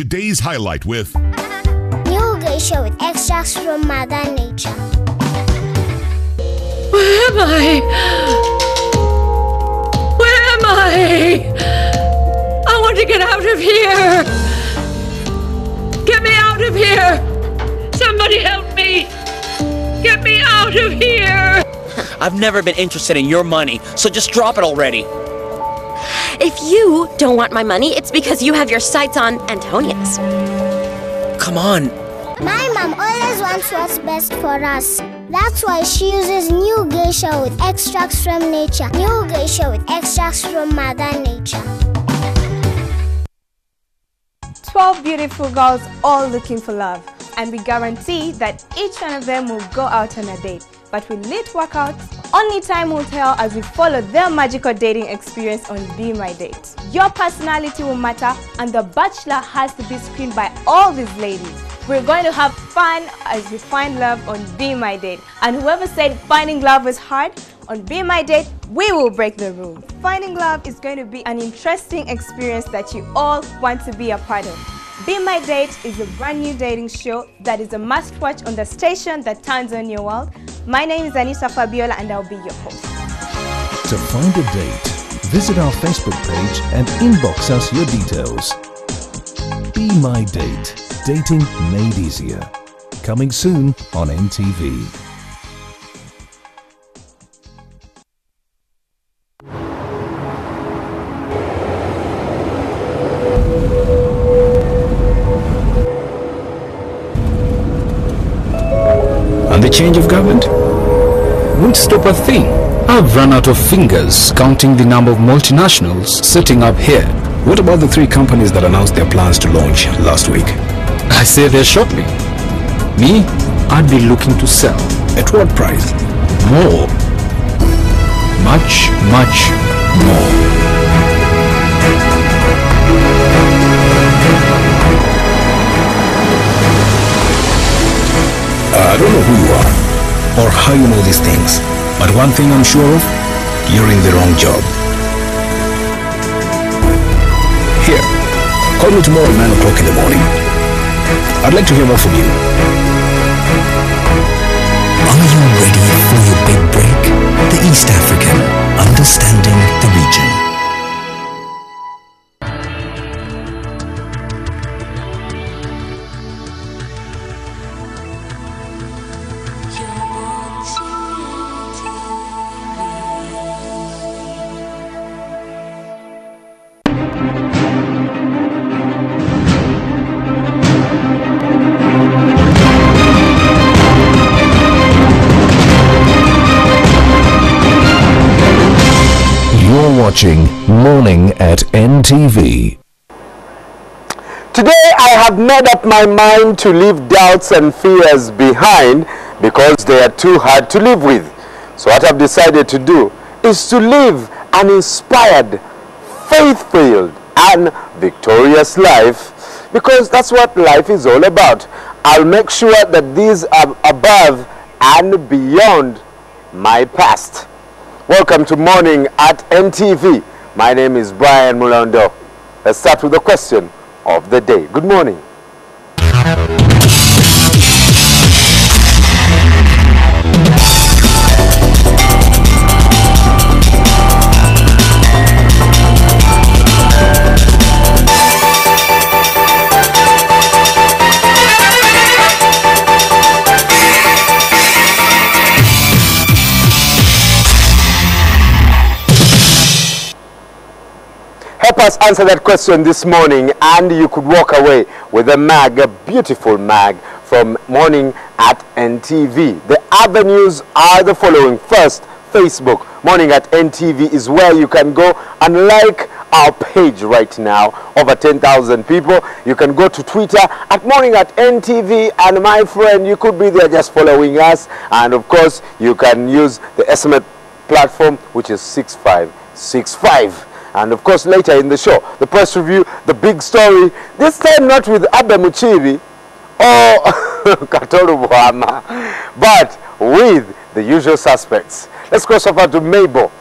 today's highlight with New geisha with extracts from Mother Nature. Where am I? Where am I? I want to get out of here. Get me out of here. Somebody help me. Get me out of here. I've never been interested in your money, so just drop it already. If you don't want my money, it's because you have your sights on Antonia's. Come on. My mom always wants what's best for us. That's why she uses new geisha with extracts from nature. New geisha with extracts from Mother Nature. 12 beautiful girls all looking for love. And we guarantee that each one of them will go out on a date. But will it work out? Only time will tell as we follow their magical dating experience on Be My Date. Your personality will matter and the bachelor has to be screened by all these ladies. We're going to have fun as we find love on Be My Date. And whoever said finding love was hard, on Be My Date, we will break the rule. Finding love is going to be an interesting experience that you all want to be a part of. Be My Date is a brand new dating show that is a must-watch on the station that turns on your world. My name is Anissa Fabiola and I'll be your host. To find a date, visit our Facebook page and inbox us your details. Be My Date. Dating made easier. Coming soon on NTV. And the change of government won't stop a thing. I've run out of fingers counting the number of multinationals setting up here. What about the 3 companies that announced their plans to launch last week? I say they're shortly. Me, I'd be looking to sell. At what price? More. Much, much more. I don't know who you are or how you know these things, but one thing I'm sure of, you're in the wrong job. Here, call me tomorrow at 9 o'clock in the morning. I'd like to hear more from you. Are you ready for your big break? The East African, understanding the region. Watching Morning at NTV. Today I have made up my mind to leave doubts and fears behind because they are too hard to live with. So what I've decided to do is to live an inspired, faith-filled and victorious life, because that's what life is all about. I'll make sure that these are above and beyond my past. Welcome to Morning at NTV. My name is Brian Mulondo. Let's start with the question of the day. Good morning. Help us answer that question this morning, and you could walk away with a mag, a beautiful mag from Morning at NTV. The avenues are the following. First, Facebook. Morning at NTV is where you can go and like our page right now. Over 10,000 people. You can go to Twitter at Morning at NTV, and my friend, you could be there just following us. And of course, you can use the SMS platform, which is 6565. And of course, later in the show, the press review, the big story, this time not with Abe Muchiri or Katolu Buhama, but with the usual suspects. Let's cross over to Mabel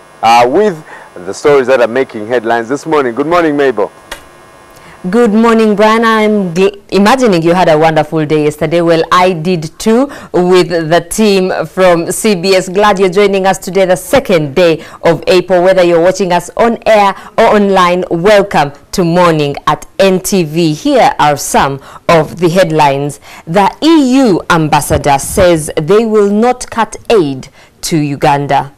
with the stories that are making headlines this morning. Good morning, Mabel. Good morning, Brian. I'm imagining you had a wonderful day yesterday. Well, I did too with the team from CBS. Glad you're joining us today, the second day of April. Whether you're watching us on air or online, welcome to Morning at NTV. Here are some of the headlines. The EU ambassador says they will not cut aid to Uganda.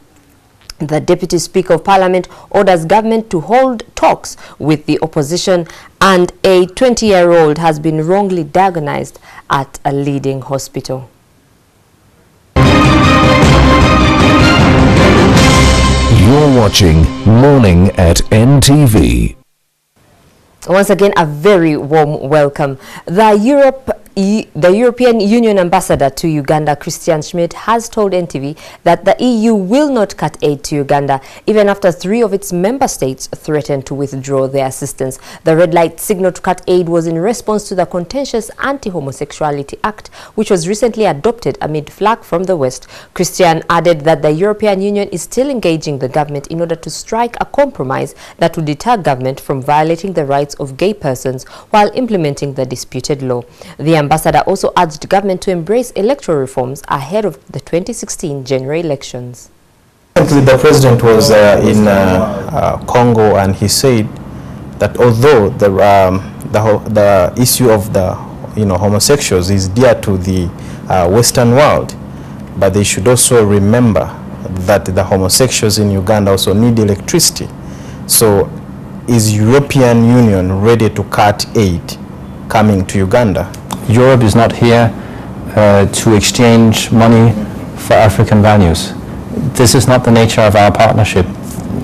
The Deputy Speaker of Parliament orders government to hold talks with the opposition, and a 20-year-old has been wrongly diagnosed at a leading hospital. You're watching Morning at NTV. Once again, a very warm welcome. The European Union ambassador to Uganda, Christian Schmidt, has told NTV that the EU will not cut aid to Uganda, even after 3 of its member states threatened to withdraw their assistance. The red light signal to cut aid was in response to the contentious Anti-Homosexuality Act, which was recently adopted amid flack from the West. Christian added that the European Union is still engaging the government in order to strike a compromise that will deter government from violating the rights of gay persons while implementing the disputed law. The ambassador also urged government to embrace electoral reforms ahead of the 2016 general elections. The president was in Congo, and he said that although the issue of the homosexuals is dear to the Western world, but they should also remember that the homosexuals in Uganda also need electricity. So, is European Union ready to cut aid coming to Uganda? Europe is not here to exchange money for African values. This is not the nature of our partnership.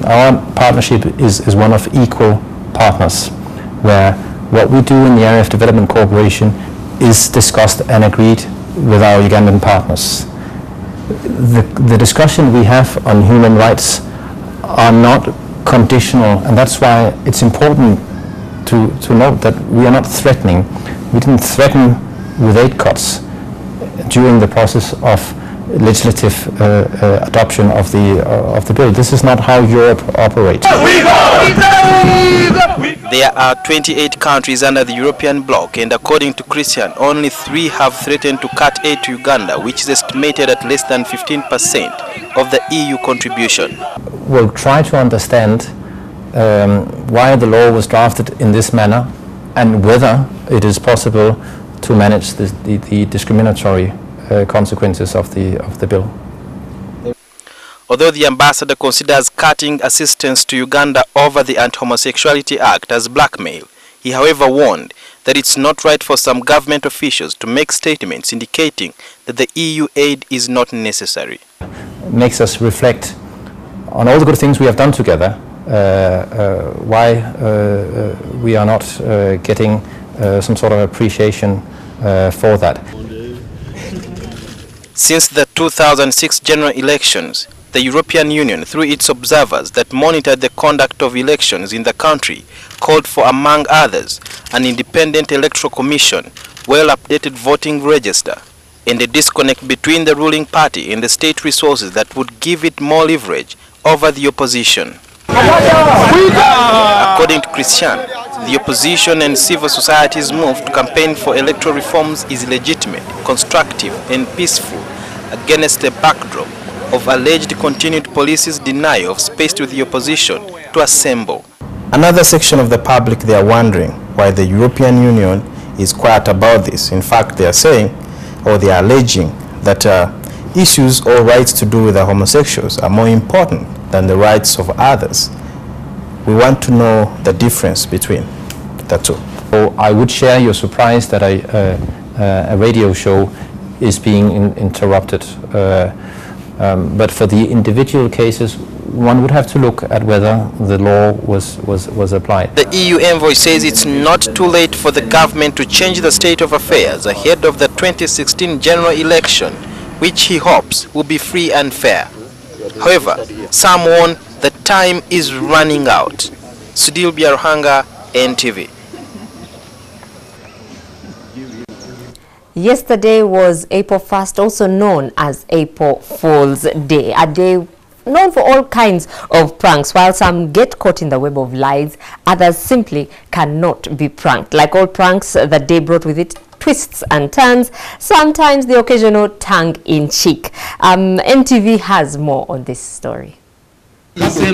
Our partnership is one of equal partners, where what we do in the area of development cooperation is discussed and agreed with our Ugandan partners. The discussion we have on human rights are not conditional, and that's why it's important to note that we are not threatening. We didn't threaten with aid cuts during the process of legislative adoption of the bill. This is not how Europe operates. There are 28 countries under the European bloc, and according to Christian, only 3 have threatened to cut aid to Uganda, which is estimated at less than 15% of the EU contribution. We'll try to understand why the law was drafted in this manner and whether it is possible to manage the discriminatory consequences of the bill. Although the ambassador considers cutting assistance to Uganda over the Anti-Homosexuality Act as blackmail, he however warned that it's not right for some government officials to make statements indicating that the EU aid is not necessary. It makes us reflect on all the good things we have done together, why we are not getting some sort of appreciation for that. Since the 2006 general elections, the European Union, through its observers that monitored the conduct of elections in the country, called for, among others, an independent electoral commission, well-updated voting register, and a disconnect between the ruling party and the state resources that would give it more leverage over the opposition. According to Christian, the opposition and civil society's move to campaign for electoral reforms is legitimate, constructive, and peaceful against the backdrop of alleged continued police's denial of space to the opposition to assemble. Another section of the public, they are wondering why the European Union is quiet about this. In fact, they are saying, or they are alleging, that issues or rights to do with the homosexuals are more important than the rights of others. We want to know the difference between the two. So I would share your surprise that a radio show is being interrupted. But for the individual cases, one would have to look at whether the law was applied. The EU envoy says it's not too late for the government to change the state of affairs ahead of the 2016 general election, which he hopes will be free and fair. However, some warn that time is running out. Sudil Biaruhanga, NTV. Yesterday was April 1st, also known as April Fool's Day, a day known for all kinds of pranks. While some get caught in the web of lies, others simply cannot be pranked. Like all pranks, the day brought with it twists and turns, sometimes the occasional tongue-in-cheek. NTV has more on this story. An ardent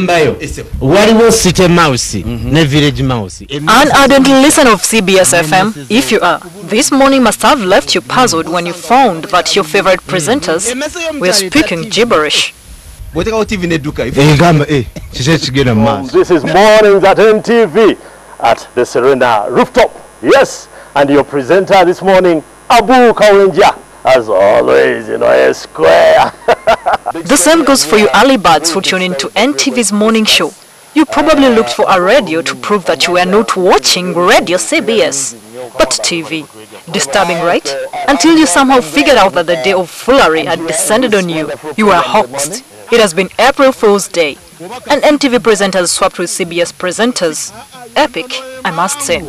listener of CBS FM, if you are, this morning must have left you puzzled when you found that your favorite presenters were speaking gibberish. This is Mornings at NTV at the Serena rooftop. Yes, and your presenter this morning, Abu Kawenja, as always, you know, a square. The same goes for you early birds who tune into NTV's morning show. You probably looked for a radio to prove that you were not watching Radio CBS, but TV. Disturbing, right? Until you somehow figured out that the day of foolery had descended on you. You were hoaxed. It has been April Fool's Day, and NTV presenters swapped with CBS presenters. Epic, I must say.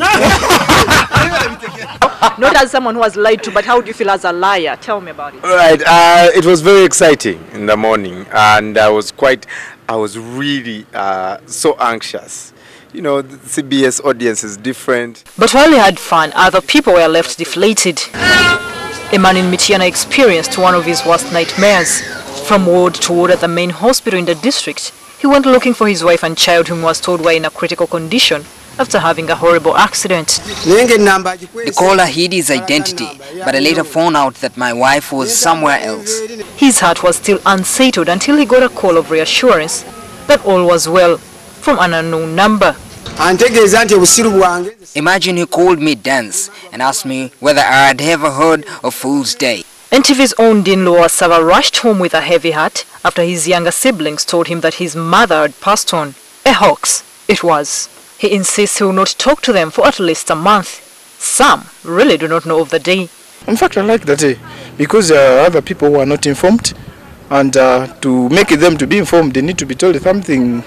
Not as someone who was lied to, but how do you feel as a liar? Tell me about it. Right, it was very exciting in the morning, and I was really so anxious. You know, the CBS audience is different. But while he had fun, other people were left deflated. A man in Michiana experienced one of his worst nightmares. From ward to ward at the main hospital in the district, he went looking for his wife and child, whom was told were in a critical condition after having a horrible accident. The caller hid his identity, but I later found out that my wife was somewhere else. His heart was still unsettled until he got a call of reassurance that all was well from an unknown number. Imagine he called me Dance and asked me whether I had ever heard of Fool's Day. NTV's own Dean Loa Sava rushed home with a heavy heart after his younger siblings told him that his mother had passed on. A hoax, it was. He insists he will not talk to them for at least a month. Some really do not know of the day. In fact, I like the day because other people who are not informed, and to make them to be informed, they need to be told something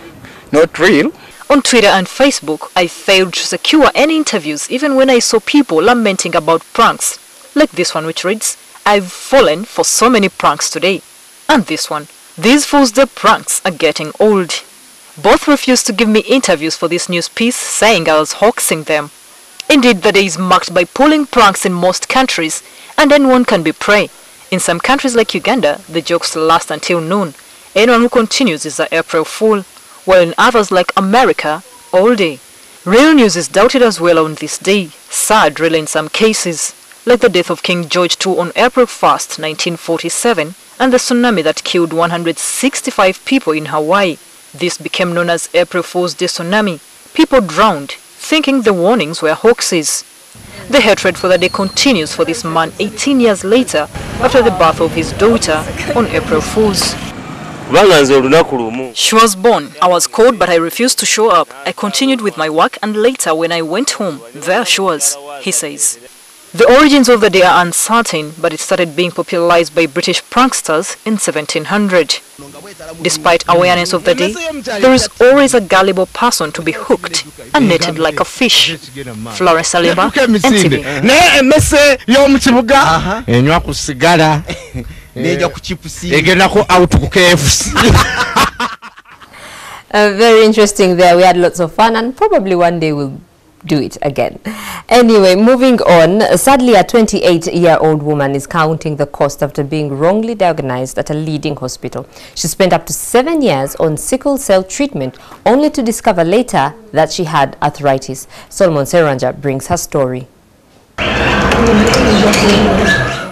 not real. On Twitter and Facebook, I failed to secure any interviews even when I saw people lamenting about pranks, like this one which reads, "I've fallen for so many pranks today." And this one, "These Fool's Day pranks are getting old." Both refused to give me interviews for this news piece, saying I was hoaxing them. Indeed, the day is marked by pulling pranks in most countries, and anyone can be prey. In some countries like Uganda, the jokes last until noon. Anyone who continues is an April Fool, while in others like America, all day. Real news is doubted as well on this day, sad really in some cases, like the death of King George II on April 1st, 1947, and the tsunami that killed 165 people in Hawaii. This became known as April Fool's Day tsunami. People drowned, thinking the warnings were hoaxes. The hatred for the day continues for this man 18 years later after the birth of his daughter on April Fool's. She was born. I was cold, but I refused to show up. I continued with my work, and later when I went home, there she was, he says. The origins of the day are uncertain, but it started being popularized by British pranksters in 1700. Despite awareness of the day, there is always a gullible person to be hooked and netted like a fish. Florence Saliba, NTV. Very interesting there. We had lots of fun, and probably one day we'll do it again. Anyway, moving on. Sadly, a 28-year-old woman is counting the cost after being wrongly diagnosed at a leading hospital. She spent up to 7 years on sickle cell treatment, only to discover later that she had arthritis. Solomon Seranja brings her story.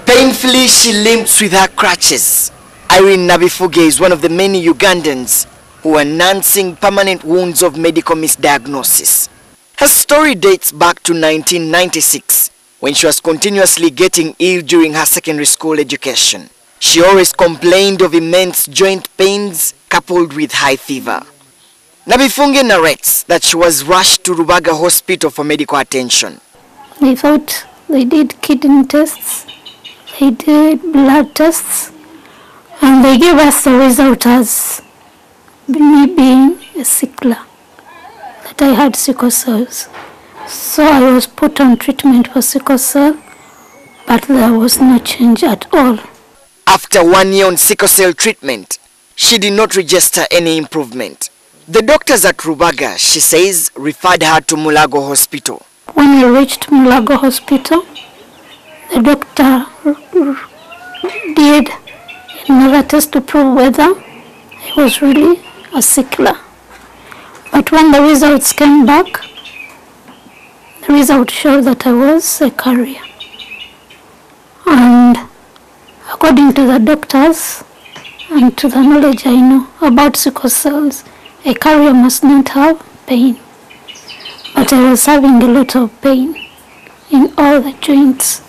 Painfully, she limps with her crutches. Irene Nabifuge is one of the many Ugandans who are nursing permanent wounds of medical misdiagnosis. Her story dates back to 1996, when she was continuously getting ill during her secondary school education. She always complained of immense joint pains coupled with high fever. Nabifunge narrates that she was rushed to Rubaga Hospital for medical attention. They thought they did kidney tests, they did blood tests, and they gave us the result as me being a sickler, that I had sickle cells. So I was put on treatment for sickle cell, but there was no change at all. After 1 year on sickle cell treatment, she did not register any improvement. The doctors at Rubaga, she says, referred her to Mulago Hospital. When I reached Mulago Hospital, the doctor did another test to prove whether I was really a sickler. But when the results came back, the result showed that I was a carrier. And according to the doctors and to the knowledge I know about sickle cells, a carrier must not have pain. But I was having a lot of pain in all the joints.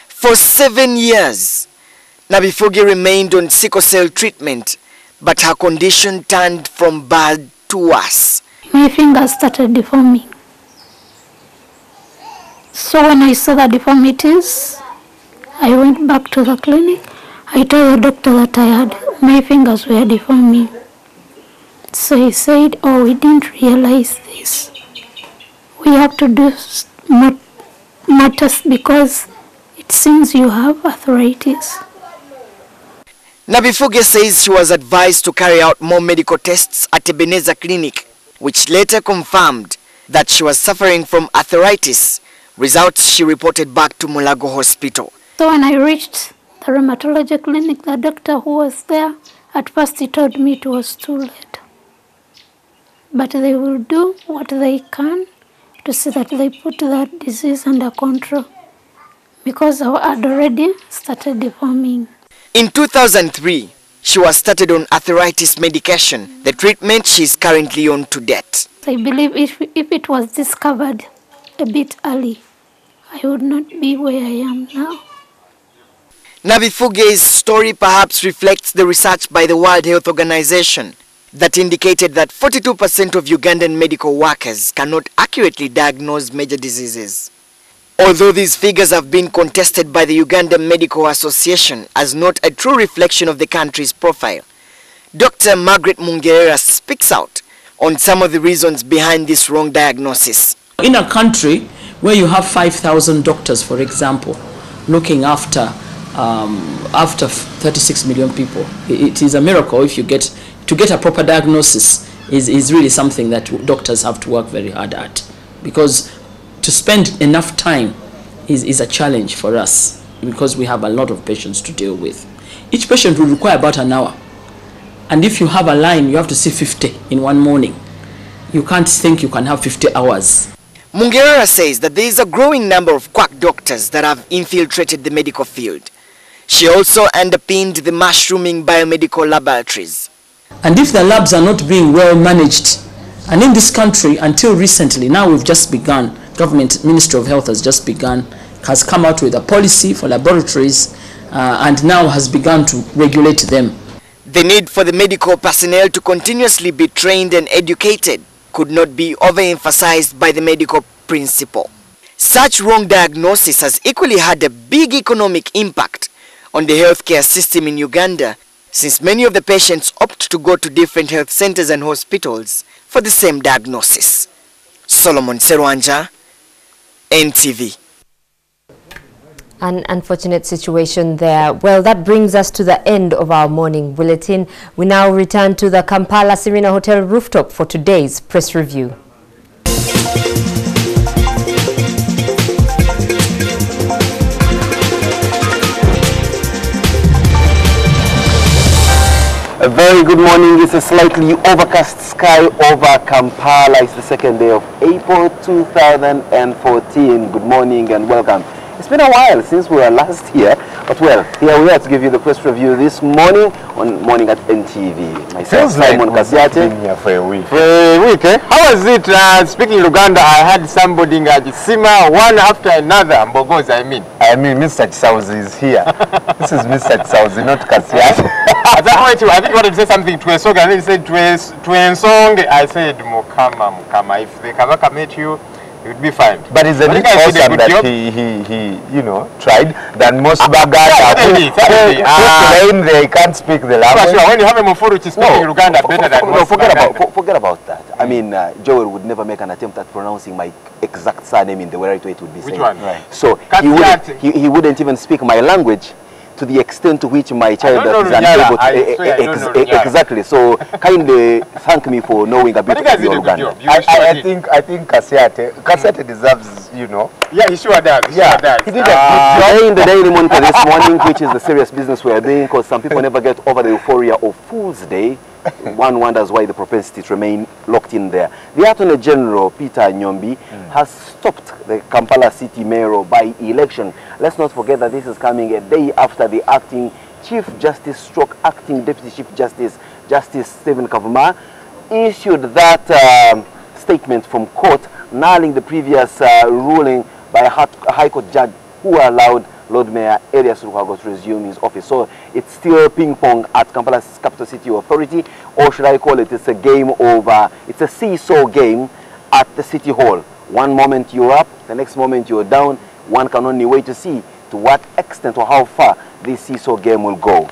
For 7 years, Nabifuge remained on sickle cell treatment, but her condition turned from bad to worse. My fingers started deforming. So when I saw the deformities, I went back to the clinic. I told the doctor that my fingers were deforming. So he said, oh, we didn't realize this. We have to do more tests because it seems you have arthritis. Nabifuge says she was advised to carry out more medical tests at Ebenezer Clinic, which later confirmed that she was suffering from arthritis, results she reported back to Mulago Hospital. So when I reached the rheumatology clinic, the doctor who was there, at first he told me it was too late. But they will do what they can to see that they put that disease under control, because I had already started deforming. In 2003, she was started on arthritis medication, the treatment she is currently on to date. I believe if it was discovered a bit early, I would not be where I am now. Nabifuge's story perhaps reflects the research by the World Health Organization that indicated that 42% of Ugandan medical workers cannot accurately diagnose major diseases. Although these figures have been contested by the Ugandan Medical Association as not a true reflection of the country's profile, Dr. Margaret Mungerera speaks out on some of the reasons behind this wrong diagnosis. In a country where you have 5,000 doctors, for example, looking after 36 million people, it is a miracle if you get a proper diagnosis is really something that doctors have to work very hard at, because to spend enough time is a challenge for us, because we have a lot of patients to deal with. Each patient will require about an hour, and if you have a line, you have to see 50 in one morning. You can't think you can have 50 hours. Mungerera says that there is a growing number of quack doctors that have infiltrated the medical field. She also underpinned the mushrooming biomedical laboratories. And if the labs are not being well managed, and in this country until recently, now we've just begun, government Ministry of Health has just begun, has come out with a policy for laboratories and now has begun to regulate them. The need for the medical personnel to continuously be trained and educated could not be overemphasized by the medical principle. Such wrong diagnosis has equally had a big economic impact on the healthcare system in Uganda, since many of the patients opt to go to different health centers and hospitals for the same diagnosis. Solomon Serwanja, NTV. An unfortunate situation there. Well, that brings us to the end of our morning bulletin. We now return to the Kampala Serena Hotel rooftop for today's press review. A very good morning. It's a slightly overcast sky over Kampala. It's the second day of April 2014. Good morning and welcome. It's been a while since we were last here, but well, here we are to give you the press review this morning on Morning at NTV. Myself, Simon Kasiate. Been here for a week. For a week, eh? How was it? Speaking Luganda, I had somebody in Sima, one after another. Mbogos, I mean, Mr. Chisauzi is here. This is Mr. Chisauzi, not Kasiate. I think you wanted to say something to Ensong, and then you said to Ensong. I said, Mukama. If the Kabaka met you, it would be fine. But it's a bit awesome that he tried. That most baggers they can't speak the language. Sure, when you have a Mufuru which is speaking Luganda better than most forget about that. I mean, Joel would never make an attempt at pronouncing my exact surname in the right way it would be said. Which one? Right. So he wouldn't even speak my language to the extent to which my child is unable to exactly. So kindly thank me for knowing a bit of Uganda. I think Kasiate deserves, you know. Yeah, he sure does. He did a good job in the Daily Monitor this morning, which is the serious business we are doing, because some people never get over the euphoria of Fool's Day. One wonders why the propensities remain locked in there. The Attorney General, Peter Nyombi, has stopped the Kampala City Mayoral by-election. Let's not forget that this is coming a day after the acting Chief Justice stroke acting Deputy Chief Justice, Justice Stephen Kavuma, issued that statement from court, nulling the previous ruling by a High Court judge who allowed Lord Mayor Elias Lukwago to resume his office. So it's still ping-pong at Kampala's Capital City Authority, or should I call it, it's a game over, it's a seesaw game at the City Hall. One moment you're up, the next moment you're down. One can only wait to see to what extent or how far this seesaw game will go.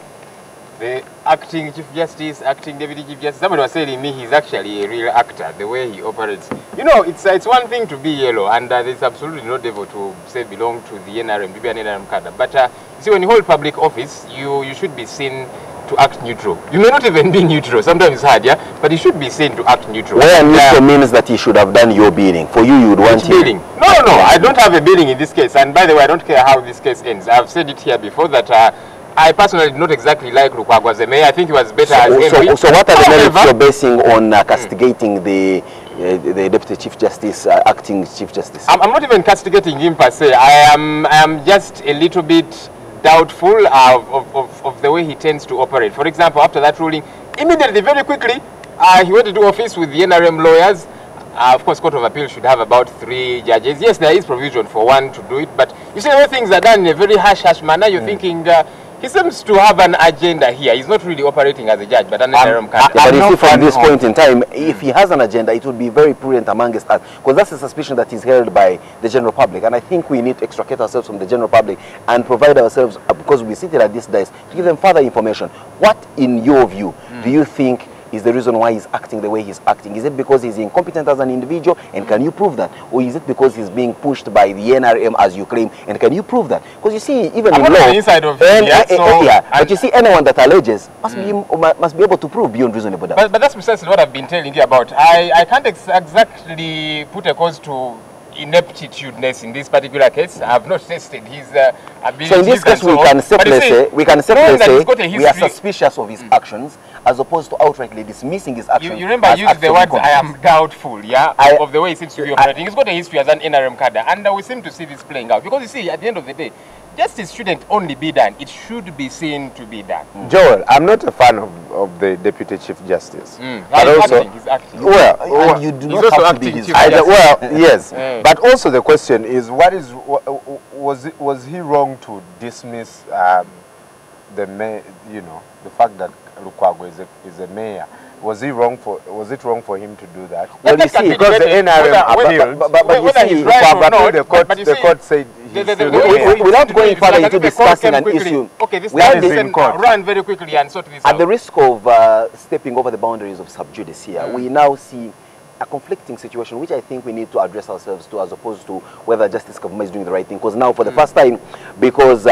The acting Chief Justice, acting Deputy Chief Justice, somebody was telling me he's actually a real actor, the way he operates. You know, it's one thing to be yellow, and there's absolutely no devil to say belong to the NRM, to be an NRM cadre. But you see, when you hold public office, you should be seen to act neutral. You may not even be neutral. Sometimes it's hard, yeah? But you should be seen to act neutral. Where neutral means that he should have done your bidding. For you, you would want him. Bidding? No, I don't have a bidding in this case. And by the way, I don't care how this case ends. I've said it here before that I personally do not exactly like Lukwago as a mayor. I think he was better as MP. So what are the merits you're basing on castigating the Deputy Chief Justice, acting Chief Justice? I'm not even castigating him per se. I am just a little bit doubtful of the way he tends to operate. For example, after that ruling, immediately, very quickly, he went to do office with the NRM lawyers. Of course, Court of Appeal should have about 3 judges. Yes, there is provision for one to do it, but you see, the way things are done in a very hush-hush manner, you're thinking he seems to have an agenda here. He's not really operating as a judge, but an NRM candidate. But you see, from this point in time, if he has an agenda, it would be very prudent amongst us, because that's a suspicion that is held by the general public. And I think we need to extricate ourselves from the general public and provide ourselves, because we sit at this desk, to give them further information. What, in your view, do you think is the reason why he's acting the way he's acting? Is it because he's incompetent as an individual, and can you prove that? Or is it because he's being pushed by the NRM, as you claim, and can you prove that? Because you see, even in law, inside of it, but you see, anyone that alleges must be able to prove beyond reasonable doubt. But that's precisely what I've been telling you about. I can't exactly put a cause to ineptitudeness in this particular case. I have not tested his abilities. So in this case, we can safely say we are suspicious of his actions, as opposed to outrightly dismissing his actions. You remember, I used the words, I am doubtful, yeah, of the way he seems to be operating. He's got a history as an NRM cadre, and we seem to see this playing out. Because you see, at the end of the day, justice shouldn't only be done, it should be seen to be done. Joel, I'm not a fan of the Deputy Chief Justice. But also, he's acting. Well, you do not have to be his well, yes. But also the question is, was he wrong to dismiss the fact that Lukwago is a mayor? Was it wrong for him to do that? Well, you see, because the NRM appealed, but the court said without going further into discussing an issue, okay, this is in court. Run very quickly and sort this out. At the risk of stepping over the boundaries of sub judice here, we now see a conflicting situation, which I think we need to address ourselves to, as opposed to whether Justice Kavuma is doing the right thing. Because now, for the first time, because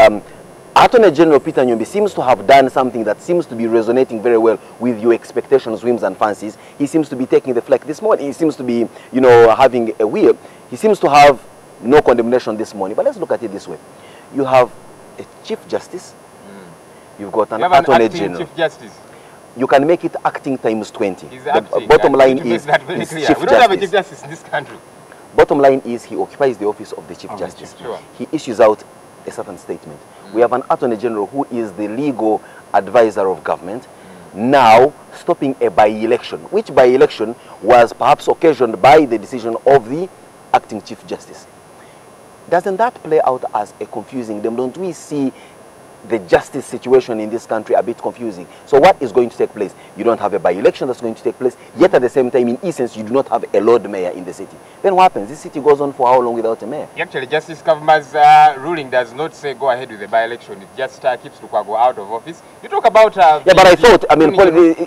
Attorney General Peter Nyombi seems to have done something that seems to be resonating very well with your expectations, whims, and fancies. He seems to be taking the fleck this morning. He seems to be, having a wheel. He seems to have no condemnation this morning. But let's look at it this way. You have a Chief Justice. You've got an Attorney General. Chief Justice. You can make it acting times 20. The bottom line is Chief We don't have a Chief Justice in this country. Bottom line is he occupies the office of the Chief Justice. Sure. He issues out a certain statement. We have an Attorney General who is the legal advisor of government, now stopping a by-election, which by-election was perhaps occasioned by the decision of the acting Chief Justice. Doesn't that play out as a confusing? Don't we see the justice situation in this country a bit confusing? So what is going to take place? You don't have a by-election that's going to take place, yet at the same time, in essence, you do not have a Lord Mayor in the city. Then what happens? This city goes on for how long without a mayor? Actually, Justice Kavuma's ruling does not say go ahead with the by-election. It just keeps Lukwago out of office. You talk about... yeah, but I thought,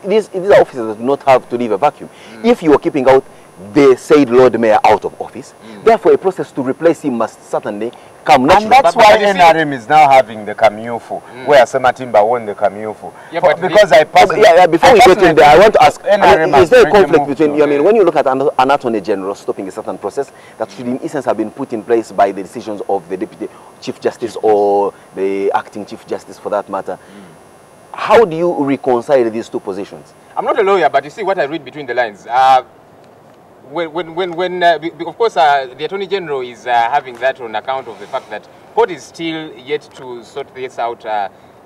these are officers that do not have to leave a vacuum. If you are keeping out the said Lord Mayor out of office. Therefore, a process to replace him must certainly come naturally. And that's why NRM is now having the Kamyufu, where Sematimba won the Kamyufu. Yeah, because I personally... before we get in there, I want to ask, is there a conflict between, when you look at an Attorney General stopping a certain process that should in essence have been put in place by the decisions of the Deputy Chief Justice or the Acting Chief Justice for that matter, how do you reconcile these two positions? I'm not a lawyer, but you see what I read between the lines. Of course, the Attorney General is having that on account of the fact that court is still yet to sort this out,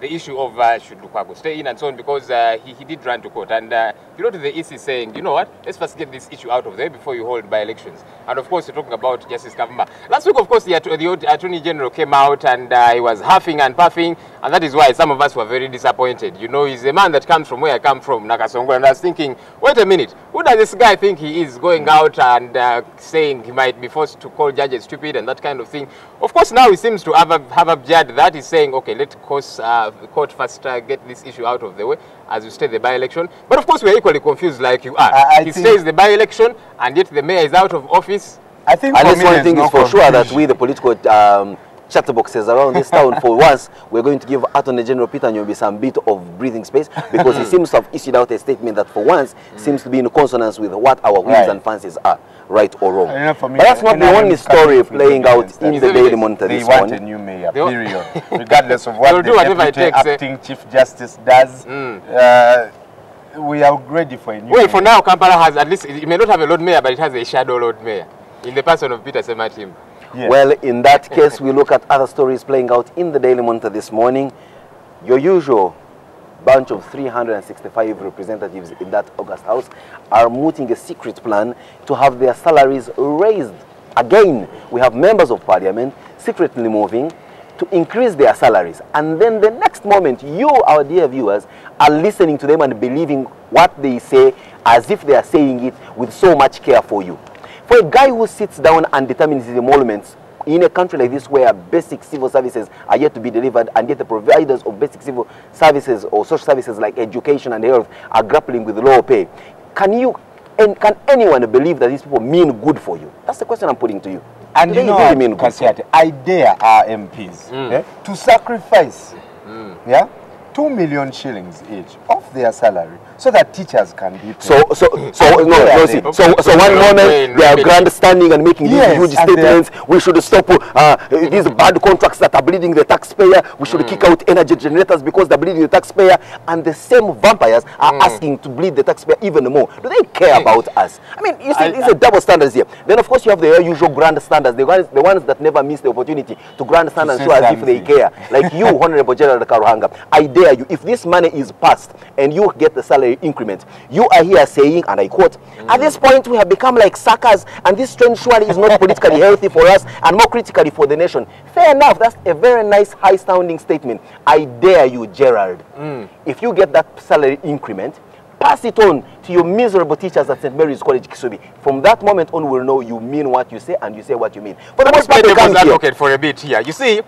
the issue of should Lukwago stay in and so on, because he did run to court. And you know, to the EC saying, you know what, let's first get this issue out of there before you hold by-elections. And of course, you're talking about Justice Kavamba. Last week, of course, the Attorney General came out and he was huffing and puffing, and that is why some of us were very disappointed. You know, he's a man that comes from where I come from, Nakasongo, and I was thinking, wait a minute, who does this guy think he is, going out and saying he might be forced to call judges stupid and that kind of thing? Of course, now he seems to have abjured that. He's saying, okay, let court first get this issue out of the way as you state the by-election. But of course, we're equally confused like you are. He says the by-election, and yet the mayor is out of office. I think at least one thing is for sure that we, the political chatterboxes around this town, for once, we're going to give Attorney General Peter Nyobi some bit of breathing space, because he seems to have issued out a statement that for once seems to be in consonance with what our whims and fancies are, right or wrong. But that's not the only story playing out in the Daily Monitor this morning. They want a new mayor, period. Regardless of what the Deputy Acting Chief Justice does, we are ready for a new mayor. For now, Kampala has, at least, it may not have a Lord Mayor, but it has a shadow Lord Mayor, in the person of Peter Sematim. Yes. Well, in that case, we look at other stories playing out in the Daily Monitor this morning. Your usual bunch of 365 representatives in that August House are mooting a secret plan to have their salaries raised. Again, we have members of Parliament secretly moving to increase their salaries. And then the next moment, you, our dear viewers, are listening to them and believing what they say as if they are saying it with so much care for you. For a guy who sits down and determines his emoluments in a country like this where basic civil services are yet to be delivered, and yet the providers of basic civil services or social services like education and health are grappling with low pay, can anyone believe that these people mean good for you? That's the question I'm putting to you. And you know, Kasiate, I dare our MPs to sacrifice 2 million shillings each of their salary so that teachers can be paid. So one moment they are grandstanding and making these huge statements. We should stop these bad contracts that are bleeding the taxpayer. We should kick out energy generators because they're bleeding the taxpayer. And the same vampires are asking to bleed the taxpayer even more. Do they care about us? I mean, you see, it's a double standards here. Then of course you have the usual grand standards, the ones that never miss the opportunity to grandstand and show as if they care. Like you, Honorable General Karuhanga, I dare you, if this money is passed and you get the salary increment, you are here saying, and I quote, at this point we have become like suckers, and this trend surely is not politically healthy for us and more critically for the nation. Fair enough, that's a very nice high-sounding statement. I dare you, Gerald, if you get that salary increment, pass it on to your miserable teachers at St. Mary's College, Kisubi. From that moment on, we'll know you mean what you say and you say what you mean. For the most part, they come here. For a bit here. You see,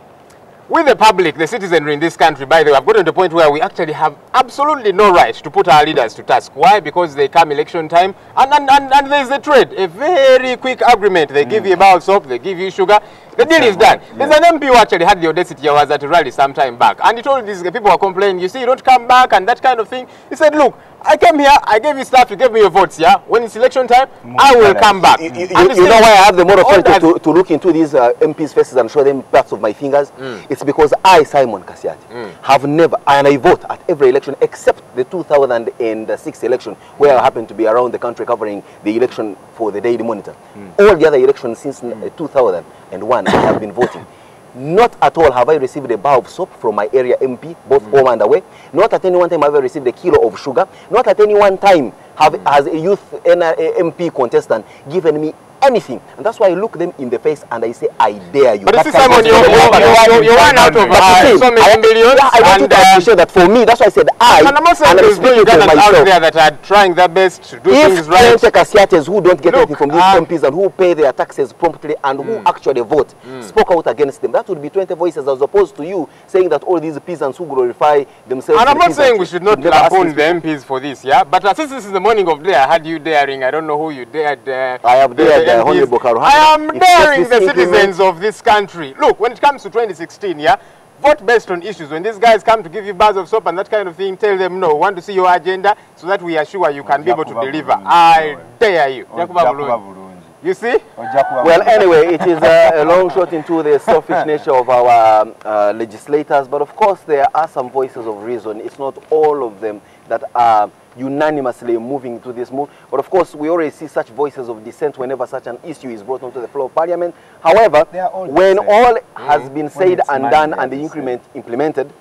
with the public, the citizenry in this country, by the way, I've gotten to the point where we actually have absolutely no right to put our leaders to task. Why? Because they come election time, and there's a trade, a very quick agreement. They give you a bar of soap, they give you sugar. The deal is done. There's an MP who actually had the audacity. I was at a rally some time back, and he told these people were complaining, you see, you don't come back and that kind of thing. He said, look, I came here, I gave you stuff, you gave me your votes, yeah? When it's election time, I will come back. You know why I have the moral authority to look into these MPs' faces and show them parts of my fingers? It's because I, Simon Kasiati, have never, and I vote at every election except the 2006 election, where I happened to be around the country covering the election for the Daily Monitor. All the other elections since 2001, I have been voting. Not at all have I received a bar of soap from my area MP, both home and away. Not at any one time have I received a kilo of sugar. Not at any one time has a youth MP contestant given me anything. And that's why I look them in the face and I say, I dare you. But you see, Simon, you're one out of so many millions. Yeah, I want you to appreciate that for me. That's why I said and I'm not saying there's no Ugandans out there that are trying their best to do things right. If Kasiates who don't get anything from these MPs and who pay their taxes promptly and who actually vote spoke out against them, that would be 20 voices as opposed to you saying that all these peasants who glorify themselves. And I'm not saying we should not lampoon the MPs for this, yeah? But since this is the morning of day, I had you daring. I don't know who you dared. I have dared Honorable Karuhara. I am daring the citizens of this country. Look, when it comes to 2016, yeah, vote based on issues. When these guys come to give you bars of soap and that kind of thing, tell them no. Want to see your agenda so that we are sure you can be able to deliver. I dare you. You see? Well, anyway, it is a long shot into the selfish nature of our legislators. But of course, there are some voices of reason. It's not all of them that are unanimously moving to this move. But of course, we already see such voices of dissent whenever such an issue is brought onto the floor of Parliament. However, when all has been said and done and the increment implemented,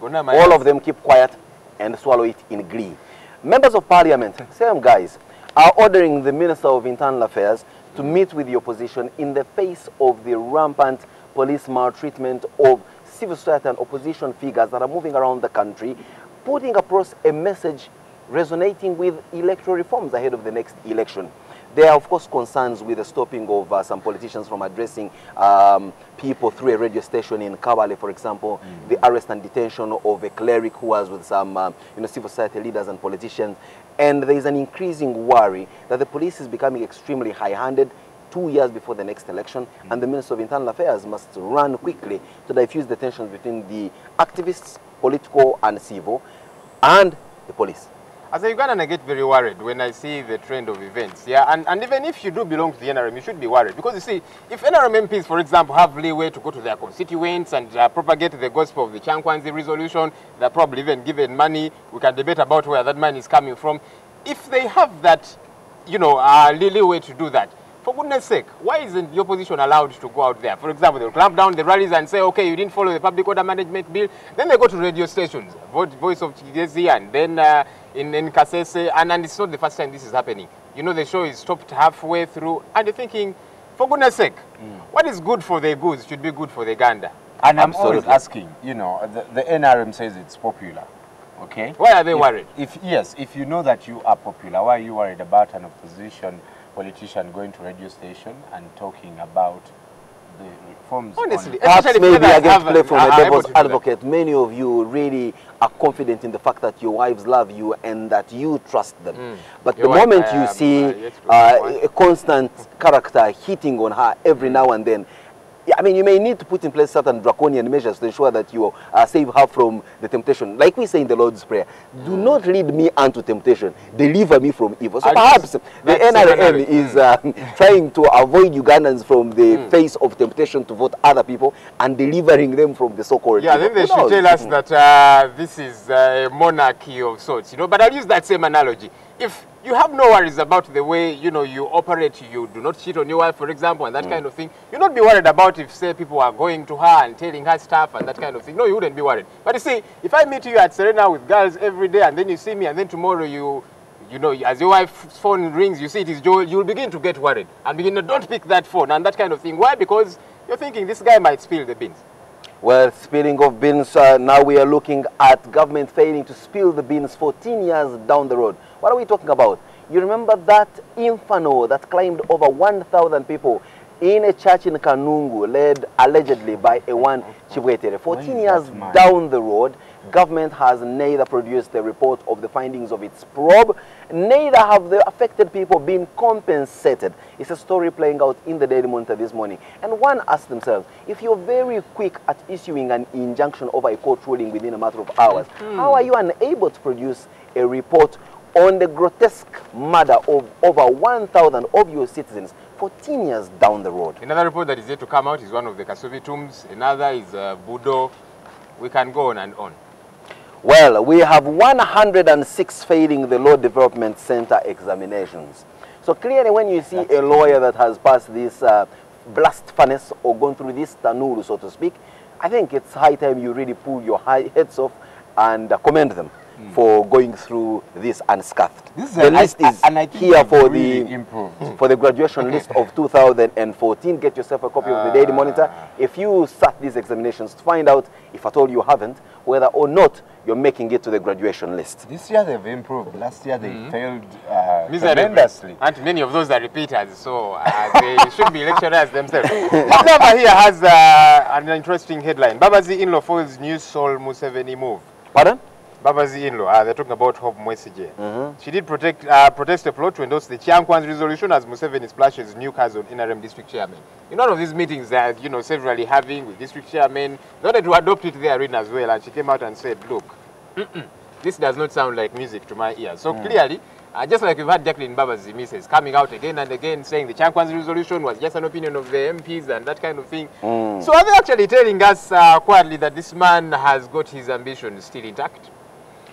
all of them keep quiet and swallow it in glee. Members of Parliament, same guys, are ordering the Minister of Internal Affairs to meet with the opposition in the face of the rampant police maltreatment of civil society and opposition figures that are moving around the country, putting across a message resonating with electoral reforms ahead of the next election. There are, of course, concerns with the stopping of some politicians from addressing people through a radio station in Kabale, for example, the arrest and detention of a cleric who was with some civil society leaders and politicians. And there is an increasing worry that the police is becoming extremely high-handed 2 years before the next election, and the Minister of Internal Affairs must run quickly to diffuse the tensions between the activists, political and civil, and the police. As a Ugandan, I get very worried when I see the trend of events. Yeah, and even if you do belong to the NRM, you should be worried. Because you see, if NRM MPs, for example, have leeway to go to their constituents and propagate the gospel of the Chankwanzi resolution, they're probably even given money. We can debate about where that money is coming from. If they have that, leeway to do that, for goodness sake, why isn't the opposition allowed to go out there? For example, they'll clamp down the rallies and say, okay, you didn't follow the public order management bill. Then they go to radio stations, Voice of Chigezi, and then in Kasese, and it's not the first time this is happening. The show is stopped halfway through, and you're thinking, for goodness sake, what is good for the goose should be good for the gander. And I'm always asking, the NRM says it's popular. Okay? Why are they worried? If you know that you are popular, why are you worried about an opposition politician going to radio station and talking about the reforms? Honestly, perhaps maybe I get to play from a devil's advocate. Many of you really are confident in the fact that your wives love you and that you trust them. But the moment you see a constant character hitting on her every now and then, I mean, you may need to put in place certain draconian measures to ensure that you save her from the temptation. Like we say in the Lord's Prayer, do not lead me unto temptation, deliver me from evil. So perhaps the NRM is trying to avoid Ugandans from the face of temptation to vote other people and delivering them from the so-called evil. Then they should tell us that this is a monarchy of sorts, But I'll use that same analogy. If you have no worries about the way, you operate, you do not cheat on your wife, for example, and that kind of thing, you'll not be worried about if, say, people are going to her and telling her stuff and that kind of thing. No, you wouldn't be worried. But you see, if I meet you at Serena with girls every day and then you see me and then tomorrow as your wife's phone rings, you see it is Joel, you'll begin to get worried and begin to don't pick that phone and that kind of thing. Why? Because you're thinking this guy might spill the beans. Well, spilling of beans, now we are looking at government failing to spill the beans 14 years down the road. What are we talking about? You remember that inferno that claimed over 1,000 people in a church in Kanungu, led allegedly by a one Chibwetere. 14 years down the road, government has neither produced a report of the findings of its probe, neither have the affected people been compensated. It's a story playing out in the Daily Monitor this morning. And one asks themselves, if you're very quick at issuing an injunction over a court ruling within a matter of hours, how are you unable to produce a report on the grotesque murder of over 1,000 of your citizens 14 years down the road? Another report that is yet to come out is one of the Kasubi tombs. Another is Budo. We can go on and on. Well, we have 106 failing the Law Development Center examinations. So clearly when you see a lawyer that has passed this blast furnace or gone through this tanuru, so to speak, I think it's high time you really pull your heads off and commend them. for going through this unscathed. This is the list is and I think here for really the improved. for the graduation list of 2014. Get yourself a copy of the Daily Monitor. If you sat these examinations, to find out, if at all you haven't, whether or not you're making it to the graduation list. This year they've improved. Last year they failed tremendously. And many of those are repeaters, so they should be lecturers themselves. Observer here has an interesting headline. Babazi in-law foils new Sol Museveni move. Pardon? Babazi in-law, they're talking about Hope Mwesige. She did protest a plot to endorse the Chiankwan's resolution as Museveni splashes new cards on interim district chairman. In one of these meetings that, severally having with district chairmen, they wanted to adopt it there in as well, and she came out and said, look, this does not sound like music to my ears. So clearly, just like we've had Jacqueline Babazi Mrs. coming out again and again saying the Chiankwan's resolution was just an opinion of the MPs and that kind of thing. So are they actually telling us quietly that this man has got his ambitions still intact?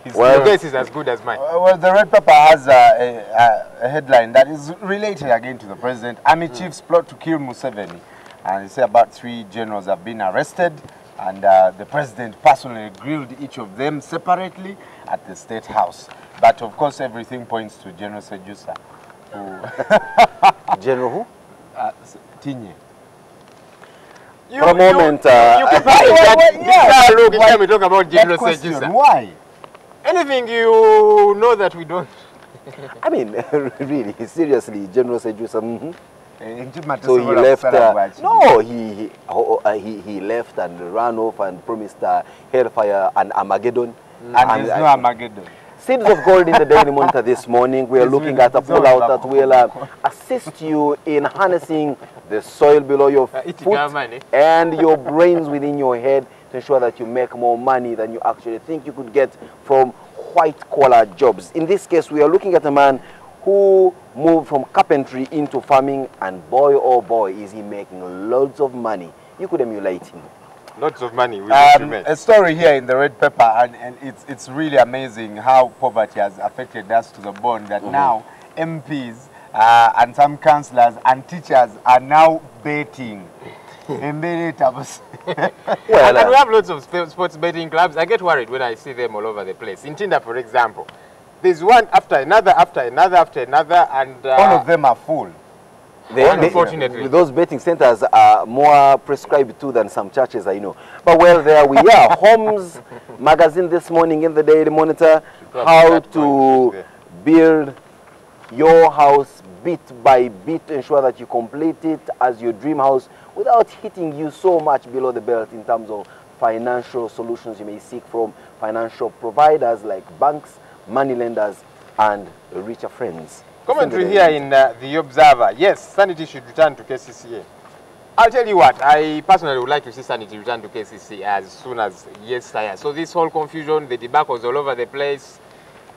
Your guess is as good as mine. Well, the Red Pepper has a headline that is related again to the president. Army chiefs plot to kill Museveni. And they say about 3 generals have been arrested. And the president personally grilled each of them separately at the State House. But of course, everything points to General Sejusa. General who? Tinye. For a moment, look, we talk about General Sejusa. Why? Anything you know that we don't? I mean, really, seriously, General Sejusa. So he left. No, he left and ran off and promised hellfire and Armageddon. And there's no Armageddon. Seeds of Gold in the Daily Monitor this morning. We are looking at a pullout that will assist you in harnessing the soil below your foot and your brains within your head to ensure that you make more money than you actually think you could get from white-collar jobs. In this case, we are looking at a man who moved from carpentry into farming, and boy, oh boy, is he making loads of money. You could emulate him. Lots of money. A story here in the Red Pepper, and it's really amazing how poverty has affected us to the bone that now MPs and some councillors and teachers are now betting. And we have lots of sports betting clubs. I get worried when I see them all over the place. In Tinder, for example, there's one after another, and all of them are full. Unfortunately, those betting centers are more prescribed to than some churches, I know. But well, there we are. Homes magazine this morning in the Daily Monitor, how to build your house bit by bit to ensure that you complete it as your dream house without hitting you so much below the belt in terms of financial solutions you may seek from financial providers like banks, money lenders, and richer friends. Commentary here in the Observer. Yes, Sanity should return to KCCA. I'll tell you what, I personally would like to see Sanity return to KCCA as soon as yesterday. So this whole confusion, the debacles all over the place.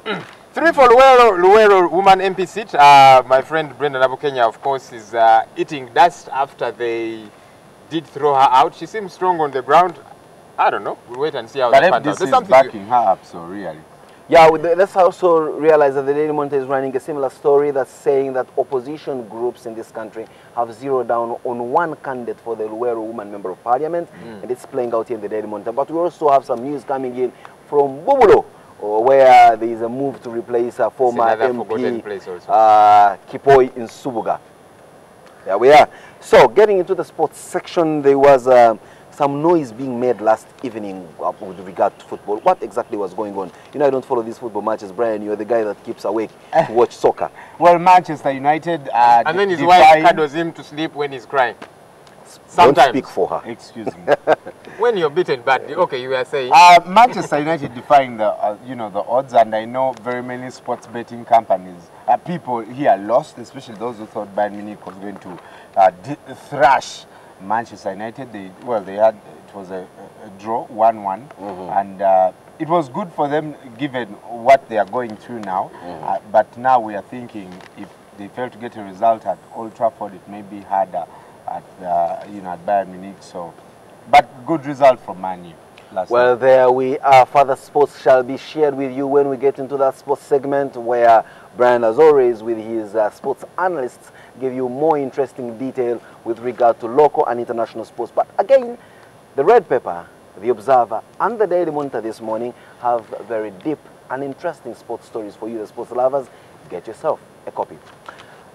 3 for Luwero woman MP seat. My friend Brenda Nabukenya, of course, is eating dust after they did throw her out. She seems strong on the ground. I don't know. We'll wait and see how that pans out. There's something backing her up, so really. Yeah, let's also realize that the Daily Monitor is running a similar story that's saying that opposition groups in this country have zeroed down on one candidate for the Luwero woman member of parliament, and it's playing out here in the Daily Monitor. But we also have some news coming in from Bubulo, where there is a move to replace a former MP, Kipoi in Subuga. There we are. So, getting into the sports section, there was some noise being made last evening with regard to football. What exactly was going on? You know, I don't follow these football matches, Brian. You're the guy that keeps awake to watch soccer. Well, Manchester United... and then his wife cuddles him to sleep when he's crying. Sometimes. Don't speak for her. Excuse me. When you're beaten badly, okay, you were saying... Manchester United defying the, the odds, and I know very many sports betting companies, people here lost, especially those who thought Bayern Munich was going to thrash Manchester United. It was a draw, 1-1, and it was good for them given what they are going through now. But now we are thinking if they fail to get a result at Old Trafford, it may be harder at at Bayern Munich. So, but good result from Man U. Well, there we are. Further sports shall be shared with you when we get into that sports segment where Brian, as always, with his sports analysts, give you more interesting detail with regard to local and international sports. But again, the Red Pepper, the Observer, and the Daily Monitor this morning have very deep and interesting sports stories for you, the sports lovers. Get yourself a copy.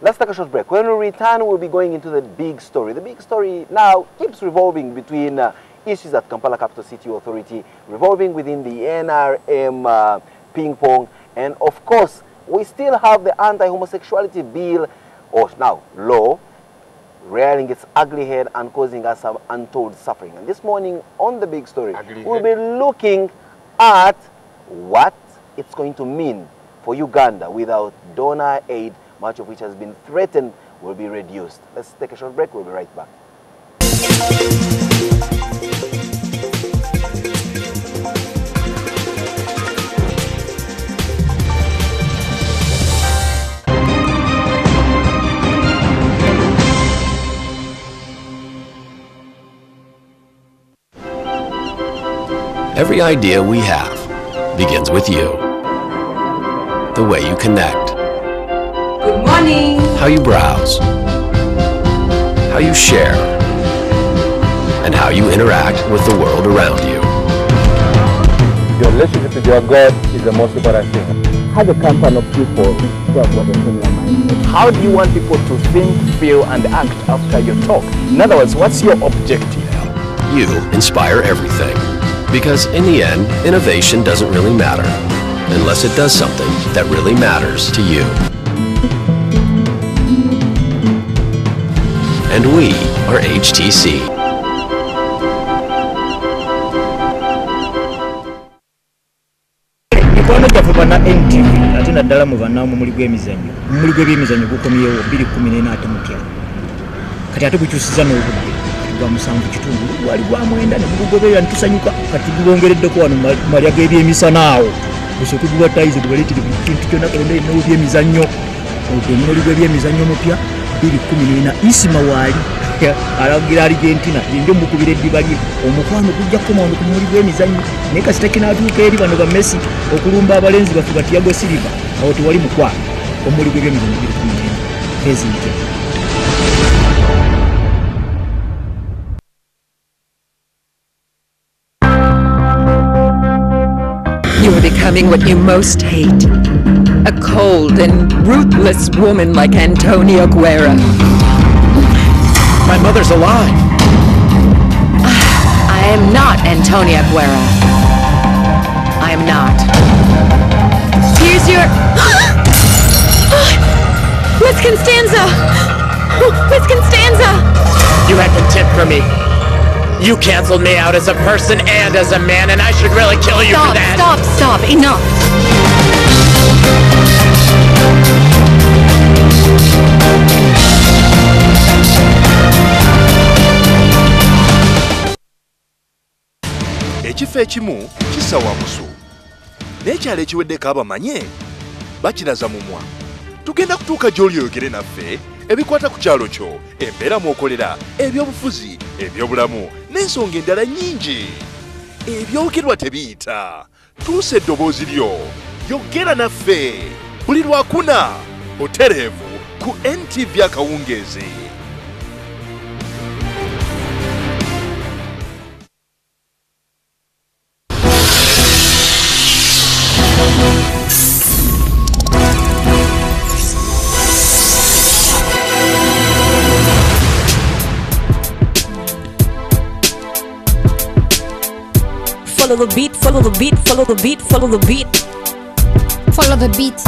Let's take a short break. When we return, we'll be going into the big story. The big story now keeps revolving between issues at Kampala Capital City Authority, revolving within the NRM ping pong, and of course, we still have the anti-homosexuality bill, or now law, rearing its ugly head and causing us some untold suffering. And this morning on the big story, we'll be looking at what it's going to mean for Uganda without donor aid, much of which has been threatened, will be reduced. Let's take a short break. We'll be right back. Every idea we have begins with you. The way you connect. Good morning. How you browse. How you share. And how you interact with the world around you. Your relationship with your God is the most important thing. Have a company of people who have got a similar mindset. How do you want people to think, feel, and act after your talk? In other words, what's your objective? You inspire everything. Because in the end, innovation doesn't really matter unless it does something that really matters to you. And we are HTC. Mikwano gyaffe bana NTV ate naddala mu bannaamu muli gw'emizannyo. Muli gw'ebyemizannyo gukomyewo 2014 ate mutya. Kati ate gukyusiza n'obudde. Gwa musanvu kitundu wali gwa mwenda ne gugoberera ntusanyuka kati gulongereddeko wano malya g'ebyemisana awo busooke gubatayize gubaletire buli kintu kyonna kalonda ennawo byemizannyo omuli gw'ebyemizannyo omupya 2014 Isima waali alagira Argentina yenjo mukubira eddiba lye omukwano gujja kukomawo ku muli gw'emizannyo naye kasita kinaatuuka eri bano ba Messi okulumba abalenzi baffe ba Thiago Silva awo tewali mukwano omuli gw'ebyemizannyo 2014 President. You are becoming what you most hate. A cold and ruthless woman like Antonia Guerra. My mother's alive. I am not Antonia Guerra. I am not. Here's your... Miss Constanza! Miss Constanza! You had contempt for me. You canceled me out as a person and as a man, and I should really kill you for that. Stop, enough. Ekifo ekimu kisawa musu. N'ekyalo ekiweddeko abamanye bakiraza mumwa. Tugenda kutuuka gy'oli oyogere naffe ebikwata ku kyalo kyo, embeera mw'okolera, ebyobufuzi, ebyobulamu, n'ensonga endala nnyingi. Ebyogerwa tebiyita. Tuusa eddoboozi lyo. Yogera naffe. Buli lwakuna. Butereevu ku NTV akawungeezi. Follow the beat, follow the beat, follow the beat, follow the beat. Follow the beat.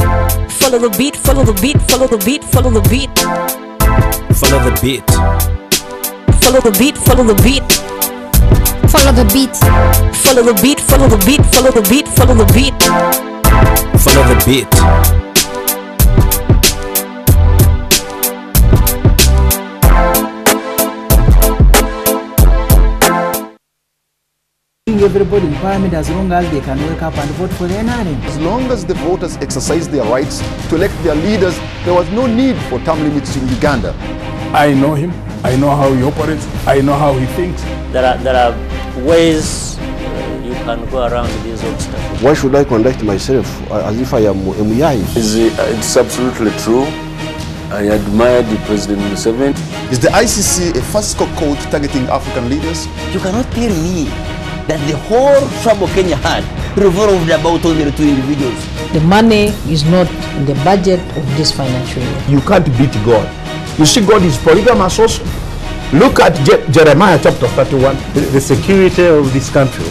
Follow the beat, follow the beat, follow the beat, follow the beat. Follow the beat. Follow the beat, follow the beat. Follow the beat. Follow the beat, follow the beat, follow the beat, follow the beat. Follow the beat. Everybody in Parliament, as long as they can wake up and vote for the NRM. As long as the voters exercise their rights to elect their leaders, there was no need for term limits in Uganda. I know him. I know how he operates. I know how he thinks. There are ways you can go around these obstacles. Why should I conduct myself as if I am Muyai? It's absolutely true. I admire the President Museveni. Is the ICC a fiscal code targeting African leaders? You cannot tell me that the whole trouble Kenya had revolved about only the two individuals. The money is not in the budget of this financial year. You can't beat God. You see, God is polygamous also. Look at Jeremiah chapter 31. The security of this country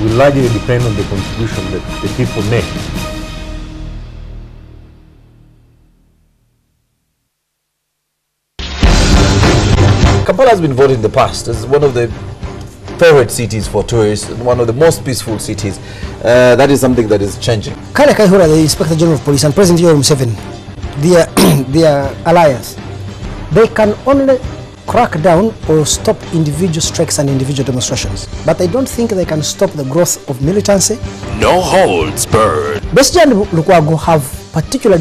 will largely depend on the contribution that the people make. Kampala has been voted in the past as one of the favorite cities for tourists, one of the most peaceful cities. That is something that is changing. Kale Kaihura, the Inspector General of Police, and President Yoweri Museveni, their alliance, they can only crack down or stop individual strikes and individual demonstrations. But I don't think they can stop the growth of militancy. No holds barred. Besigye and Lukwago have particular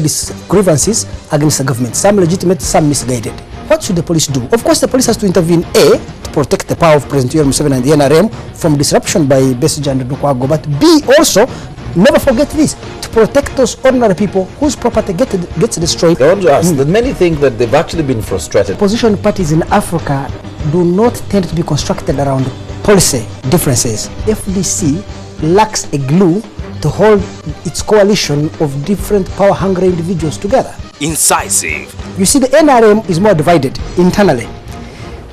grievances against the government, some legitimate, some misguided. What should the police do? Of course, the police has to intervene, A, to protect the power of President Yoweri Museveni and the NRM from disruption by Besigye and Lukwago, but B, also, never forget this, to protect those ordinary people whose property gets destroyed. I want to ask that many think that they've actually been frustrated. Opposition parties in Africa do not tend to be constructed around policy differences. FDC lacks a glue to hold its coalition of different power-hungry individuals together. Incisive. You see, the NRM is more divided internally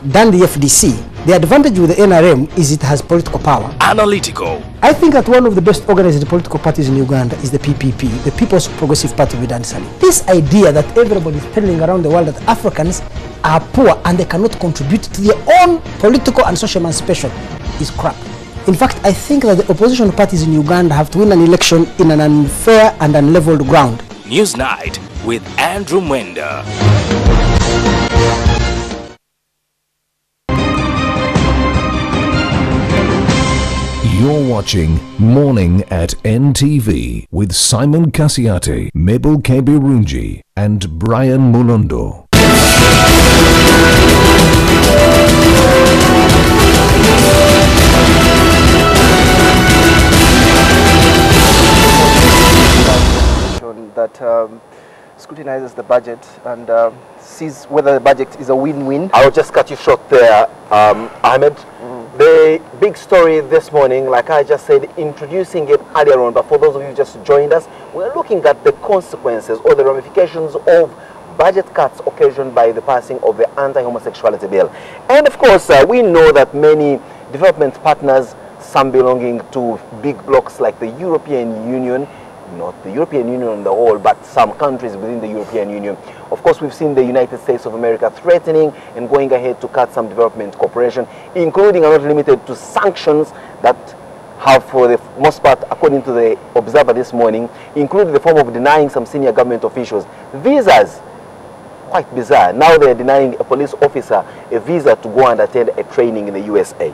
than the FDC. The advantage with the NRM is it has political power. Analytical. I think that one of the best organized political parties in Uganda is the PPP, the People's Progressive Party with Ansari. This idea that everybody is peddling around the world that Africans are poor and they cannot contribute to their own political and social emancipation is crap. In fact, I think that the opposition parties in Uganda have to win an election in an unfair and unleveled ground. Newsnight with Andrew Mwenda. You're watching Morning at NTV with Simon Kasiate, Mabel Kebirunji and Brian Mulondo. That scrutinizes the budget and sees whether the budget is a win-win. I'll just cut you short there, Ahmed. The big story this morning, like I just said, introducing it earlier on, but for those of you who just joined us, we're looking at the consequences or the ramifications of budget cuts occasioned by the passing of the anti-homosexuality bill. And of course, we know that many development partners, some belonging to big blocs like the European Union, not the European Union on the whole, but some countries within the European Union. Of course, we've seen the United States of America threatening and going ahead to cut some development cooperation, including and not limited to sanctions that have, for the most part, according to the Observer this morning, included the form of denying some senior government officials visas. Quite bizarre. Now they're denying a police officer a visa to go and attend a training in the USA.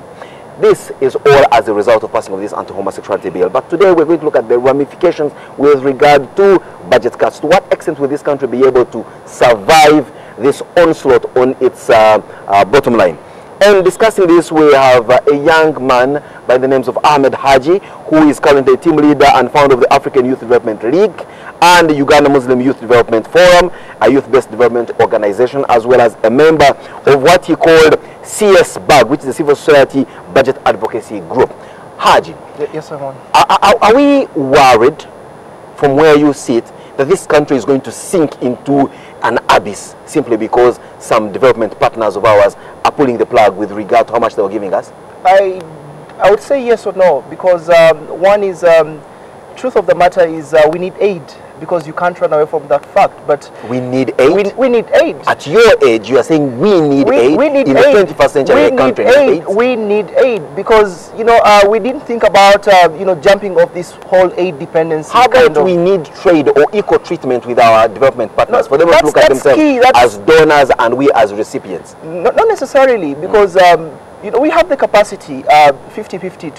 This is all as a result of passing of this anti-homosexuality bill. But today we're going to look at the ramifications with regard to budget cuts. To what extent will this country be able to survive this onslaught on its bottom line? And discussing this, we have a young man by the names of Ahmed Haji, who is currently a team leader and founder of the African Youth Development League and the Uganda Muslim Youth Development Forum, a youth-based development organization, as well as a member of what he called CSBAG, which is the Civil Society Budget Advocacy Group. Haji, yes, sir. Are we worried from where you sit that this country is going to sink into an abyss simply because some development partners of ours are pulling the plug with regard to how much they were giving us? I would say yes or no, because one is, truth of the matter is we need aid, because you can't run away from that fact. But we need aid? We need aid. At your age, you are saying we need aid? We need in aid. the 21st century country. We need aid because, you know, we didn't think about, you know, jumping off this whole aid dependency. How about we need trade or equal treatment with our development partners for them to look at themselves as donors and we as recipients? Not necessarily, because, you know, we have the capacity, 50-50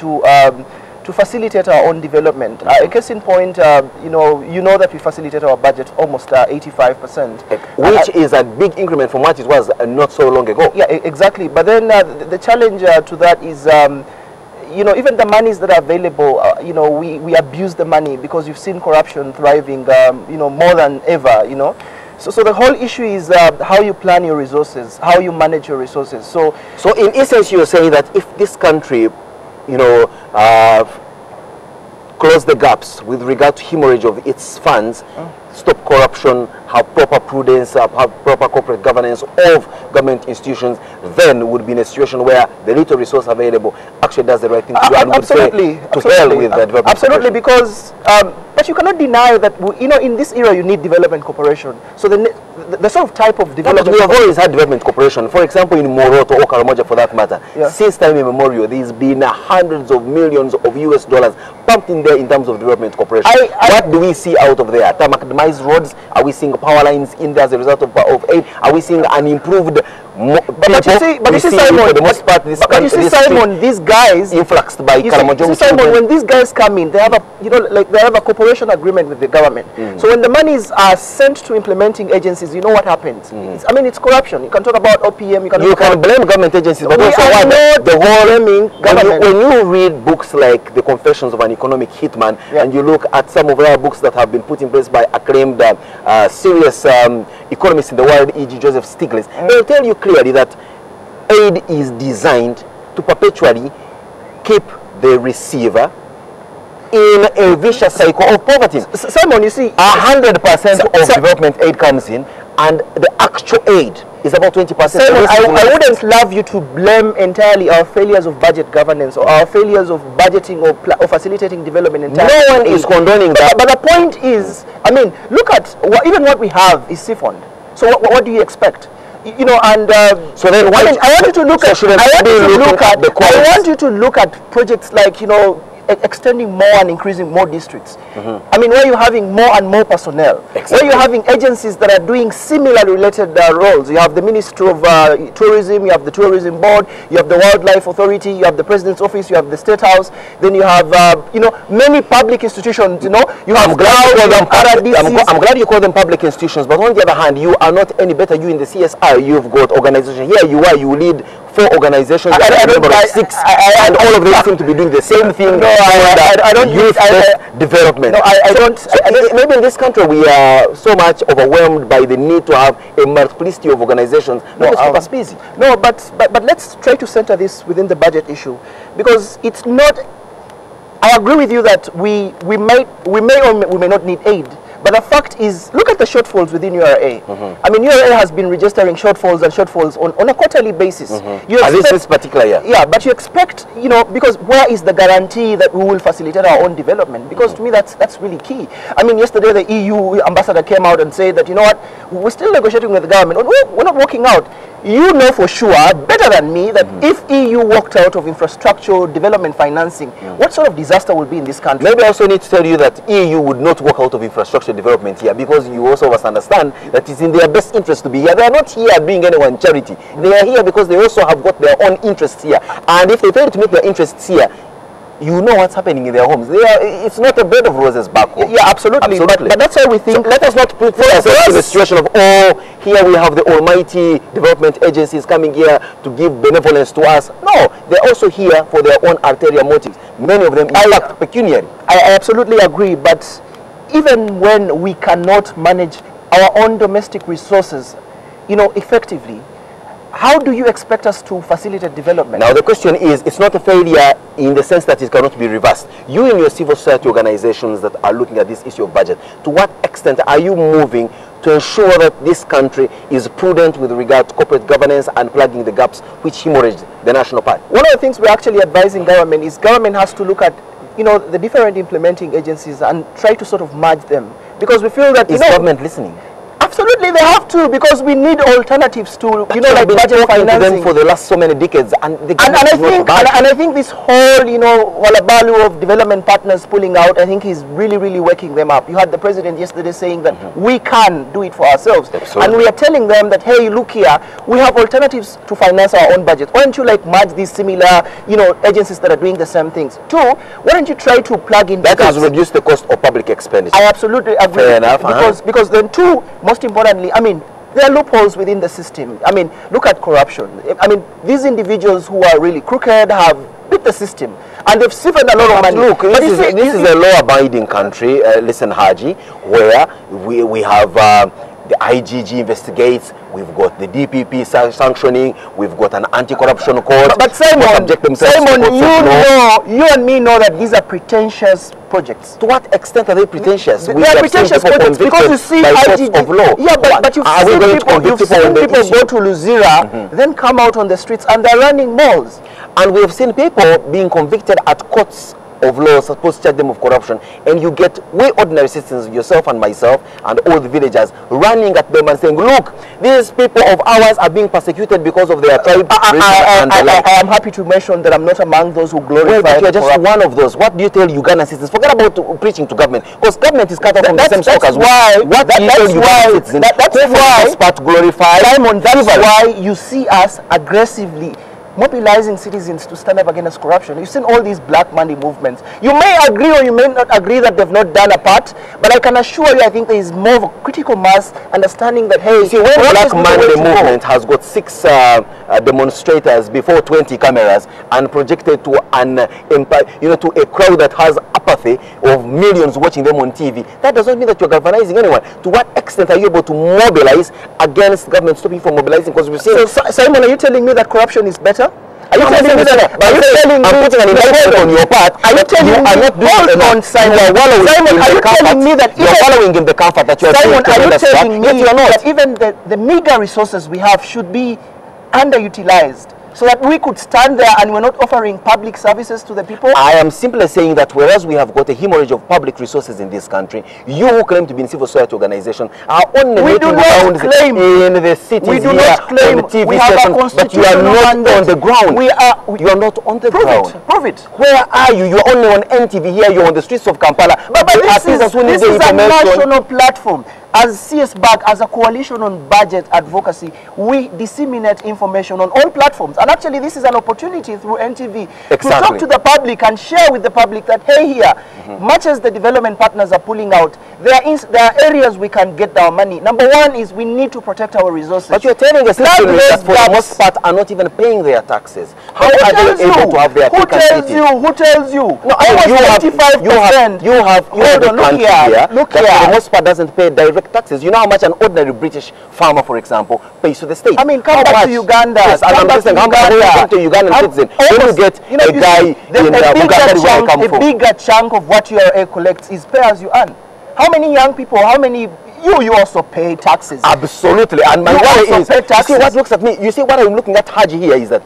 to facilitate our own development. A case in point, you know that we facilitate our budget almost 85%. Which is a big increment from what it was not so long ago. Yeah, exactly. But then the challenge to that is, you know, even the monies that are available, you know, we abuse the money because you've seen corruption thriving, you know, more than ever, you know. So the whole issue is how you plan your resources, how you manage your resources. So in essence, you're saying that if this country, you know, close the gaps with regard to hemorrhage of its funds, stop corruption, have proper prudence, have proper corporate governance of government institutions, then would be in a situation where the little resource available actually does the right thing to do, and would say to hell with the development. Absolutely, because but you cannot deny that in this era you need development cooperation. So the sort of type of development. But we have always had development cooperation. For example, in Moroto or Karamoja, for that matter, since time immemorial, there's been hundreds of millions of US dollars pumped in there in terms of development cooperation. What do we see out of there? Tarmac-demised roads? Are we seeing power lines in there as a result of aid? Are we seeing an improved but you see, Simon, for the most part, Simon, these guys influxed by Karamoja. Simon, when these guys come in, they have they have a cooperation agreement with the government. So when the monies are sent to implementing agencies, you know what happens. It's corruption. You can talk about OPM. You can blame government agencies, but also the whole government. When you read books like The Confessions of an Economic Hitman, and you look at some of our books that have been put in place by acclaimed serious economists in the world, e.g. Joseph Stiglitz, they'll tell you clearly that aid is designed to perpetually keep the receiver in a vicious cycle of poverty. Simon, you see, 100% of development aid comes in, and the actual aid is about 20%. Simon, I wouldn't love you to blame entirely our failures of budget governance or our failures of budgeting or facilitating development entirely. No one is condoning that. But the point is, look at even what we have is siphoned. So what do you expect? So then I want you to look at projects like extending more and increasing more districts. Where you're having more and more personnel, where you're having agencies that are doing similarly related roles. You have the Ministry of Tourism, you have the Tourism Board, you have the Wildlife Authority, you have the President's Office, you have the State House, then you have many public institutions. You have I'm glad you call them public institutions, but on the other hand, you are not any better. You in the CSR, you've got organization. Here you are, you lead 4 organizations, and 6, and all of them seem to be doing the same thing. I don't youth development. No, I don't. Maybe in this country we are so much overwhelmed by the need to have a multiplicity of organizations. Keep us busy. No, but let's try to center this within the budget issue, because it's not. I agree with you that we may or we may not need aid. But the fact is, look at the shortfalls within URA. URA has been registering shortfalls on a quarterly basis. At least this particular year. Yeah, but you expect, because where is the guarantee that we will facilitate our own development? Because to me, that's really key. Yesterday the EU ambassador came out and said that, we're still negotiating with the government. We're not working out. You know for sure, better than me, that if EU walked out of infrastructure development financing, what sort of disaster will be in this country? Maybe I also need to tell you that EU would not walk out of infrastructure development here, because you also must understand that it's in their best interest to be here. They are not here doing anyone charity. They are here because they also have got their own interests here. And if they fail to meet their interests here, you know what's happening in their homes. It's not a bed of roses back home. Yeah, absolutely. But that's why we think, let us not put ourselves in the situation of, here we have the almighty development agencies coming here to give benevolence to us. No, they're also here for their own ulterior motives. Many of them, in fact, pecuniary. I absolutely agree, but even when we cannot manage our own domestic resources, effectively, how do you expect us to facilitate development? Now the question is, it's not a failure in the sense that it cannot be reversed. You and your civil society organizations that are looking at this issue of budget, to what extent are you moving to ensure that this country is prudent with regard to corporate governance and plugging the gaps which hemorrhaged the national party? One of the things we're actually advising government is government has to look at the different implementing agencies and try to sort of merge them, because we feel that is government listening? Absolutely, they have to, because we need alternatives to, like budget financing. Them for the last so many decades, and I think this whole, wallabaloo of development partners pulling out, I think is really, really waking them up. You had the president yesterday saying that we can do it for ourselves, and we are telling them that, hey, look here, we have alternatives to finance our own budget. Why don't you merge these similar, agencies that are doing the same things? 2, why don't you try to plug in that has reduced the cost of public expenditure? I absolutely agree. Fair enough. Because then 2, most importantly, there are loopholes within the system. Look at corruption. These individuals who are really crooked have beat the system, and they've siphoned a lot of money. Look, this is a law-abiding country, listen, Haji, where we have the IGG investigates, we've got the DPP sanctioning, we've got an anti-corruption court. But Simon, you and me know that these are pretentious projects. To what extent are they pretentious? They are pretentious projects because you see IGG. Of law. Yeah, but you've seen people go to Luzira, then come out on the streets and they're running malls. And we have seen people being convicted at courts of law, supposed to charge them of corruption, and you get way ordinary citizens, yourself and myself and all the villagers, running at them and saying, look, these people of ours are being persecuted because of their tribe. I am happy to mention that I'm not among those who glorify. Well, but you're just one of those. What do you tell Ugandan citizens? Forget about preaching to government, because government is cut off from the same stock as well. What do you tell Ugandan citizens? That's why, glorify Simon, that's why you see us aggressively mobilizing citizens to stand up against corruption. You've seen all these black money movements. You may agree or you may not agree that they've not done a part, but I can assure you I think there is more of a critical mass understanding that, hey, see, when black money movement has got 6 demonstrators before 20 cameras and projected to an to a crowd that has apathy of millions watching them on TV, that does not mean that you're galvanizing anyone. To what extent are you able to mobilize against government stopping from mobilizing? Because we've seen... So, Simon, are you telling me that corruption is better? Are you telling me that? Are you telling me I'm putting an indictment on your part? Are you telling me? Hold on, Simon. Simon, are you telling me that you're following in the comfort that you're Simon, are you telling me that even the meager resources we have should be underutilized, so that we could stand there and we're not offering public services to the people? I am simply saying that whereas we have got a hemorrhage of public resources in this country, you who claim to be in civil society organization are only making rounds in the cities. We do not claim on the TV we have station, a but you are not mandate on the ground. You are not on the ground. Prove it. Where are you? You're only on NTV here. You're on the streets of Kampala. But this is a national platform. As CSBAG, as a coalition on budget advocacy, we disseminate information on all platforms. And actually, this is an opportunity through NTV to talk to the public and share with the public that, hey, here, much as the development partners are pulling out, there are areas we can get our money. Number one is we need to protect our resources. But you're telling us that for the most part are not even paying their taxes. How are they able to have their Who tells you? Who tells you? No, almost 95%. You have Hold on, look here. Look here. For the most part doesn't pay direct taxes. You know how much an ordinary British farmer, for example, pays to the state? I mean, come back to Uganda. Yes, I'm listening. How much to Ugandan citizen? When you get a guy in Uganda where I come from. A bigger chunk of what your URA collects is pay as you earn. How many young people, how many... You also pay taxes. Absolutely. And my worry is, you see what looks at me, you see what I'm looking at Haji here is that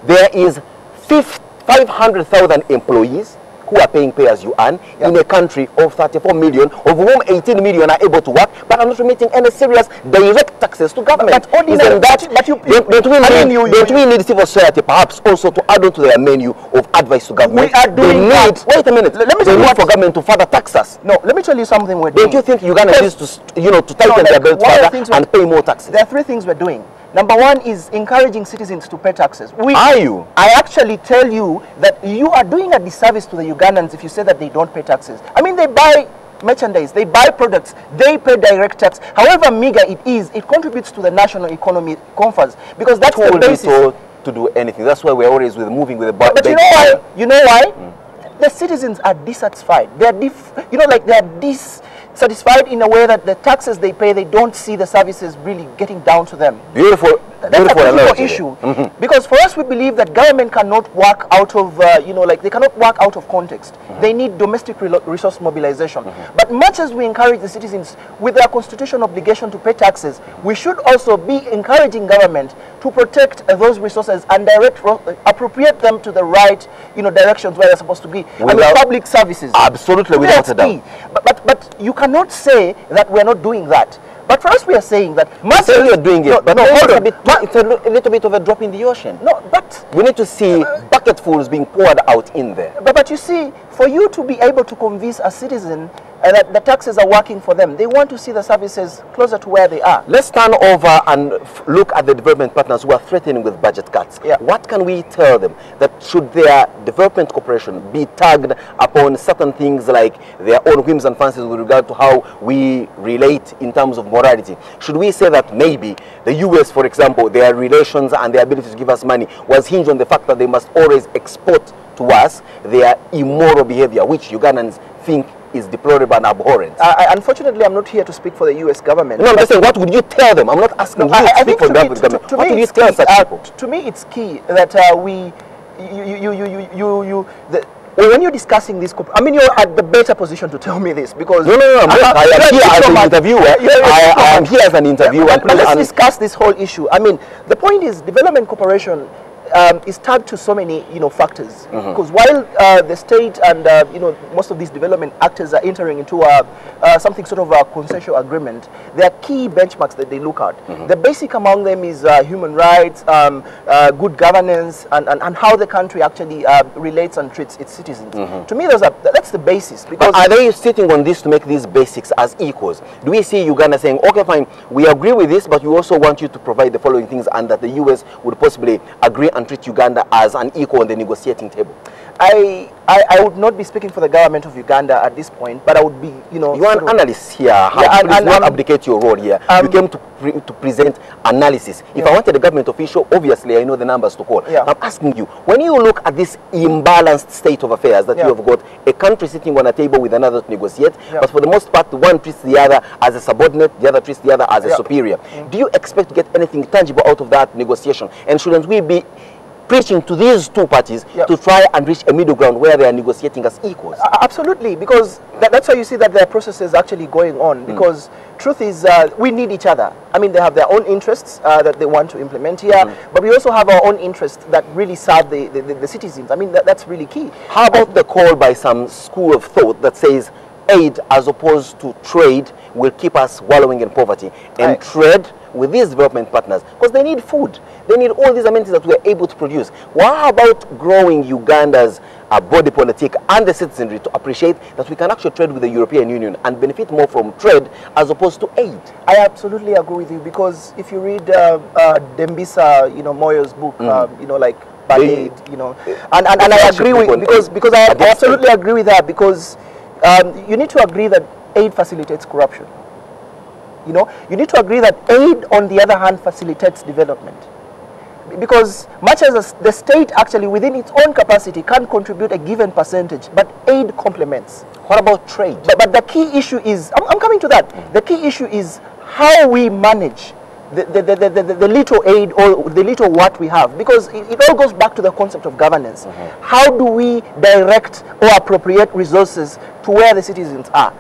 there is 500,000 employees who are paying pay as you earn in a country of 34 million, of whom 18 million are able to work, but are not remitting any serious direct taxes to government. But isn't that, don't we need civil society perhaps also to add on to their menu of advice to government? We are doing that. Wait a minute. Let me tell you what for government to further tax us. No, let me tell you something we're doing. Don't you think Uganda needs to, to tighten their belt further and pay more taxes? There are 3 things we're doing. Number one is encouraging citizens to pay taxes. I actually tell you that you are doing a disservice to the Ugandans if you say that they don't pay taxes. I mean, they buy merchandise, they buy products, they pay direct tax. However meager it is, it contributes to the national economy confers, because that's the basis. To do anything. That's why we're always moving with the budget. But you know why? You know why? The citizens are dissatisfied. They are they are dissatisfied in a way that the taxes they pay, they don't see the services really getting down to them. Beautiful. That's a critical issue. Because for us, we believe that government cannot work out of, they cannot work out of context. They need domestic resource mobilization. But much as we encourage the citizens with their constitutional obligation to pay taxes, we should also be encouraging government to protect those resources and appropriate them to the right, directions where they're supposed to be. Public services. Absolutely, without a doubt. But you cannot say that we're not doing that. But for us, we are saying that... you're doing it, but it's a little bit of a drop in the ocean. No, but... We need to see bucketfuls being poured out in there. But you see, for you to be able to convince a citizen that the taxes are working for them, they want to see the services closer to where they are. Let's turn over and look at the development partners who are threatening with budget cuts. What can we tell them? That should their development cooperation be tagged upon certain things like their own whims and fancies with regard to how we relate in terms of morality? Should we say that maybe the US, for example, their relations and their ability to give us money was hinged on the fact that they must always export to us their immoral behavior, which Ugandans think is deplorable and abhorrent. Unfortunately, I'm not here to speak for the U.S. government. No, I'm just saying, what would you tell them? I'm not asking you to speak for the government. What would you tell such people? To me, it's key that when you're discussing this, I mean, you're at the better position to tell me this because no, I'm not. I am here as an interviewer. I am here as an interviewer. But let's discuss this whole issue. I mean, the point is, development cooperation is tied to so many, factors. Because while the state and most of these development actors are entering into something sort of a consensual agreement, there are key benchmarks that they look at. The basic among them is human rights, good governance, and how the country actually relates and treats its citizens. To me, that's the basis. Because are they sitting on this to make these basics as equals? Do we see Uganda saying, okay, fine, we agree with this, but we also want you to provide the following things, and that the U.S. would possibly agree and treat Uganda as an equal on the negotiating table? I would not be speaking for the government of Uganda at this point, but I would be, You are an analyst here. Please not abdicate your role here. You came to present analysis. If I wanted a government official, obviously I know the numbers to call. I'm asking you, when you look at this imbalanced state of affairs that you have got a country sitting on a table with another to negotiate, but for the most part, one treats the other as a subordinate, the other treats the other as a superior. Do you expect to get anything tangible out of that negotiation? And shouldn't we be preaching to these two parties to try and reach a middle ground where they are negotiating as equals? Absolutely, because that's why you see that there are processes actually going on, because truth is we need each other. I mean, they have their own interests that they want to implement here, but we also have our own interests that really serve the citizens. I mean, that's really key. How about the call by some school of thought that says aid as opposed to trade will keep us wallowing in poverty, and trade with these development partners, because they need food, they need all these amenities that we are able to produce. What about growing Uganda's body politic and the citizenry to appreciate that we can actually trade with the European Union and benefit more from trade as opposed to aid? I absolutely agree with you, because if you read Dembisa, Moyo's book, like Bad Aid, and I agree with, because I absolutely agree with that, because you need to agree that aid facilitates corruption. You need to agree that aid, on the other hand, facilitates development. Because much as the state actually within its own capacity can contribute a given percentage, but aid complements. What about trade? But the key issue is, I'm coming to that, the key issue is how we manage the little aid or the little what we have, because it all goes back to the concept of governance. How do we direct or appropriate resources to where the citizens are?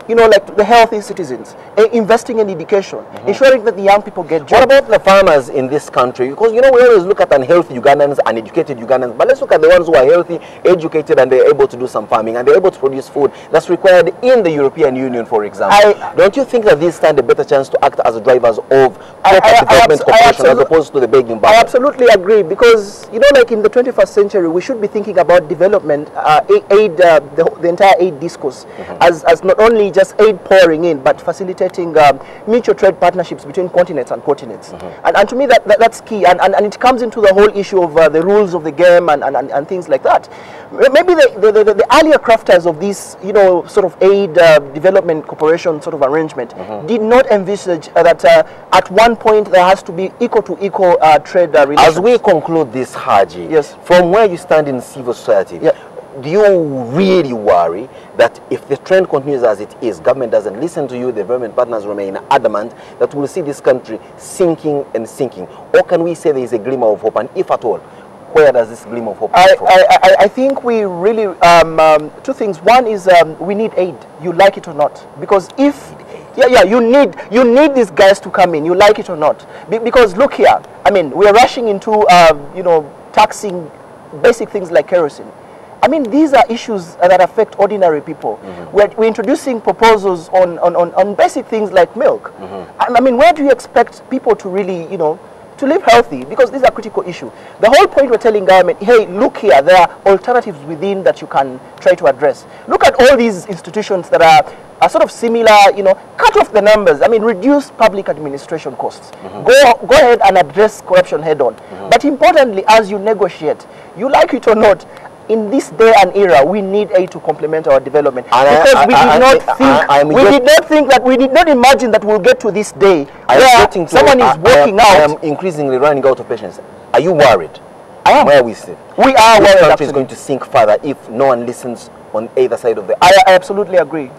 Like the healthy citizens, investing in education, ensuring that the young people get jobs. What about the farmers in this country? Because, we always look at unhealthy Ugandans, uneducated Ugandans, but let's look at the ones who are healthy, educated, and they're able to do some farming, and they're able to produce food that's required in the European Union, for example. Don't you think that these stand a better chance to act as drivers of development cooperation as opposed to the begging bag? I absolutely agree, because, like in the 21st century, we should be thinking about development, aid, the entire aid discourse, as not only just aid pouring in, but facilitating mutual trade partnerships between continents and continents. And to me, that's key. And it comes into the whole issue of the rules of the game and things like that. Maybe the earlier crafters of this, sort of aid development cooperation sort of arrangement did not envisage that at one point there has to be equal to equal trade relations. As we conclude this, Haji, from where you stand in civil society, do you really worry that if the trend continues as it is, government doesn't listen to you, the development partners remain adamant, that we'll see this country sinking and sinking? Or can we say there is a glimmer of hope, and if at all, where does this glimmer of hope come from? I think we really, two things. One is we need aid, you like it or not. Because if, you need these guys to come in, you like it or not. Because look here, I mean, we're rushing into, taxing basic things like kerosene. I mean, these are issues that affect ordinary people. We're introducing proposals on basic things like milk. I mean, where do you expect people to really, to live healthy? Because these are critical issues. The whole point we're telling government, hey, look here, there are alternatives within that you can try to address. Look at all these institutions that are sort of similar, cut off the numbers. I mean, reduce public administration costs. Go ahead and address corruption head on. But importantly, as you negotiate, you like it or not, in this day and era, we need aid to complement our development. Because we did not imagine that we'll get to this day where someone is working out. I am increasingly running out of patience. Are you worried? I am. Where we sit? We are worried. This country is going to sink further if no one listens on either side of the I absolutely agree.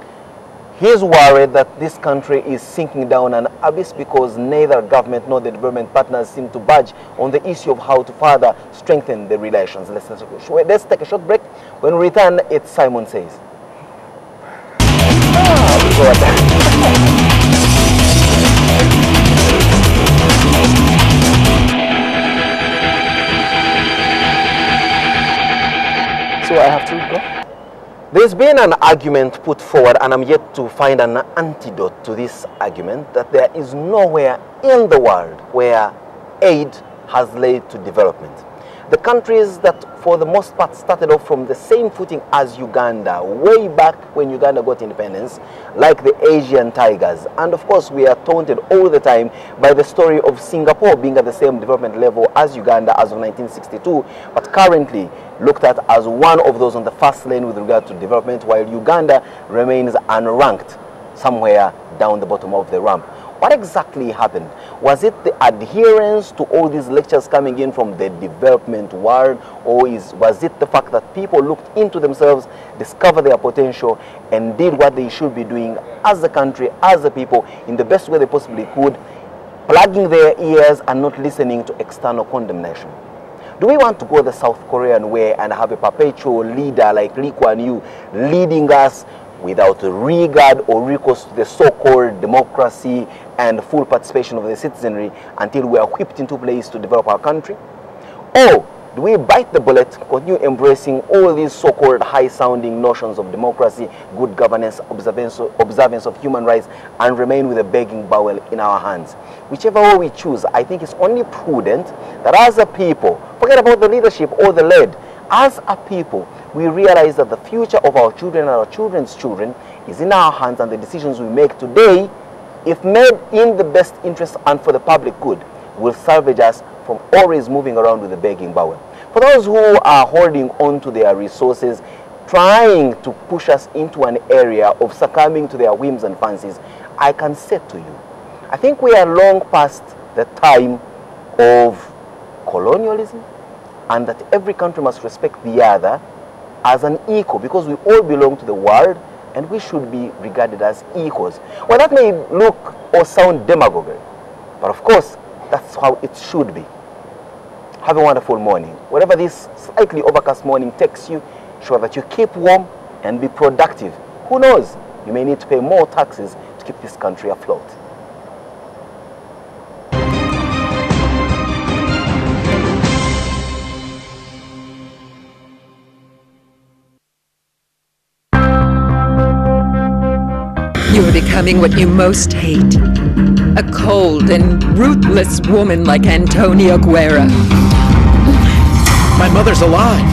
He's worried that this country is sinking down an abyss because neither government nor the development partners seem to budge on the issue of how to further strengthen the relations. Let's take a short break. When we return, it's Simon Says. So I have to go? There's been an argument put forward, and I'm yet to find an antidote to this argument, that there is nowhere in the world where aid has led to development. The countries that for the most part started off from the same footing as Uganda, way back when Uganda got independence, like the Asian tigers. And of course we are taunted all the time by the story of Singapore being at the same development level as Uganda as of 1962, but currently looked at as one of those on the first lane with regard to development, while Uganda remains unranked somewhere down the bottom of the ramp. What exactly happened? Was it the adherence to all these lectures coming in from the development world, or was it the fact that people looked into themselves, discovered their potential, and did what they should be doing as a country, as a people, in the best way they possibly could, plugging their ears and not listening to external condemnation? Do we want to go the South Korean way and have a perpetual leader like Lee Kuan Yew leading us without regard or recourse to the so-called democracy and full participation of the citizenry until we are whipped into place to develop our country? Or do we bite the bullet, continue embracing all these so-called high-sounding notions of democracy, good governance, observance of human rights, and remain with a begging bowl in our hands? Whichever way we choose, I think it's only prudent that as a people, forget about the leadership or the led, as a people, we realize that the future of our children and our children's children is in our hands, and the decisions we make today, if made in the best interest and for the public good, will salvage us from always moving around with a begging bowl. For those who are holding on to their resources, trying to push us into an area of succumbing to their whims and fancies, I can say to you, I think we are long past the time of colonialism, and that every country must respect the other as an equal, because we all belong to the world and we should be regarded as equals. Well, that may look or sound demagoguery, but of course that's how it should be. Have a wonderful morning. Whatever this slightly overcast morning takes you, sure that you keep warm and be productive. Who knows, you may need to pay more taxes to keep this country afloat. You are becoming what you most hate. A cold and ruthless woman like Antonia Guerra. My mother's alive.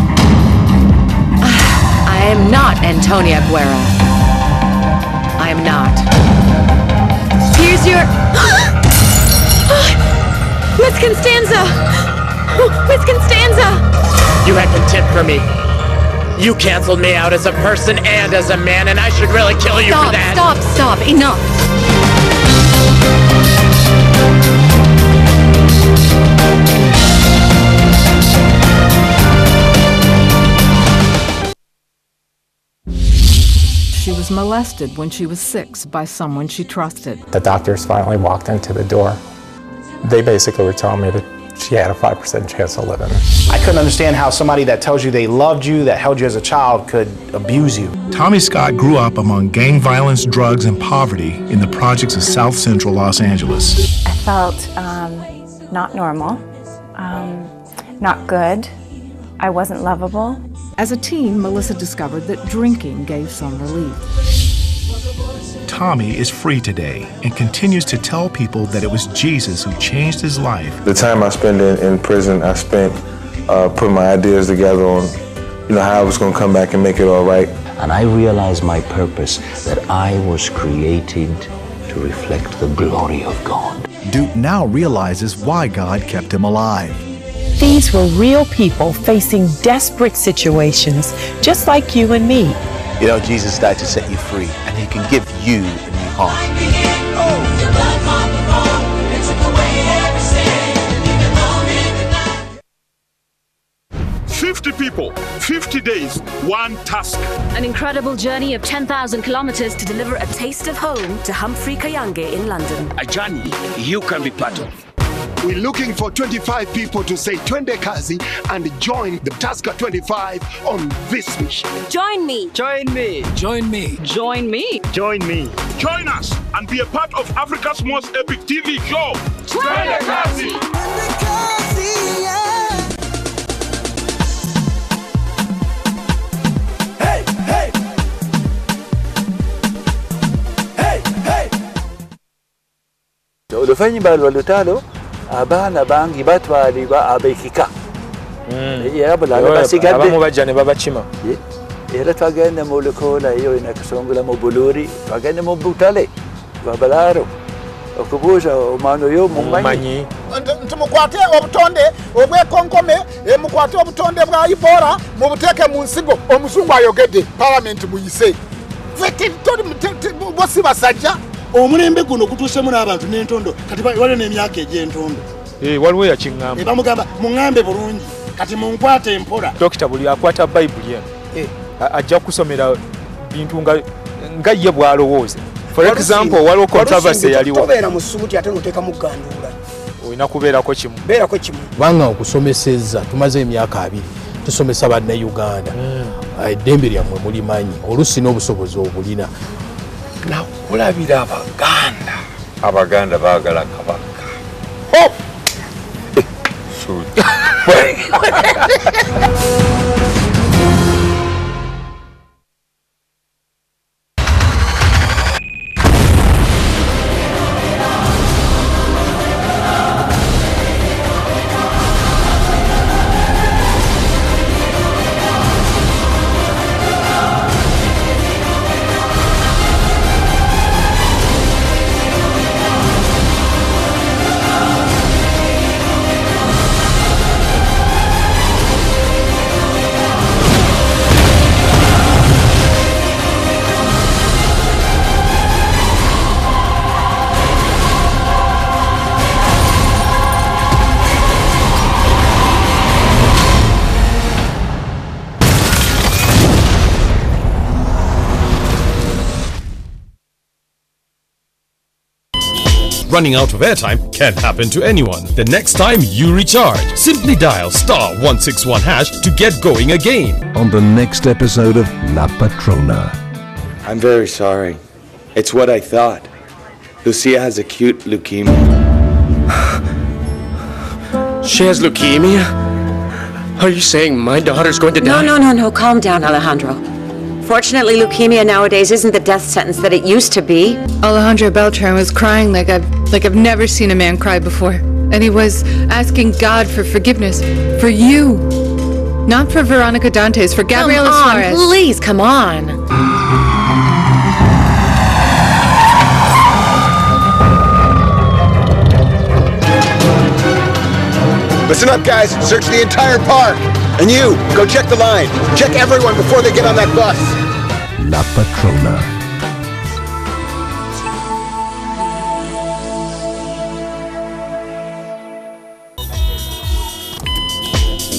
I am not Antonia Guerra. I am not. Here's your... Miss Constanza! Miss Constanza! You had contempt for me. You canceled me out as a person and as a man, and I should really kill you for that. Stop, enough. She was molested when she was 6 by someone she trusted. The doctors finally walked into the door. They basically were telling me that she had a 5% chance of living. I couldn't understand how somebody that tells you they loved you, that held you as a child, could abuse you. Tommy Scott grew up among gang violence, drugs, and poverty in the projects of South Central Los Angeles. I felt not normal, not good. I wasn't lovable. As a teen, Melissa discovered that drinking gave some relief. Tommy is free today and continues to tell people that it was Jesus who changed his life. The time I spent in prison, I spent putting my ideas together on, how I was going to come back and make it all right. And I realized my purpose, that I was created to reflect the glory of God. Duke now realizes why God kept him alive. These were real people facing desperate situations, just like you and me. Jesus died to set you free, and he can give you a new heart. 50 people people. 50 days, one task. An incredible journey of 10,000 kilometers to deliver a taste of home to Humphrey Kayange in London. A journey you can be part of. We're looking for 25 people to say twende kazi and join the Tusker 25 on this mission. Join me. Join me. Join me. Join me. Join me. Join us and be a part of Africa's most epic TV show. Twende kazi. Hey, hey. Hey, hey. Oluvannyuma lwa lutalo abaana bangi batwalibwa ab'ekika era bulala basigadde abamu bajja ne babakima era twagenda mu Lukoola eyo ina Kasongola mu Buluuri twagenda mu Butale Babalaaro okubuuza omwana oyo mumanyi nti mukwate obutonde obwekonkome mukwate obutonde bwa Ebola mubuteeke mu nsigo omuzungu ayogedde palamenti muyise bosi basajja omulembe guno gutuusemu n'abantu n'entondo kati waliwo n'emyaka egy'entondo waliwo yakiŋŋamba bamugamba muŋŋambe bulungi kati munkwate empola dokita buli akwata bayibuli eno ajja kusomera bintu nga ye bw'alowooza for example waliwo controversy yaliwo tobeera mu ssuuti ate n'oteeka mu gganduula olina kubeerako kimu kubanga okusomesezza tumaze emyaka 2 tusomesa bannayuganda eddembe lyammwe mulimanyi oluusi n'obusobozi obulina nakulabira abaganda baagala kabaka Running out of airtime can happen to anyone. The next time you recharge, simply dial *161# to get going again. On the next episode of La Patrona. I'm very sorry. It's what I thought. Lucia has acute leukemia. She has leukemia? Are you saying my daughter's going to die? No. Calm down, Alejandro. Fortunately, leukemia nowadays isn't the death sentence that it used to be. Alejandro Beltran was crying like I've never seen a man cry before. And he was asking God for forgiveness. For you. Not for Veronica Dantes, for Gabriela Suarez. Please, come on. Listen up, guys. Search the entire park. And you, go check the line. Check everyone before they get on that bus. La Patrona.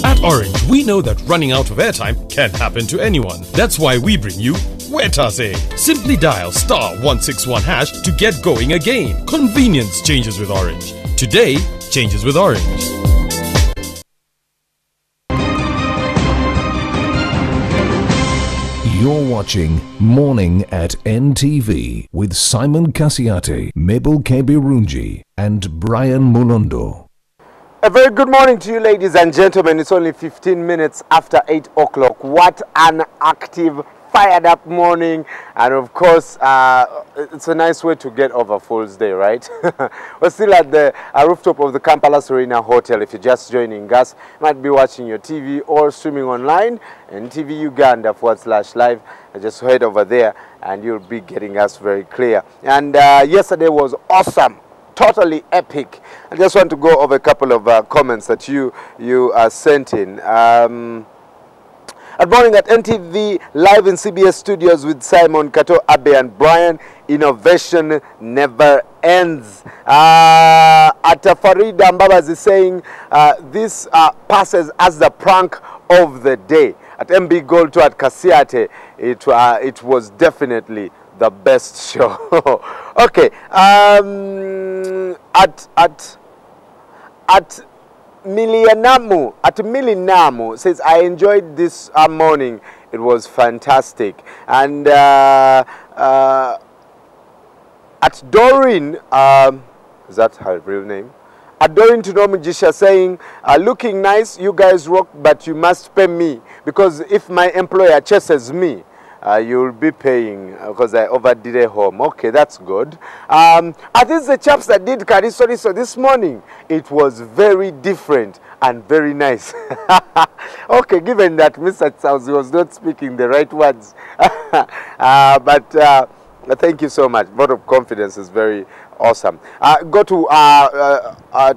At Orange, we know that running out of airtime can happen to anyone. That's why we bring you Wetase. Simply dial *161# to get going again. Convenience changes with Orange. Today changes with Orange. You're watching Morning at NTV with Simon Kasiate, Mabel Kebirunji, and Brian Mulondo. A very good morning to you, ladies and gentlemen. It's only 15 minutes after 8 o'clock. What an active, fired up morning. And of course, it's a nice way to get over Fool's Day, right? We're still at the rooftop of the Kampala Serena Hotel. If you're just joining us, you might be watching your TV or streaming online, NTV Uganda /live. Just head over there and you'll be getting us very clear. And yesterday was awesome. Totally epic. I just want to go over a couple of comments that you sent in. Good morning at NTV, live in CBS studios with Simon, Kato, Abe, and Brian. Innovation never ends. At Farida Mbabas is saying this passes as the prank of the day. At MB Gold 2 at Kasiate, it was definitely the best show. Okay, at Milinamu says, I enjoyed this morning. It was fantastic. And at Doreen, is that her real name? At Doreen Tunomujisha saying, looking nice, you guys rock, but you must pay me. Because if my employer chases me, you'll be paying because I overdid a home. Okay, that's good. Are these the chaps that did Karisoriso this morning? It was very different and very nice. Okay, given that Mr. Tsauzi was not speaking the right words. But thank you so much. Vote of confidence is very awesome. Go to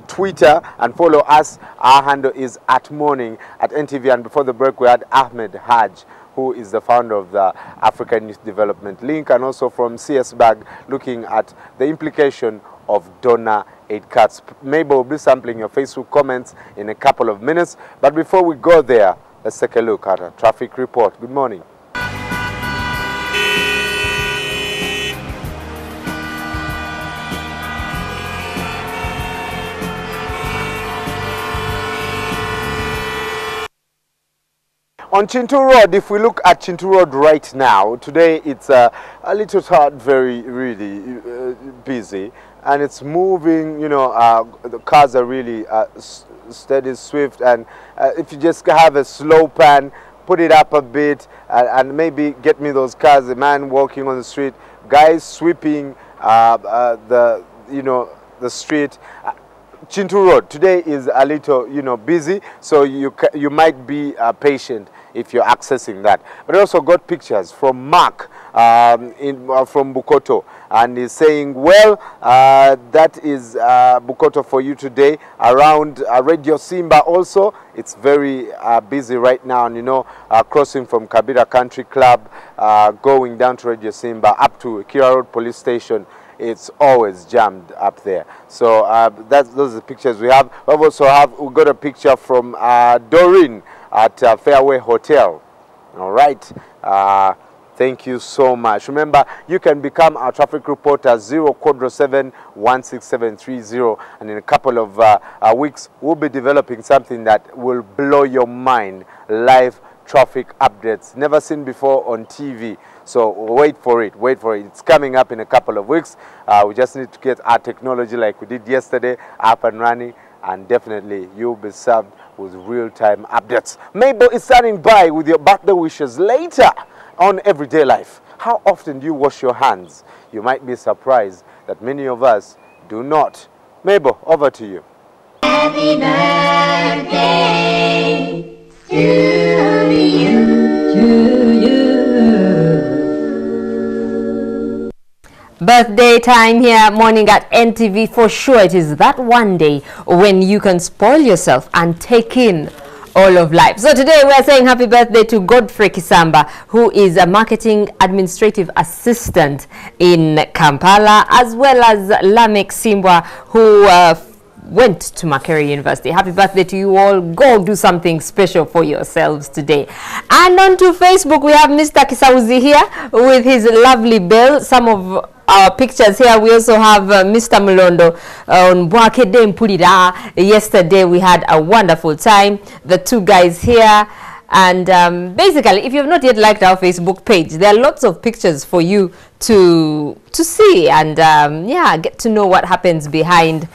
Twitter and follow us. Our handle is @morning at NTV. And before the break, we had Ahmed Haj, who is the founder of the African Youth Development Link, and also from CS Bag, looking at the implication of donor aid cuts. Maybe we'll be sampling your Facebook comments in a couple of minutes. But before we go there, let's take a look at a traffic report. Good morning. On Chintu Road, if we look at Chintu Road right now, today it's a little hard, really busy, and it's moving, you know, the cars are really steady, swift, and if you just have a slow pan, put it up a bit, and maybe get me those cars, a man walking on the street, guys sweeping the street. Chintu Road today is a little, busy, so you might be patient if you're accessing that. But I also got pictures from Mark from Bukoto, and he's saying, well, that is Bukoto for you today. Around Radio Simba also, it's very busy right now, and crossing from Kabira Country Club, going down to Radio Simba up to Kira Road Police Station. It's always jammed up there. So those are the pictures we have. We got a picture from Doreen at Fairway Hotel. All right. Thank you so much. Remember, you can become our traffic reporter 0-7-16730, and in a couple of weeks, we'll be developing something that will blow your mind. Live traffic updates, never seen before on TV. So wait for it, It's coming up in a couple of weeks. We just need to get our technology like we did yesterday up and running, and definitely you'll be served with real-time updates. Mabel is standing by with your birthday wishes later on Everyday Life. How often do you wash your hands? You might be surprised that many of us do not. Mabel, over to you. Happy birthday to you. Birthday time here morning at NTV. For sure, it is that one day when you can spoil yourself and take in all of life. So today we are saying happy birthday to Godfrey Kisamba, who is a marketing administrative assistant in Kampala, as well as Lamek Simbwa, who went to Makerere University. Happy birthday to you all. Go do something special for yourselves today. And on to Facebook, we have Mr. Kisauzi here with his lovely bell. Some of our pictures here. We also have Mr. Mulondo on Bwake De Mpulira. Yesterday we had a wonderful time. The two guys here. And basically, if you have not yet liked our Facebook page, there are lots of pictures for you to see and yeah, get to know what happens behind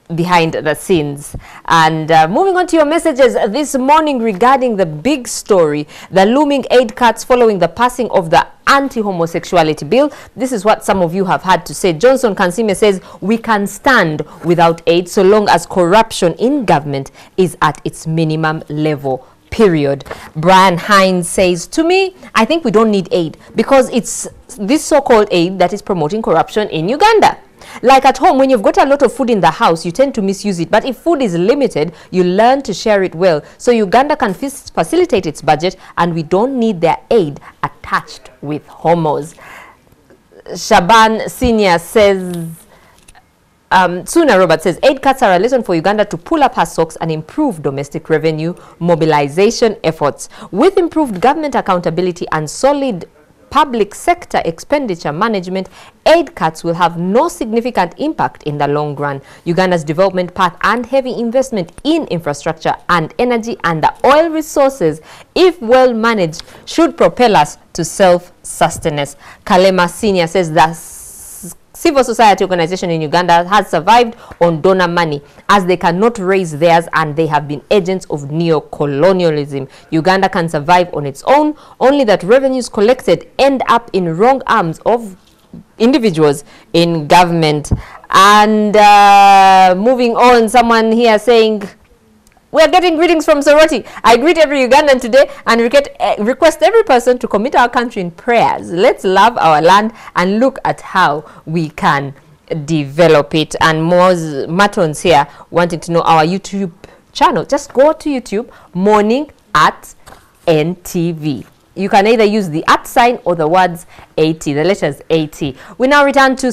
the scenes. And moving on to your messages this morning regarding the big story, the looming aid cuts following the passing of the anti-homosexuality bill. This is what some of you have had to say. Johnson Kansime says we can stand without aid so long as corruption in government is at its minimum level, period. Brian Hines says, to me, I think we don't need aid because it's this so-called aid that is promoting corruption in Uganda. Like at home, when you've got a lot of food in the house, you tend to misuse it. But if food is limited, you learn to share it well. So Uganda can facilitate its budget, and we don't need their aid attached with homos. Shaban Senior says, Suna Robert says, aid cuts are a lesson for Uganda to pull up her socks and improve domestic revenue mobilization efforts. With improved government accountability and solid public sector expenditure management, aid cuts will have no significant impact in the long run. Uganda's development path and heavy investment in infrastructure and energy and the oil resources, if well managed, should propel us to self-sustenance. Kalema Senior says that civil society organization in Uganda has survived on donor money as they cannot raise theirs and they have been agents of neo-colonialism. Uganda can survive on its own, only that revenues collected end up in wrong arms of individuals in government. And moving on, someone here saying, we are getting greetings from Soroti. I greet every Ugandan today and request every person to commit our country in prayers. Let's love our land and look at how we can develop it. And more matrons here wanting to know our YouTube channel. Just go to YouTube, Morning at NTV. You can either use the @ sign or the words 80, the letters 80. We now return to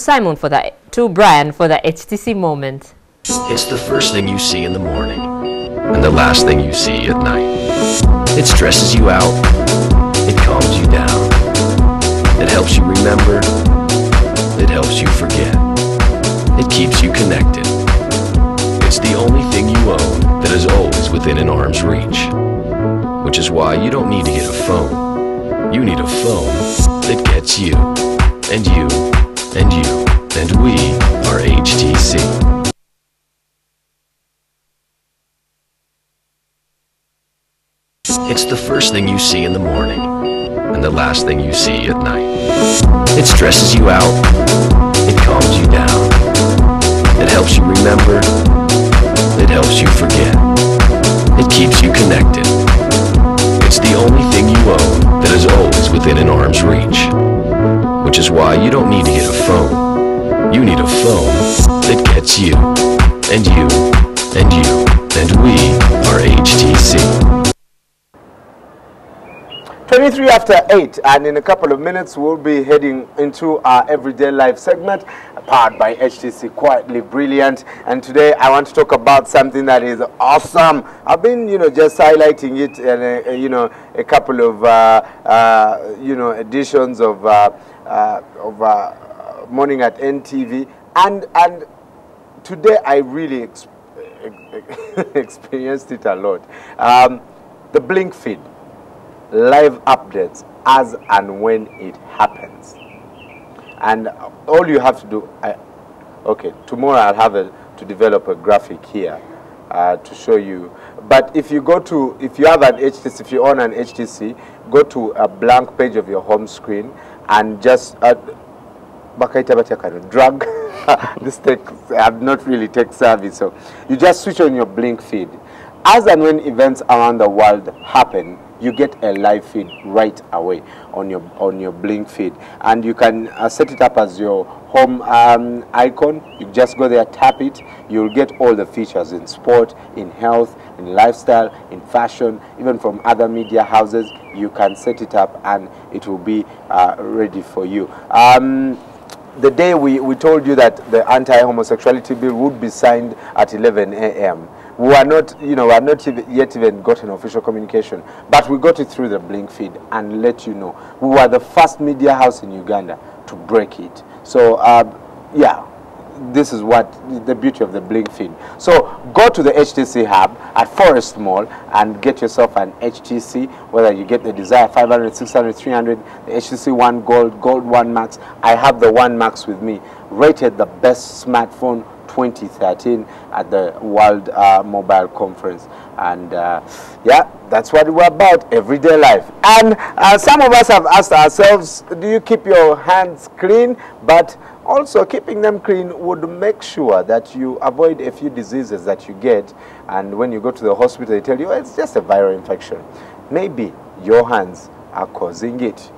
Brian for the HTC moment. It's the first thing you see in the morning and the last thing you see at night. It stresses you out. It calms you down. It helps you remember. It helps you forget. It keeps you connected. It's the only thing you own that is always within an arm's reach. Which is why you don't need to get a phone. You need a phone that gets you. And you. And you. And we are HTC. It's the first thing you see in the morning and the last thing you see at night. It stresses you out. It calms you down. It helps you remember. It helps you forget. It keeps you connected. It's the only thing you own that is always within an arm's reach. Which is why you don't need to get a phone. You need a phone that gets you. And you. And you. And we are HTC. 23 after 8, and in a couple of minutes we'll be heading into our everyday life segment powered by HTC Quietly Brilliant. And today I want to talk about something that is awesome. I've been just highlighting it in a couple of editions of Morning at NTV, and today I really experienced it a lot. The blink feed, live updates as and when it happens, and all you have to do, okay, tomorrow I'll have to develop a graphic here to show you. But if you have an HTC, if you own an HTC, go to a blank page of your home screen and just drag this tech. I'm not really tech savvy, so you just switch on your blink feed. As and when events around the world happen, you get a live feed right away on your blink feed, and you can set it up as your home icon. You just go there, tap it, you'll get all the features in sport, in health, in lifestyle, in fashion, even from other media houses. You can set it up and it will be ready for you. The day we told you that the anti-homosexuality bill would be signed at 11 a.m. We are not, we are not yet even got an official communication, but we got it through the blink feed and let you know. We were the first media house in Uganda to break it. So, yeah, this is what the beauty of the blink feed. So go to the HTC hub at Forest Mall and get yourself an HTC, whether you get the Desire 500, 600, 300, the HTC One Gold, Gold One Max. I have the One Max with me, rated the best smartphone 2013 at the World Mobile Conference. And yeah, that's what we're about, everyday life. And some of us have asked ourselves, do you keep your hands clean? But also keeping them clean would make sure that you avoid a few diseases that you get, and when you go to the hospital they tell you, oh, it's just a viral infection. Maybe your hands are causing it.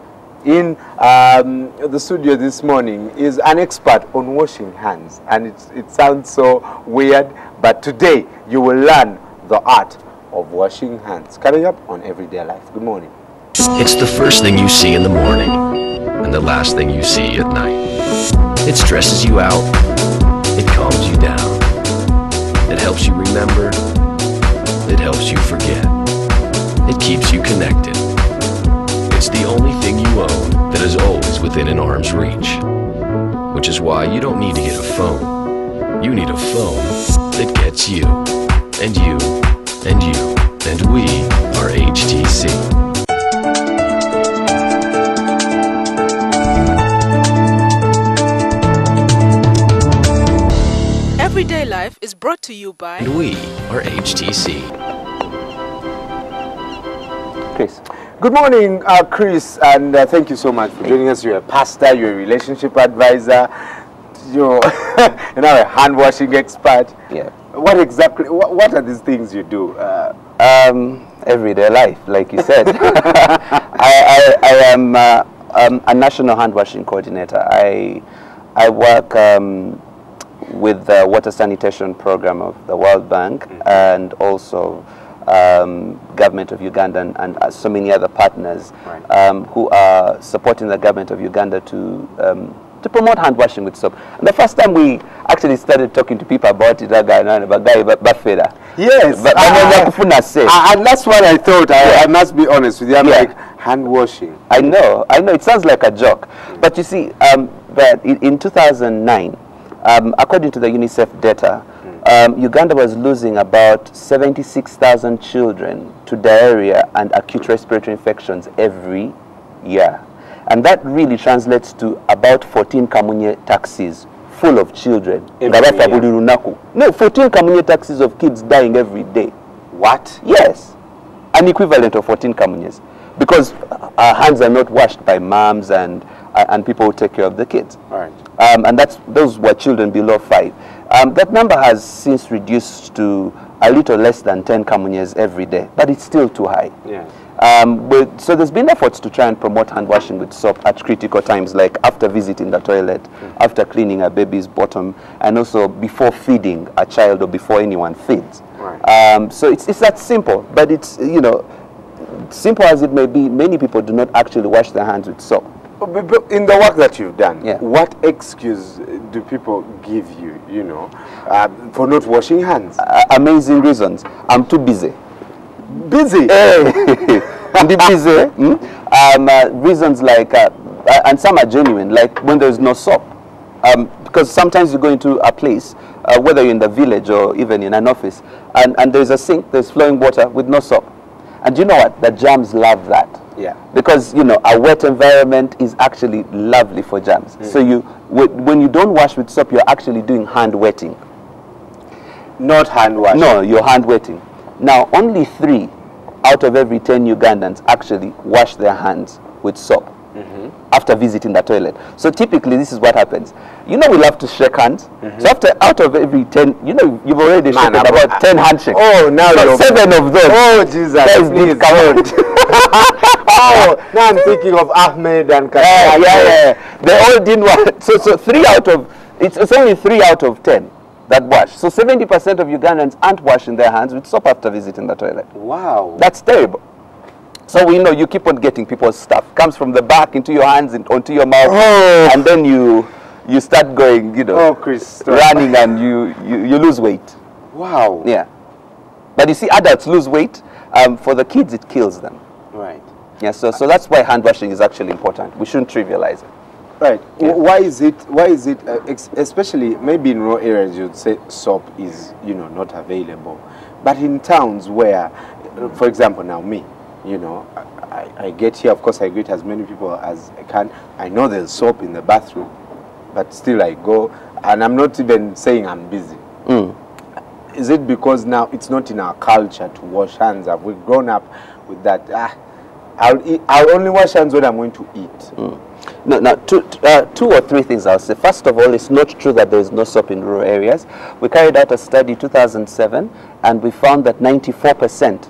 In the studio this morning is an expert on washing hands, and it sounds so weird, but today you will learn the art of washing hands. Coming up on Everyday Life. Good morning. It's the first thing you see in the morning and the last thing you see at night. It stresses you out. It calms you arm's reach. Which is why you don't need to get a phone. You need a phone that gets you, and you, and you, and we are HTC. Everyday Life is brought to you by... And we are HTC. Chris. Good morning, Chris, and thank you so much for joining us. You're a pastor, you're a relationship advisor, you're a hand-washing expert. Yeah. What exactly, what are these things you do? Everyday life, like you said. I am a national hand-washing coordinator. I work with the water sanitation program of the World Bank and also government of Uganda and so many other partners who are supporting the government of Uganda to promote hand washing with soap. And the first time we actually started talking to people about it, yes, and that's what I thought. I must be honest with you. I'm like, hand washing. I know. It sounds like a joke, but you see, but in 2009, according to the UNICEF data, Uganda was losing about 76,000 children to diarrhea and acute respiratory infections every year. And that really translates to about 14 Kamunye taxis full of children. No, 14 Kamunye taxis of kids dying every day. What? Yes. An equivalent of 14 Kamunyes. Because our hands are not washed by moms and people who take care of the kids. Right. And those were children below 5. That number has since reduced to a little less than 10 Kamunyes every day, but it's still too high. Yeah. So there's been efforts to try and promote hand washing with soap at critical times, like after visiting the toilet, after cleaning a baby's bottom, and also before feeding a child or before anyone feeds. Right. So it's that simple, but it's, simple as it may be, many people do not actually wash their hands with soap. But in the work that you've done, what excuse do people give you, for not washing hands? Amazing reasons. I'm too busy. Busy? I'm busy. Reasons like, and some are genuine, like when there's no soap. Because sometimes you go into a place, whether you're in the village or even in an office, and there's a sink, there's flowing water with no soap. And you know what? The germs love that. Yeah. Because, a wet environment is actually lovely for germs. So when you don't wash with soap, you're actually doing hand wetting. Not hand washing? No, you're hand wetting. Now, only 3 out of every 10 Ugandans actually wash their hands with soap after visiting the toilet. So typically, this is what happens. We love to shake hands. So out of every 10, you've already shaken about 10 handshakes. Oh, now so 7 of those. Oh, Jesus, please, come on. Oh, now I'm thinking of Ahmed and Kaya. Yeah. They all didn't wash. So 3 out of, it's only 3 out of 10 that wash. So 70% of Ugandans aren't washing their hands with soap after visiting the toilet. Wow. That's terrible. So we know you keep on getting people's stuff. Comes from the back into your hands and onto your mouth. Oh. And then you start going, Chris, running and you lose weight. Wow. Yeah. But you see, adults lose weight. For the kids, it kills them. Right. Yeah, so that's why hand washing is actually important. We shouldn't trivialize it. Right. Yeah. Why is it, especially maybe in rural areas, you'd say soap is, not available. But in towns where, for example, now me, I get here, of course I greet as many people as I can. I know there's soap in the bathroom, but still I go, and I'm not even saying I'm busy. Is it because now it's not in our culture to wash hands? Have we grown up with that? I'll only wash hands when I'm going to eat. No, 2 or 3 things I'll say. First of all, it's not true that there is no soap in rural areas. We carried out a study in 2007, and we found that 94%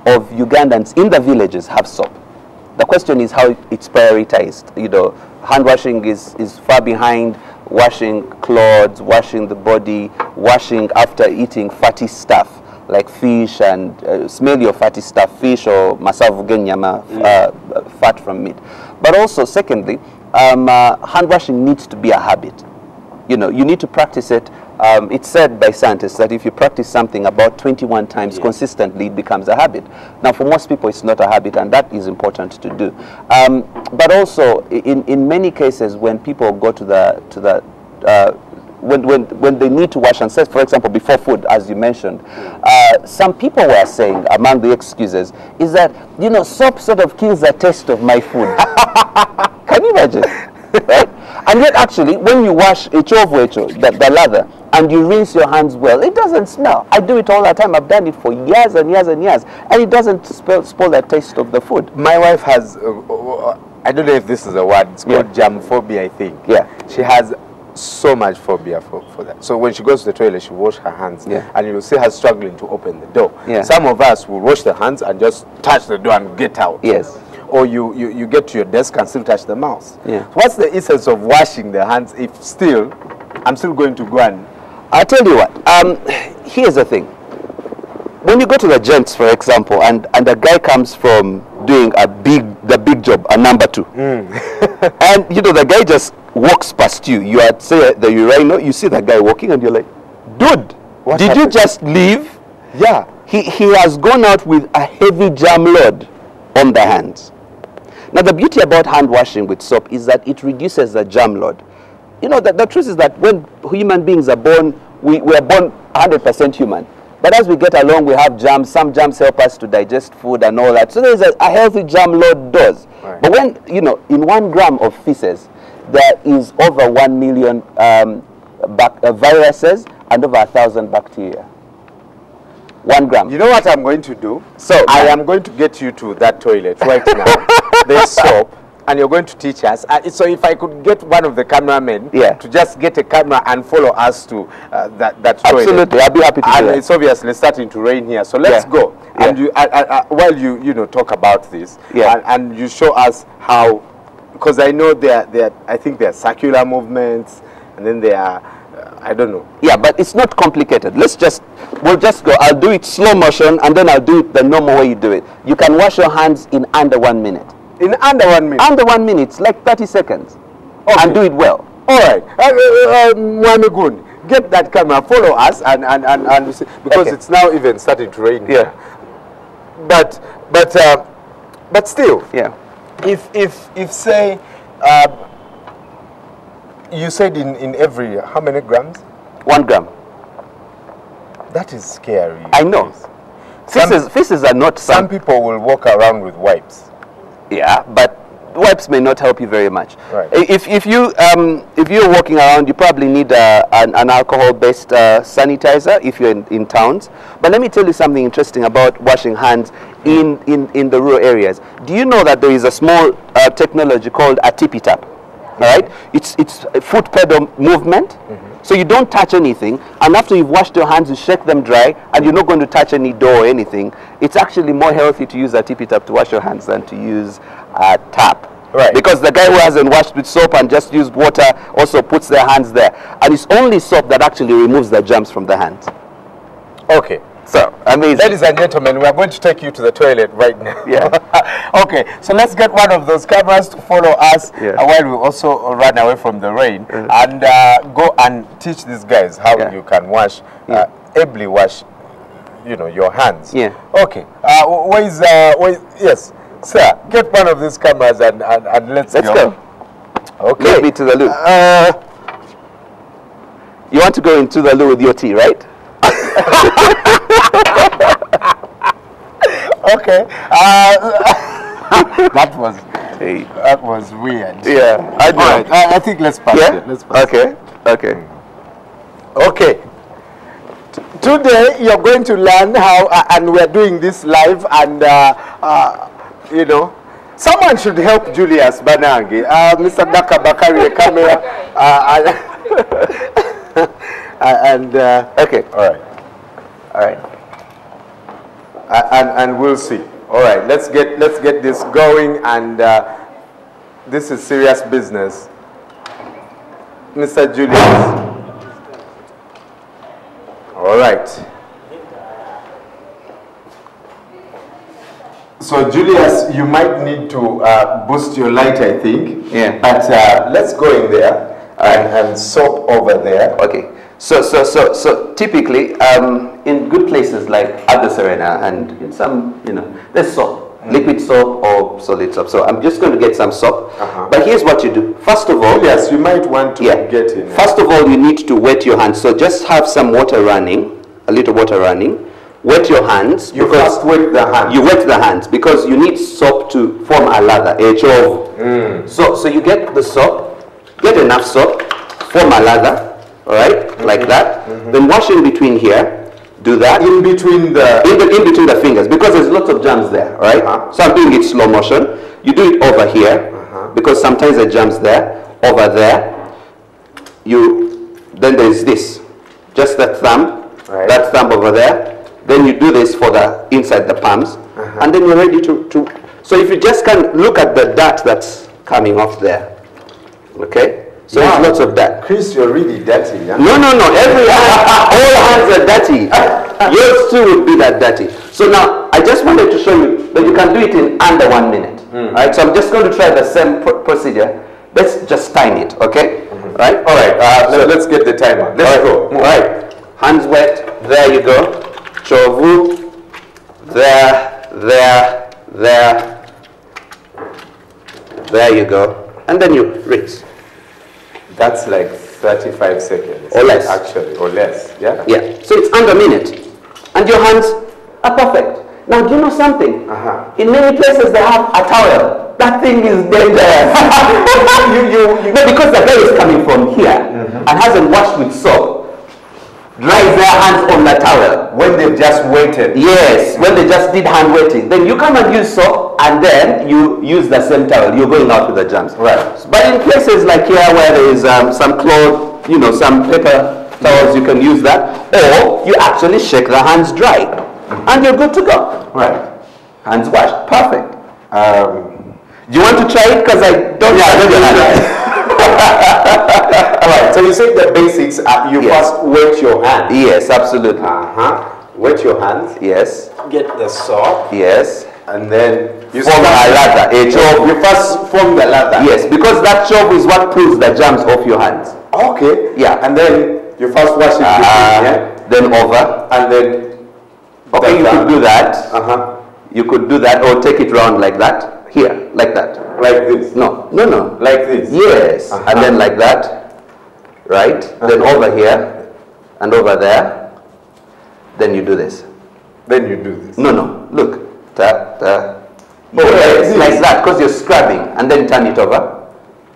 of Ugandans in the villages have soap. The question is how it's prioritized. Hand washing is far behind washing clothes, washing the body, washing after eating fatty stuff like fish and smelly or fatty stuff, fish or masavu genyama, fat from meat. But also, secondly, hand washing needs to be a habit. You need to practice it It's said by scientists that if you practice something about 21 times consistently, it becomes a habit. Now, for most people, it's not a habit, and that is important to do. But also, in many cases, when people go to when they need to wash and set, for example, before food, as you mentioned, some people were saying, among the excuses, is that, you know, soap sort of kills the taste of my food. Can you imagine? Right? And yet, actually, when you wash the lather, and you rinse your hands well, it doesn't smell. I do it all the time. I've done it for years and years and years, and it doesn't spoil the taste of the food. My wife has, I don't know if this is a word, it's called germophobia, I think. Yeah. She has so much phobia for that. So when she goes to the toilet, she washes her hands, and you'll see her struggling to open the door. Yeah. Some of us will wash their hands and just touch the door and get out. Yes. Or you get to your desk and still touch the mouse. Yeah. What's the essence of washing the hands if still, I'm still going to go and... I'll tell you what, here's the thing. When you go to the gents, for example, and a guy comes from doing the big job, a number 2, and you know, the guy just walks past you, you are, say, the urinal, you see the guy walking, and you're like, dude, did you just leave? Yeah. He has gone out with a heavy germ load on the hands. Now, the beauty about hand washing with soap is that it reduces the germ load. You know, the truth is that when human beings are born, we are born 100% human. But as we get along, we have germs. Some germs help us to digest food and all that. So there's a healthy germ load dose. Right. But when, you know, in 1 gram of feces, there is over 1 million viruses and over 1,000 bacteria. 1 gram. You know what I'm going to do? So I am going to get you to that toilet right now. There's soap. And you're going to teach us. So if I could get one of the cameramen to just get a camera and follow us to that toilet. Absolutely, I'll be happy to do that. And it's obviously starting to rain here. So let's go. Yeah. And you, while you know, talk about this, and you show us how, because I know I think there are circular movements, and then there are, I don't know. Yeah, but it's not complicated. We'll just go. I'll do it slow motion, and then I'll do it the normal way you do it. You can wash your hands in under 1 minute. In under 1 minute? Under 1 minute, like 30 seconds. Okay. And do it well. All right. Mwamigun, get that camera, follow us, and because it's now even starting to rain. Yeah. But still. Yeah. If say, you said in every, how many grams? 1 gram. That is scary. I know. Feces are not... Some people will walk around with wipes. Yeah, but wipes may not help you very much. Right. If you're walking around, you probably need an alcohol-based sanitizer if you're in towns. But let me tell you something interesting about washing hands in the rural areas. Do you know that there is a small technology called a tippy tap? All right, it's a foot pedal movement. So you don't touch anything, and after you've washed your hands, you shake them dry, and you're not going to touch any door or anything. It's actually more healthy to use a tippy tap to wash your hands than to use a tap. Right. Because the guy who hasn't washed with soap and just used water also puts their hands there. And it's only soap that actually removes the germs from the hands. Okay. So, amazing. Ladies and gentlemen, we are going to take you to the toilet right now. Yeah. Okay, so let's get one of those cameras to follow us while we also run away from the rain and go and teach these guys how you can wash, ably wash, you know, your hands. Yeah. Okay. Yes, sir, get one of these cameras and let's go. Okay. Get me to the loo. You want to go into the loo with your tea, right? Okay. That was weird. Yeah, I know. Right. I think let's pass it. Let's pass it. Okay. Today you're going to learn how, and we're doing this live, and you know, someone should help Julius Banangi, Mr. Daka Bakari, the camera, and okay. All right. And we'll see. All right, let's get this going, and this is serious business. Mr. Julius. All right. So Julius, you might need to boost your light, I think. Yeah. But let's go in there and soap over there. Okay. So typically, in good places like at the Serena and in some, there's soap, liquid soap or solid soap. So I'm just going to get some soap. But here's what you do. First of all, yes, you might want to get in. First of all, you need to wet your hands. So just have some water running, a little water running. Wet your hands. You first wet the hands. You wet the hands because you need soap to form a lather, a chove. So you get the soap, get enough soap, form a lather. All right, like that. Then wash in between here. Do that in between the in between the fingers because there's lots of germs there. All right. So I'm doing it slow motion. You do it over here because sometimes the germs there. Over there. Then there's this. Just that thumb. Right. That thumb over there. Then you do this for the inside the palms, and then you're ready to. So if you just can look at the dirt that's coming off there. Okay. So there's lots of that. Chris, you're really dirty. Yeah? No. Every hand, all hands are dirty. Yours too would be that dirty. So now, I just wanted to show you that you can do it in under 1 minute. Right? So I'm just going to try the same procedure. Let's just time it, okay? Right? All right. So let's get the timer. Let's go. All right. Hands wet. There you go. Chovu. There. There you go. And then you rinse. That's like 35 seconds. Or less. Actually, or less. Yeah? Yeah. So it's under a minute. And your hands are perfect. Now, do you know something? In many places they have a towel. That thing is dangerous. No, because the guy is coming from here and hasn't washed with soap. Dries their hands on the towel. When they've just waited. Yes, when they just did hand wetting. Then you come and use soap and then you use the same towel. You're going out with the germs. Right. But in places like here where there is some cloth, some paper towels, you can use that. Or you actually shake the hands dry and you're good to go. Right. Hands washed. Perfect. Do you want to try it? Because I don't know. Alright, so you said the basics are you first wet your hands. Yes, absolutely. Wet your hands. Yes. Get the soap. Yes. And then you form a lather. A chove. You first form the lather. Yes, because that chove is what pulls the germs off your hands. Okay. Yeah. And then you first wash it yeah? Then over. And then okay, you could do that. You could do that or take it round like that. Here, like that. Like this? No. Like this? Yes. And then like that. Right? Then over here. And over there. Then you do this. Then you do this? No. Look. Yes, like that. Because you're scrubbing. And then turn it over.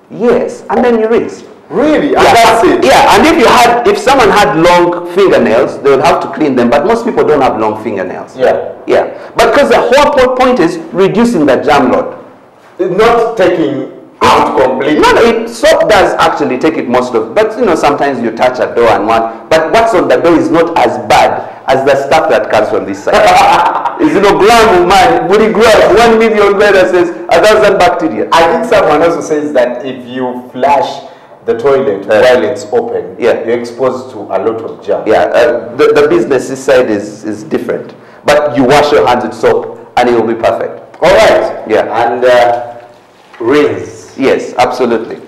Yes. And then you rinse. Really? Yeah. And that's it? Yeah. And if someone had long fingernails, they would have to clean them. But most people don't have long fingernails. Yeah. Yeah. But because the whole point is reducing the germ load. Not taking out completely. No, soap does actually take it most of. But sometimes you touch a door and one. But what's on the door is not as bad as the stuff that comes from this side. Gram man, when he grew up, 1 million letters says 1,000 bacteria. I think someone also says that if you flush the toilet while it's open, you're exposed to a lot of germs. Yeah, the business side is different. But you wash your hands with soap and it will be perfect. All right. Yeah. And rinse. Yes, absolutely.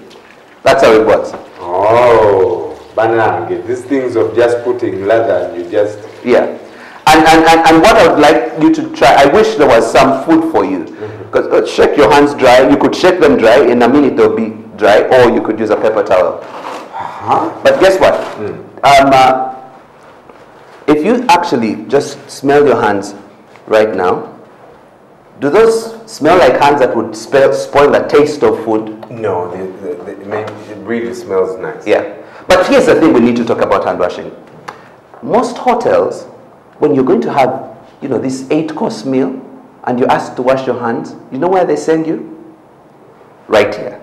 That's how it works. Oh, banana. These things of just putting lather and you just... Yeah. And what I would like you to try, I wish there was some food for you. Because shake your hands dry. You could shake them dry. In a minute they'll be dry. Or you could use a paper towel. But guess what? If you actually just smell your hands right now, do those smell like hands that would spoil the taste of food? No, it really smells nice. Yeah. But here's the thing we need to talk about hand washing. Most hotels, when you're going to have, this 8-course meal, and you're asked to wash your hands, you know where they send you? Right here.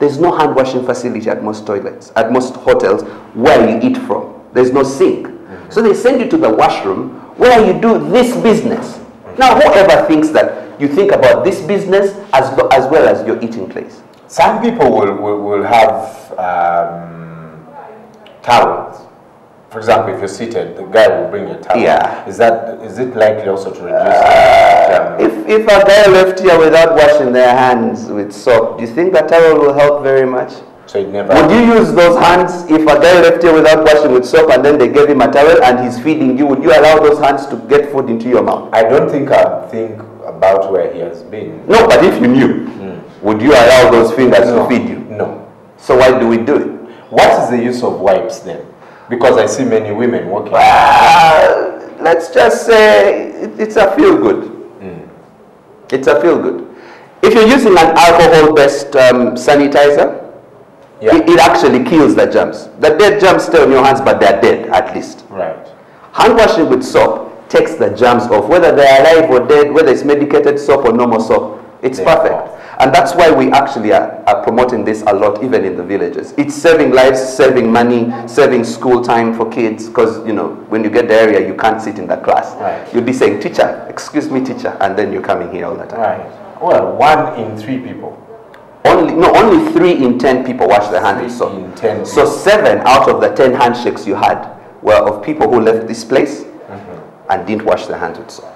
There's no hand washing facility at most toilets, at most hotels where you eat from. There's no sink. So they send you to the washroom where you do this business. Now, whoever thinks that you think about this business as well as your eating place? Some people will have towels. For example, if you're seated, the guy will bring a towel. Yeah. Is it likely also to reduce? If a guy left here without washing their hands with soap, do you think that towel will help very much? So So it never. Would you use those hands if a guy left here without washing with soap and then they gave him a towel and he's feeding you? Would you allow those hands to get food into your mouth? I don't think I'd think about where he has been. No, but if you knew, would you allow those fingers to feed you? No. So why do we do it? What is the use of wipes then? Because I see many women walking. Let's just say it's a feel-good. It's a feel-good. If you're using an alcohol-based sanitizer, it actually kills the germs. The dead germs stay on your hands, but they're dead at least. Right. Hand washing with soap takes the germs off, whether they're alive or dead, whether it's medicated soap or normal soap. It's perfect. And that's why we actually are promoting this a lot, even in the villages. It's saving lives, saving money, saving school time for kids, because, you know, when you get the area, you can't sit in the class. Right. You'll be saying, teacher, excuse me, teacher, and then you're coming here all the time. Right. Well, 1 in 3 people. Only 3 in 10 people wash their hands with soap. So 7 out of the 10 handshakes you had were of people who left this place and didn't wash their hands with soap.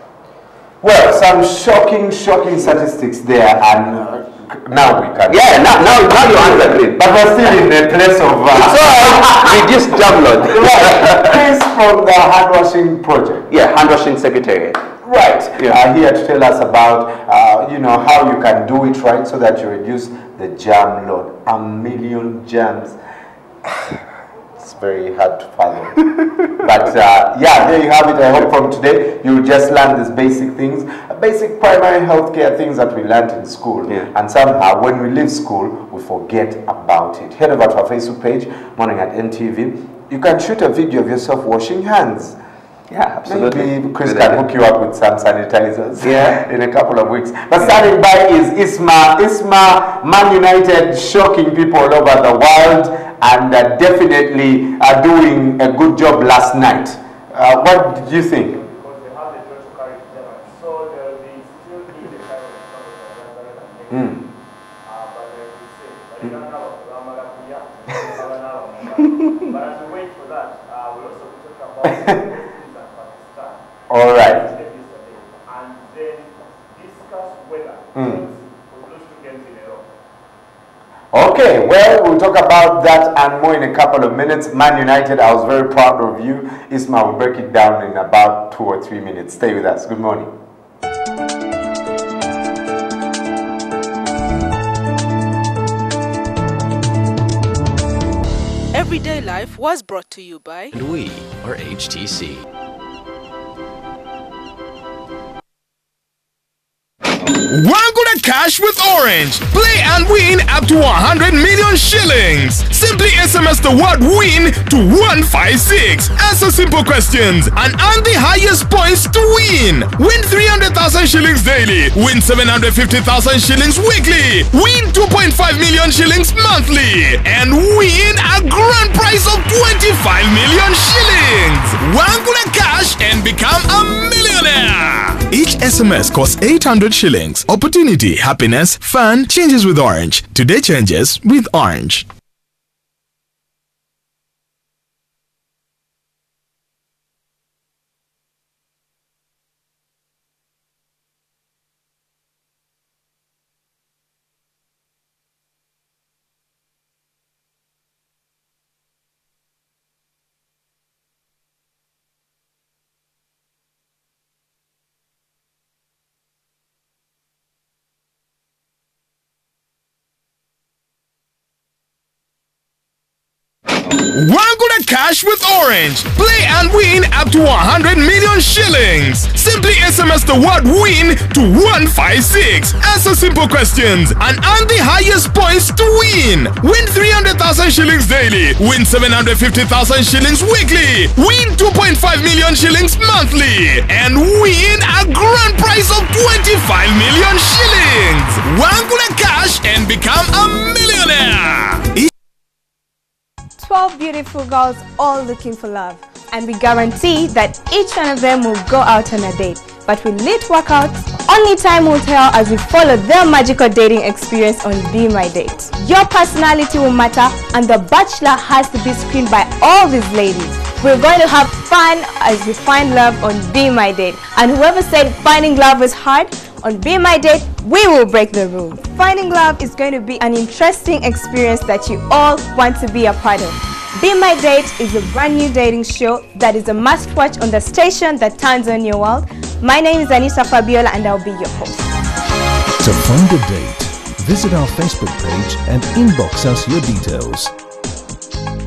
Well, some shocking statistics there, and now we can. Yeah, now your hands are clean. But we're still in the place of. Reduced germ load. Chris from the hand washing project. Yeah, hand washing secretariat. Right. Here to tell us about, you know, how you can do it right so that you reduce the germ load. 1 million germs. It's very hard to fathom. But yeah, there you have it. I hope from today you just learn these basic things, basic primary healthcare things that we learned in school. And somehow when we leave school, we forget about it. Head over to our Facebook page, Morning at NTV. You can shoot a video of yourself washing hands. Yeah, absolutely. Maybe Chris can hook you up with some sanitizers in a couple of weeks. But Yeah. standing by is Isma. Isma, Man United shocking people all over the world and definitely doing a good job last night. What did you think? All right. Okay, well, we'll talk about that and more in a couple of minutes. Man United, I was very proud of you. Isma will break it down in about 2 or 3 minutes. Stay with us. Good morning. Everyday Life was brought to you by... And we are HTC. Wangula Cash with Orange. Play and win up to 100 million shillings. Simply SMS the word WIN to 156. Answer simple questions and earn the highest points to win. Win 300,000 shillings daily. Win 750,000 shillings weekly. Win 2.5 million shillings monthly. And win a grand prize of 25 million shillings. Wangula Cash and become a millionaire. Each SMS costs 800 shillings. Opportunity, happiness, fun changes with Orange. Today changes with Orange. Wangula Cash with Orange. Play and win up to 100 million shillings. Simply SMS the word WIN to 156. Answer simple questions and earn the highest points to win. Win 300,000 shillings daily. Win 750,000 shillings weekly. Win 2.5 million shillings monthly. And win a grand prize of 25 million shillings. Wangula Cash and become a millionaire. 12 beautiful girls all looking for love, and we guarantee that each one of them will go out on a date. But will it work out? Only time will tell as we follow their magical dating experience on Be My Date. Your personality will matter, and the bachelor has to be screened by all these ladies. We're going to have fun as we find love on Be My Date. And whoever said finding love was hard, On Be My Date, we will break the rules. Finding love is going to be an interesting experience that you all want to be a part of. Be My Date is a brand new dating show that is a must-watch on the station that turns on your world. My name is Anissa Fabiola and I'll be your host. To find a date, visit our Facebook page and inbox us your details.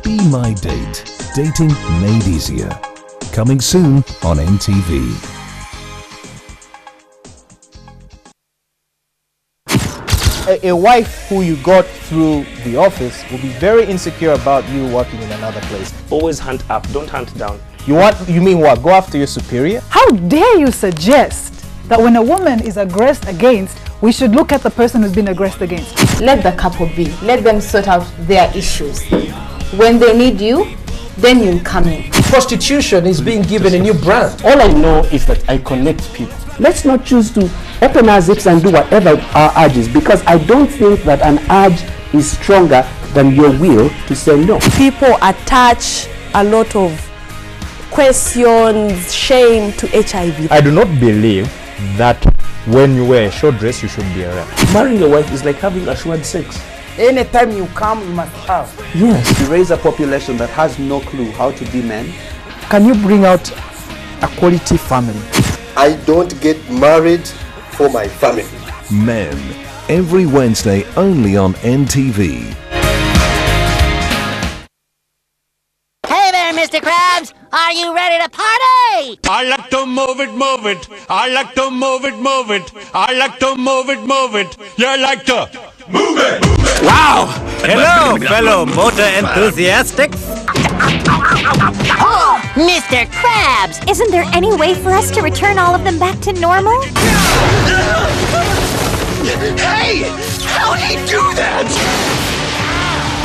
Be My Date. Dating made easier. Coming soon on NTV. A wife who you got through the office will be very insecure about you working in another place. Always hunt up, don't hunt down. You mean what? Go after your superior? How dare you suggest that when a woman is aggressed against, we should look at the person who's been aggressed against? Let the couple be. Let them sort out their issues. When they need you, then you'll come in. Prostitution is being given a new brand. All I know is that I connect people. Let's not choose to open our zips and do whatever our urge is, because I don't think that an urge is stronger than your will to say no. People attach a lot of questions, shame to HIV. I do not believe that when you wear a short dress you should be a rep. Marrying a wife is like having assured sex. Anytime you come, you must have. Yes. To raise a population that has no clue how to be men. Can you bring out a quality family? I don't get married for my family. Men, every Wednesday only on NTV. Hey there, Mr. Krabs! Are you ready to party? I like to move it, move it. I like to move it, move it. I like to move it, move it. You like to move it, move it. Wow! Hello, fellow motor enthusiastics. Oh, Mr. Krabs, isn't there any way for us to return all of them back to normal? Hey! How'd he do that?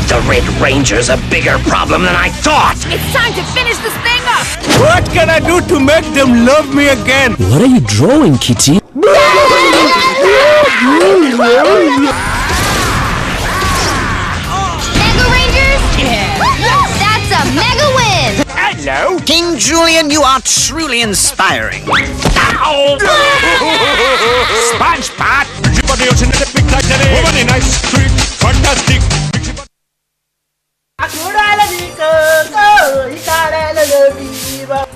The Red Ranger's a bigger problem than I thought. It's time to finish this thing up! What can I do to make them love me again? What are you drawing, Kitty? Mega Rangers? Yeah! That's a mega win! Hello? King Julian, you are truly inspiring. Ow! SpongeBob! Fantastic!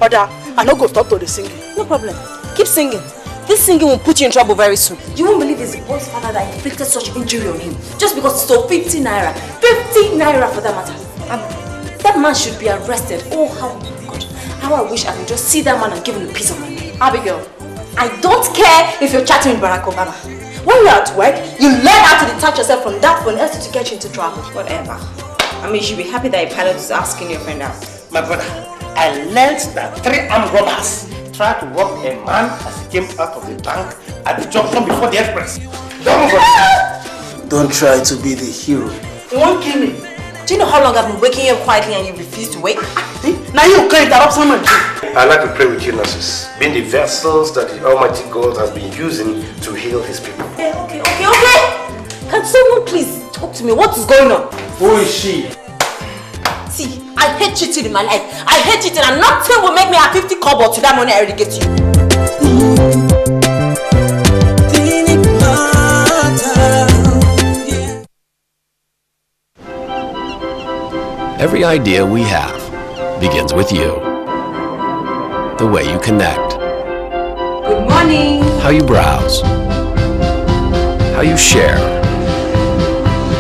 Oda, I no go stop to the singing. No problem. Keep singing. This singing will put you in trouble very soon. You won't believe it's the boy's father that inflicted such injury on him. Just because he stole 50 naira. 50 naira for that matter. That man should be arrested. Oh, how God. How I wish I could just see that man and give him a piece of my mind. Abigail, I don't care if you're chatting with Barack Obama. When you're at work, you learn how to detach yourself from that phone else to get you into trouble. Whatever. I mean, you should be happy that a pilot is asking your friend out. My brother, I learned that 3 armed robbers tried to rob a man as he came out of the bank at the junction before the express. Don't try to be the hero. You won't kill me. Do you know how long I've been waking you up quietly and you refuse to wake? Now you can't interrupt someone. I'd like to pray with you, nurses, being the vessels that the Almighty God has been using to heal His people. Okay. Can someone please talk to me? What is going on? Who is she? See, I hate cheating in my life. I hate cheating and nothing will make me have 50 kobo to that money I already get you. Every idea we have begins with you. The way you connect. Good morning. How you browse. How you share.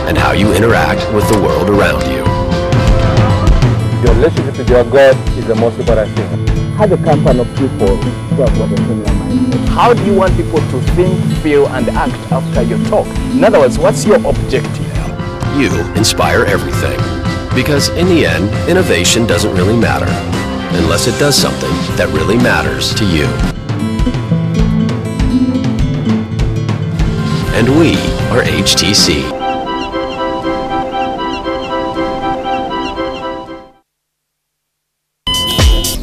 And how you interact with the world around you. Your relationship with your God is the most important thing. Have a company of people who have got a similar mindset. How do you want people to think, feel, and act after your talk? In other words, what's your objective? You inspire everything. Because in the end, innovation doesn't really matter unless it does something that really matters to you. And we are HTC.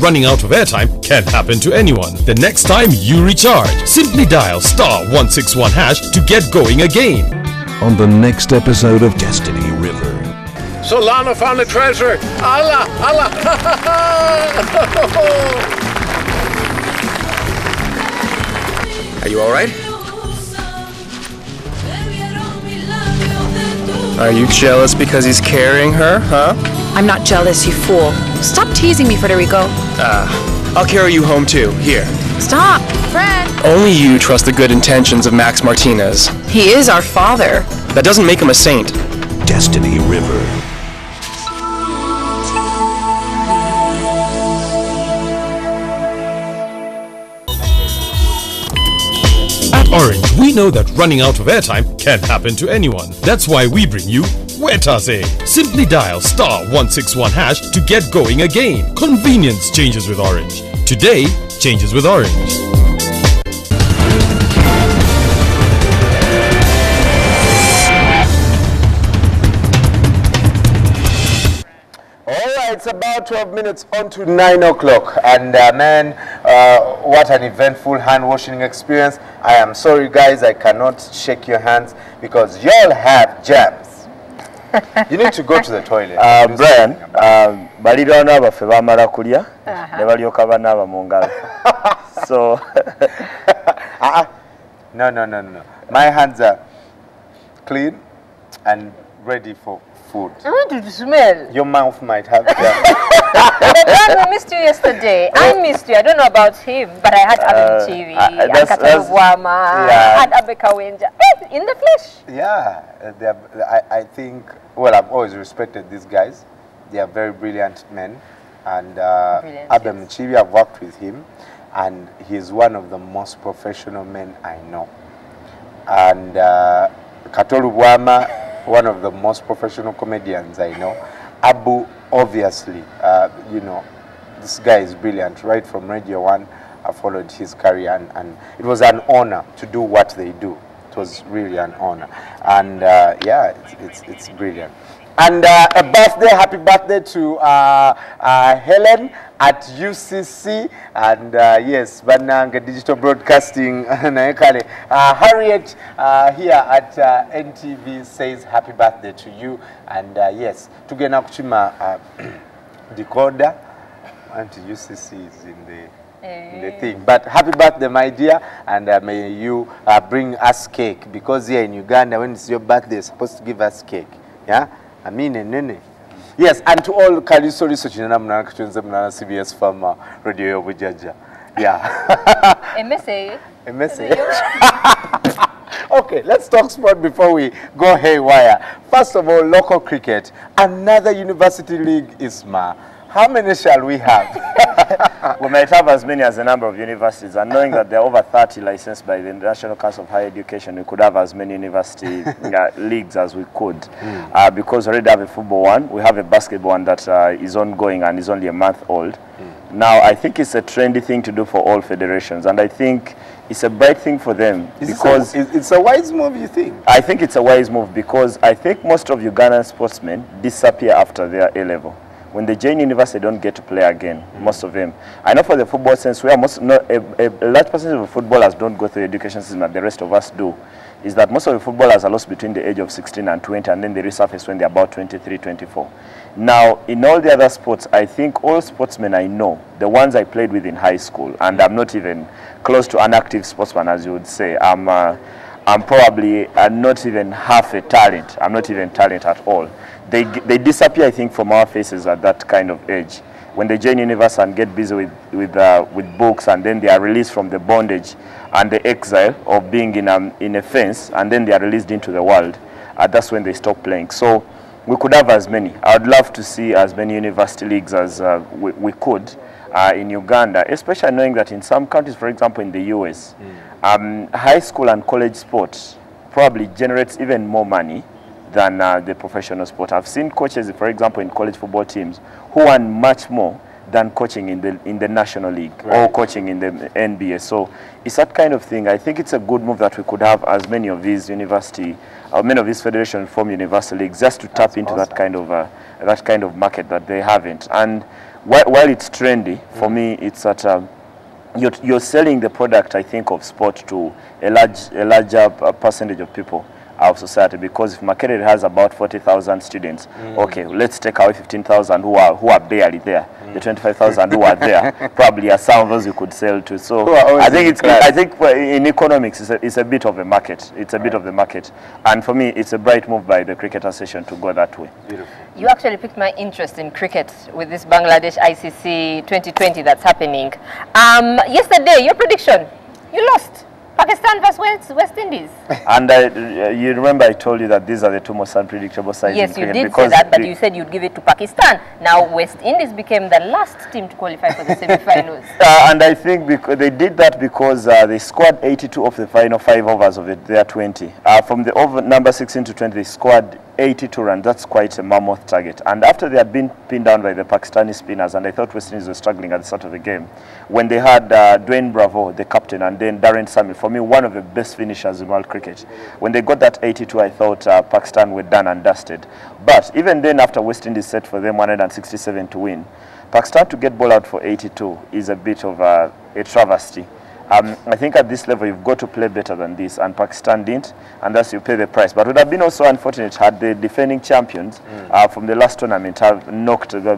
Running out of airtime can happen to anyone. The next time you recharge, simply dial *161# to get going again. On the next episode of Destiny River. Solana found a treasure. Allah, Allah. Are you all right? Are you jealous because he's carrying her, huh? I'm not jealous, you fool. Stop teasing me, Federico. I'll carry you home too. Here. Stop, Fred. Only you trust the good intentions of Max Martinez. He is our father. That doesn't make him a saint. Destiny River. At Orange, we know that running out of airtime can happen to anyone. That's why we bring you Wetase. Simply dial *161# to get going again. Convenience changes with Orange. Today changes with Orange. It's about 12 minutes on to 9 o'clock, and man, what an eventful hand washing experience. I am sorry guys, I cannot shake your hands because y'all have jams. You need to go to the toilet. Brian, balirwana baffe bamala kulya ne balyoka banaaba mu ngalo. So no. My hands are clean and ready for food. I want to smell. Your mouth might have jam. I missed you yesterday. I missed you. I don't know about him, but I had NTV, I had Abeka Wenja in the flesh. Yeah, I think, well, I've always respected these guys. They are very brilliant men. And Abe Mchibi, I've worked with him, and he's one of the most professional men I know. And Katolu Bwama, one of the most professional comedians I know. Abu, obviously, you know, this guy is brilliant. Right from Radio 1, I followed his career, and it was an honor to do what they do. It was really an honor. And yeah, it's brilliant. And a birthday, happy birthday to Helen at UCC, and yes, Bananga Digital Broadcasting, Harriet here at NTV says happy birthday to you, and yes, Tugena Kuchima decoder, and UCC is in the thing. But happy birthday, my dear, and may you bring us cake, because here in Uganda, when it's your birthday, you're supposed to give us cake, yeah? I mean, nene. Yes, and to all Kaliso CBS from Radio Bujaja. Yeah. A message. A message. Okay, let's talk sport before we go haywire. First of all, local cricket. Another university league, Isma. How many shall we have? We might have as many as the number of universities, and knowing that there are over 30 licensed by the National Council of Higher Education, we could have as many university leagues as we could. Because we already have a football one, we have a basketball one that is ongoing and is only a month old. Now, I think it's a trendy thing to do for all federations, and I think it's a bright thing for them. Because it's a wise move, you think? I think it's a wise move because I think most of Ugandan sportsmen disappear after their A-level. When they join university, they don't get to play again, most of them. I know for the football sense, where a large percentage of footballers don't go through the education system that the rest of us do, is that most of the footballers are lost between the age of 16 and 20, and then they resurface when they're about 23, 24. Now, in all the other sports, I think all sportsmen I know, the ones I played with in high school, and I'm not even close to an active sportsman, as you would say. I'm probably not even half a talent. I'm not even talent at all. They disappear, I think, from our faces at that kind of age. When they join university and get busy with books, and then they are released from the bondage and the exile of being in a fence, and then they are released into the world, that's when they stop playing. So we could have as many. I would love to see as many university leagues as we could in Uganda, especially knowing that in some countries, for example in the US, high school and college sports probably generates even more money than the professional sport. I've seen coaches, for example, in college football teams who earn much more than coaching in the National League or coaching in the NBA. So it's that kind of thing. I think it's a good move that we could have as many of these university, many of these federations form university leagues just to tap into that kind of market that they haven't. And while it's trendy, for me, it's that you're selling the product, I think, of sport to a larger percentage of people. of society, because if Makerere has about 40,000 students, okay, let's take away 15,000 who are barely there. The 25,000 who are there probably are some of those you could sell to. So I think in economics it's a bit of a market. It's a bit of the market, and for me it's a bright move by the Cricket Association to go that way. Beautiful. You actually piqued my interest in cricket with this Bangladesh ICC 2020 that's happening. Yesterday, your prediction, you lost. Pakistan versus West Indies. And you remember I told you that these are the two most unpredictable sides in yes, cricket. you did say that, but you said you'd give it to Pakistan. Now West Indies became the last team to qualify for the semi-finals. And I think they did that because they scored 82 of the final 5 overs of their 20. From the over number 16 to 20, they scored 82 runs. That's quite a mammoth target. And after they had been pinned down by the Pakistani spinners, and I thought West Indies were struggling at the start of the game, when they had Dwayne Bravo, the captain, and then Darren Sammy, for me, one of the best finishers in world cricket. When they got that 82, I thought Pakistan were done and dusted. But even then, after West Indies set for them 167 to win, Pakistan to get ball out for 82 is a bit of a travesty. I think at this level you've got to play better than this, and Pakistan didn't, and thus you pay the price. But it would have been also unfortunate had the defending champions from the last tournament have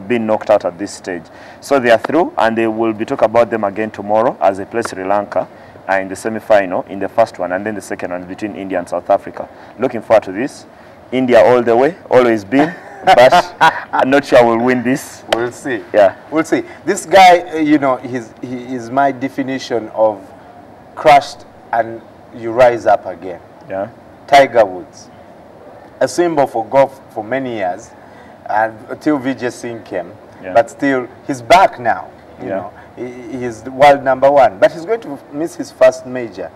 been knocked out at this stage. So they are through, and they will be talking about them again tomorrow as they play Sri Lanka in the semi-final, in the first one, and then the second one between India and South Africa. Looking forward to this. India all the way, always been. But I'm not sure we'll win this. We'll see. Yeah, we'll see. This guy, you know, he is my definition of crushed and you rise up again. Yeah. Tiger Woods, a symbol for golf for many years, and until Vijay Singh came. Yeah. But still, he's back now. You know, he's the world #1, but he's going to miss his first major.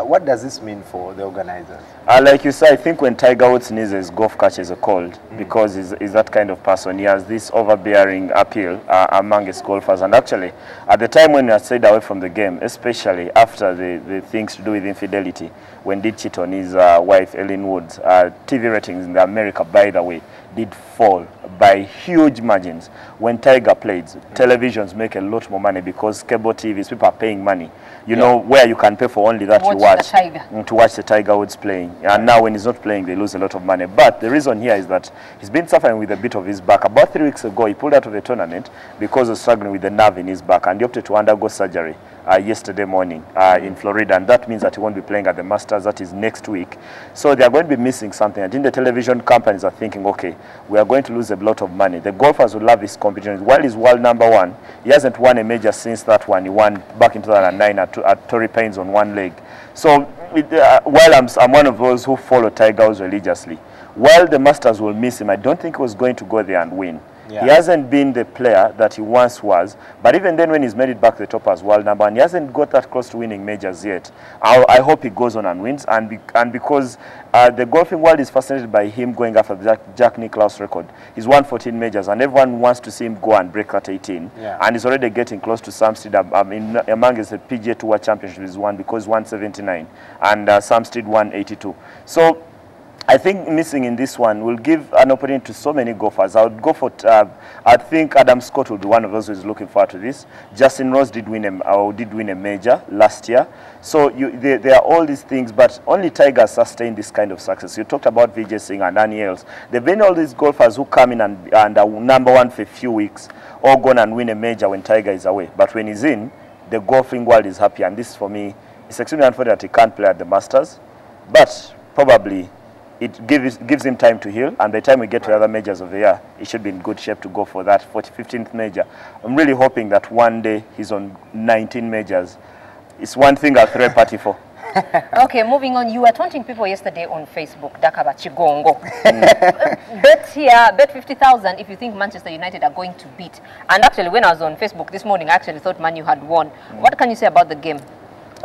What does this mean for the organizers? Like you said, I think when Tiger Woods needs his golf catches a cold, because he's that kind of person. He has this overbearing appeal among his golfers. And actually, at the time when he had stayed away from the game, especially after the things to do with infidelity, when he did cheat on his wife, Ellen Woods, TV ratings in America, by the way, did fall by huge margins. When Tiger plays, televisions make a lot more money because cable TVs, people are paying money. You know, where you can pay for only that you watch to watch the Tiger Woods playing. And now when he's not playing, they lose a lot of money. But the reason here is that he's been suffering with a bit of his back. About 3 weeks ago, he pulled out of the tournament because of struggling with the nerve in his back, and he opted to undergo surgery yesterday morning in Florida, and that means that he won't be playing at the Masters. That is next week. So they are going to be missing something. I think the television companies are thinking, okay, we are going to lose a lot of money. The golfers will love this competition. While he's world #1, he hasn't won a major since that one. He won back in 2009 at Torrey Pines on one leg. So while I'm one of those who follow Tiger Woods religiously, while the Masters will miss him, I don't think he was going to go there and win. Yeah. He hasn't been the player that he once was, but even then when he's made it back to the top as world #1, he hasn't got that close to winning majors yet. I hope he goes on and wins, and because the golfing world is fascinated by him going after the Jack Nicklaus record. He's won 14 majors, and everyone wants to see him go and break that 18. Yeah. And he's already getting close to Sam Steed. Among his PGA Tour Championship is won because 179, and Sam Steed 182. So I think missing in this one will give an opportunity to so many golfers. I would go for, I think Adam Scott will be one of those who is looking forward to this. Justin Rose did win a major last year. So there are all these things, but only Tiger sustained this kind of success. You talked about Vijay Singh and Danny Els. There have been all these golfers who come in and are #1 for a few weeks, or go and win a major when Tiger is away. But when he's in, the golfing world is happy. And this, for me, is extremely unfortunate that he can't play at the Masters. But probably it gives him time to heal, and by the time we get to the other majors of the year, he should be in good shape to go for that 15th major. I'm really hoping that one day he's on 19 majors. It's one thing I'll throw a party for. Okay, moving on. You were taunting people yesterday on Facebook, Dakaba Chigongo. Bet here, bet 50,000 if you think Manchester United are going to beat. And actually, when I was on Facebook this morning, I actually thought Man U had won. What can you say about the game?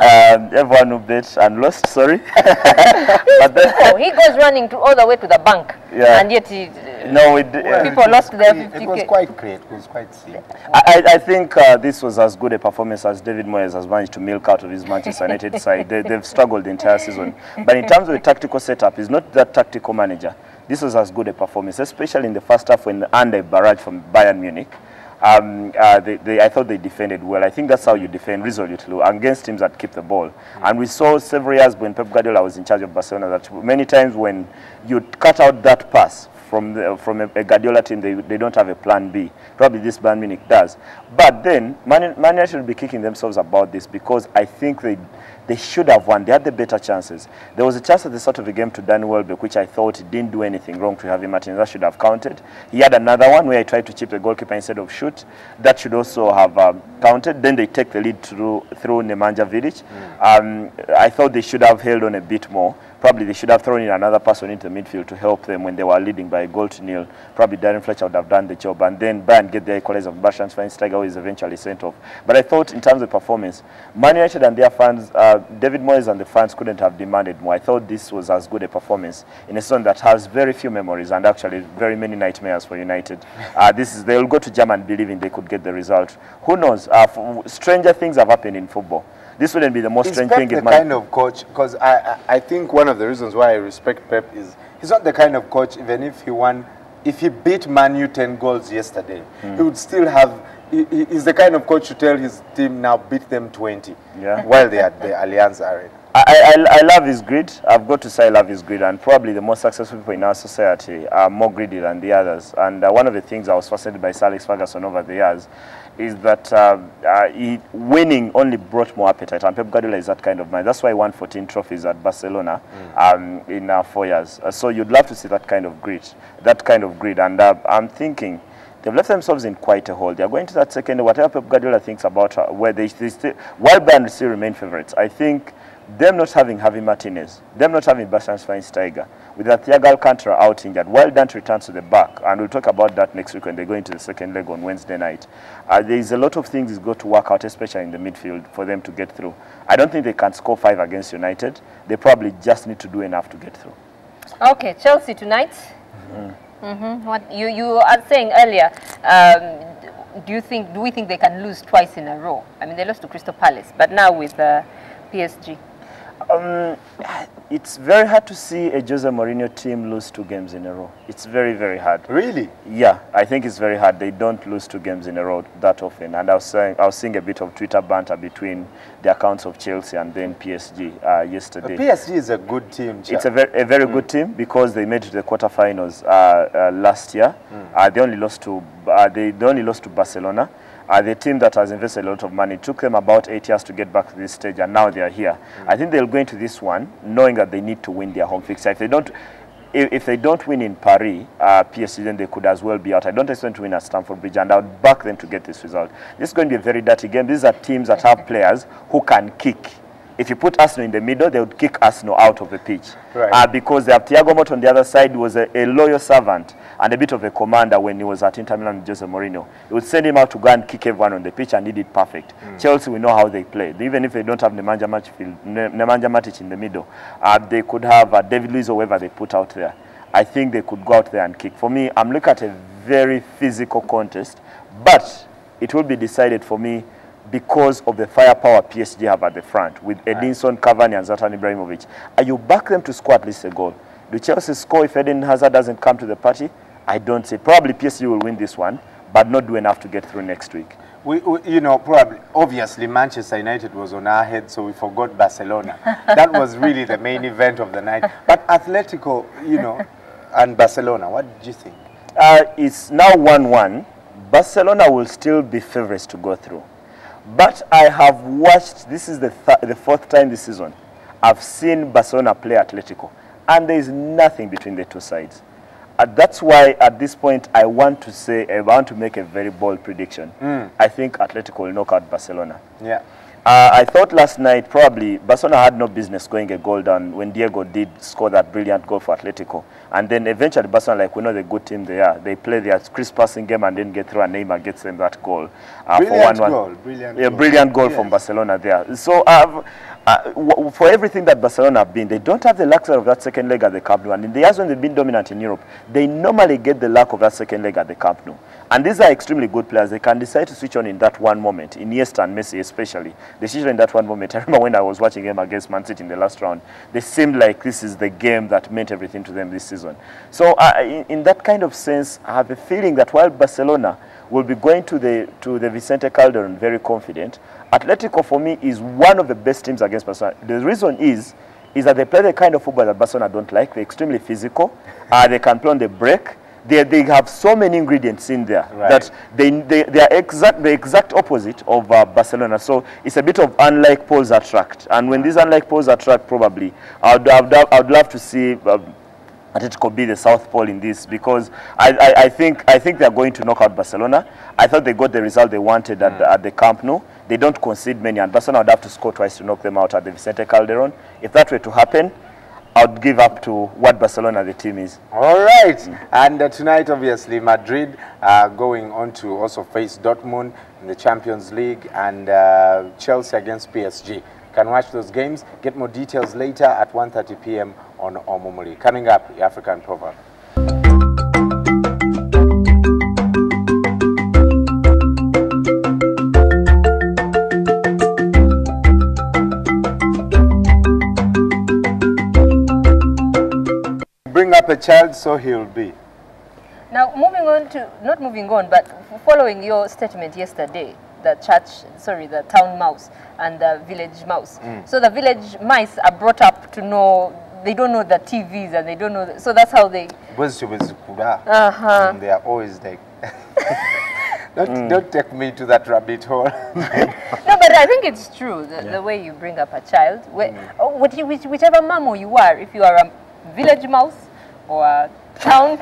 Everyone who bet and lost, sorry. But he goes running all the way to the bank, and yet people lost their 50K. It was quite great. It was quite simple. I think this was as good a performance as David Moyes has managed to milk out of his Manchester United side. They've struggled the entire season. But in terms of the tactical setup, he's not that tactical manager. This was as good a performance, especially in the first half when under a barrage from Bayern Munich. I thought they defended well. I think that's how you defend resolutely against teams that keep the ball. And we saw several years when Pep Guardiola was in charge of Barcelona that many times when you cut out that pass from a Guardiola team, they don't have a plan B. Probably this Bayern Munich does. But then Man United should be kicking themselves about this, because I think they should have won. They had the better chances. There was a chance at the start of the game to Danny Welbeck, which I thought he didn't do anything wrong to Javi Martinez. That should have counted. He had another one where he tried to chip the goalkeeper instead of shoot. That should also have counted. Then they take the lead through Nemanja Vidic. I thought they should have held on a bit more. Probably they should have thrown in another person into the midfield to help them when they were leading by a goal to nil. Probably Darren Fletcher would have done the job. And then Bayern get the equalizer of Bastian Schweinsteiger, who is eventually sent off. But I thought in terms of performance, Man United and their fans, David Moyes and the fans couldn't have demanded more. I thought this was as good a performance in a season that has very few memories and actually very many nightmares for United. They'll go to Germany believing they could get the result. Who knows? Stranger things have happened in football. This wouldn't be the most strange thing. Is Pep the kind of coach? Because I think one of the reasons why I respect Pep is he's not the kind of coach, even if he beat Man U 10 goals yesterday, he would still have, he's the kind of coach to tell his team now beat them 20 while they are at the Allianz Arena. I love his grid. I've got to say I love his grid, and probably the most successful people in our society are more greedy than the others. And one of the things I was fascinated by Sir Alex Ferguson over the years is that winning only brought more appetite, and Pep Guardiola is that kind of man. That's why he won 14 trophies at Barcelona in 4 years. So you'd love to see that kind of grit, and I'm thinking they've left themselves in quite a hole. They're going to that second, whatever Pep Guardiola thinks about where they still, while Bayern still remain favourites, I think them not having Javi Martinez, them not having Bastian Schweinsteiger, with that Thiago Alcantara out injured, while Dante returns to the back, and we'll talk about that next week when they go into the second leg on Wednesday night. There is a lot of things that's got to work out, especially in the midfield, for them to get through. I don't think they can score 5 against United. They probably just need to do enough to get through. Okay, Chelsea tonight. What you are saying earlier, do we think they can lose twice in a row? I mean, they lost to Crystal Palace, but now with PSG. It's very hard to see a Jose Mourinho team lose 2 games in a row. It's very, very hard. Really? Yeah, I think it's very hard. They don't lose 2 games in a row that often. And I was seeing a bit of Twitter banter between the accounts of Chelsea and then PSG yesterday. PSG is a good team. It's a very good team, because they made it to the quarterfinals last year. They only lost to Barcelona. The team that has invested a lot of money. It took them about 8 years to get back to this stage, and now they are here. I think they'll go into this one knowing that they need to win their home fixture. If they don't win in Paris, PSG, then they could as well be out. I don't expect them to win at Stamford Bridge, and I would back them to get this result. This is going to be a very dirty game. These are teams that have players who can kick. If you put Arsenal in the middle, they would kick Arsenal out of the pitch. Right. Because they have Thiago Motta on the other side, who was a loyal servant and a bit of a commander when he was at Inter Milan with Jose Mourinho. He would send him out to go and kick everyone on the pitch, and he did perfect. Chelsea, we know how they play. Even if they don't have Nemanja Matic in the middle, they could have David Luiz or whoever they put out there. I think they could go out there and kick. For me, I'm looking at a very physical contest, but it will be decided for me because of the firepower PSG have at the front, with Edinson, Cavani and Zlatan Ibrahimovic. You back them to score at least a goal. Do Chelsea score if Eden Hazard doesn't come to the party? I don't see. Probably PSG will win this one, but not do enough to get through next week. Probably, obviously, Manchester United was on our head, so we forgot Barcelona. That was really the main event of the night. But Atletico, and Barcelona, what did you think? It's now 1-1. Barcelona will still be favourites to go through. But I have watched, this is the 4th time this season, I've seen Barcelona play Atletico, and there is nothing between the two sides. That's why at this point I want to make a very bold prediction. I think Atletico will knock out Barcelona. Yeah. I thought last night probably Barcelona had no business going a goal down when Diego did score that brilliant goal for Atletico. And then eventually Barcelona, like we know the good team they are, they play their crisp passing game and then get through, and Neymar gets them that goal. Brilliant goal. Brilliant goal from Barcelona there. So for everything that Barcelona have been, they don't have the luxury of that second leg at the Camp Nou. And in the years when they've been dominant in Europe, they normally get the luck of that second leg at the Camp Nou. And these are extremely good players. They can decide to switch on in that one moment. Iniesta and Messi especially. They switch on in that one moment. I remember when I was watching them against Man City in the last round, they seemed like this is the game that meant everything to them this season. So in that kind of sense, I have a feeling that while Barcelona will be going to the Vicente Calderon very confident, Atletico for me is one of the best teams against Barcelona. The reason is that they play the kind of football that Barcelona don't like. They're extremely physical. They can play on the break. They have so many ingredients in there that they are the exact opposite of Barcelona. So it's a bit of unlike poles attract. And when these unlike poles attract, probably I'd love to see Atletico be the South Pole in this, because I think they're going to knock out Barcelona. I thought they got the result they wanted at the Camp Nou. They don't concede many, and Barcelona would have to score twice to knock them out at the Vicente Calderon. If that were to happen, I would give up to what Barcelona the team is. All right. And tonight, obviously, Madrid going on to also face Dortmund in the Champions League, and Chelsea against PSG. You can watch those games. Get more details later at 1:30 p.m. on Omomori. Coming up, the African Proverb. Bring up a child, so he'll be. Now, not moving on, but following your statement yesterday, the town mouse and the village mouse. So the village mice are brought up to know, they don't know the TVs and they don't know, so that's how they... They are always like... Don't take me to that rabbit hole. No, but I think it's true, the way you bring up a child. Whichever mammal you are, if you are a village mouse or a town...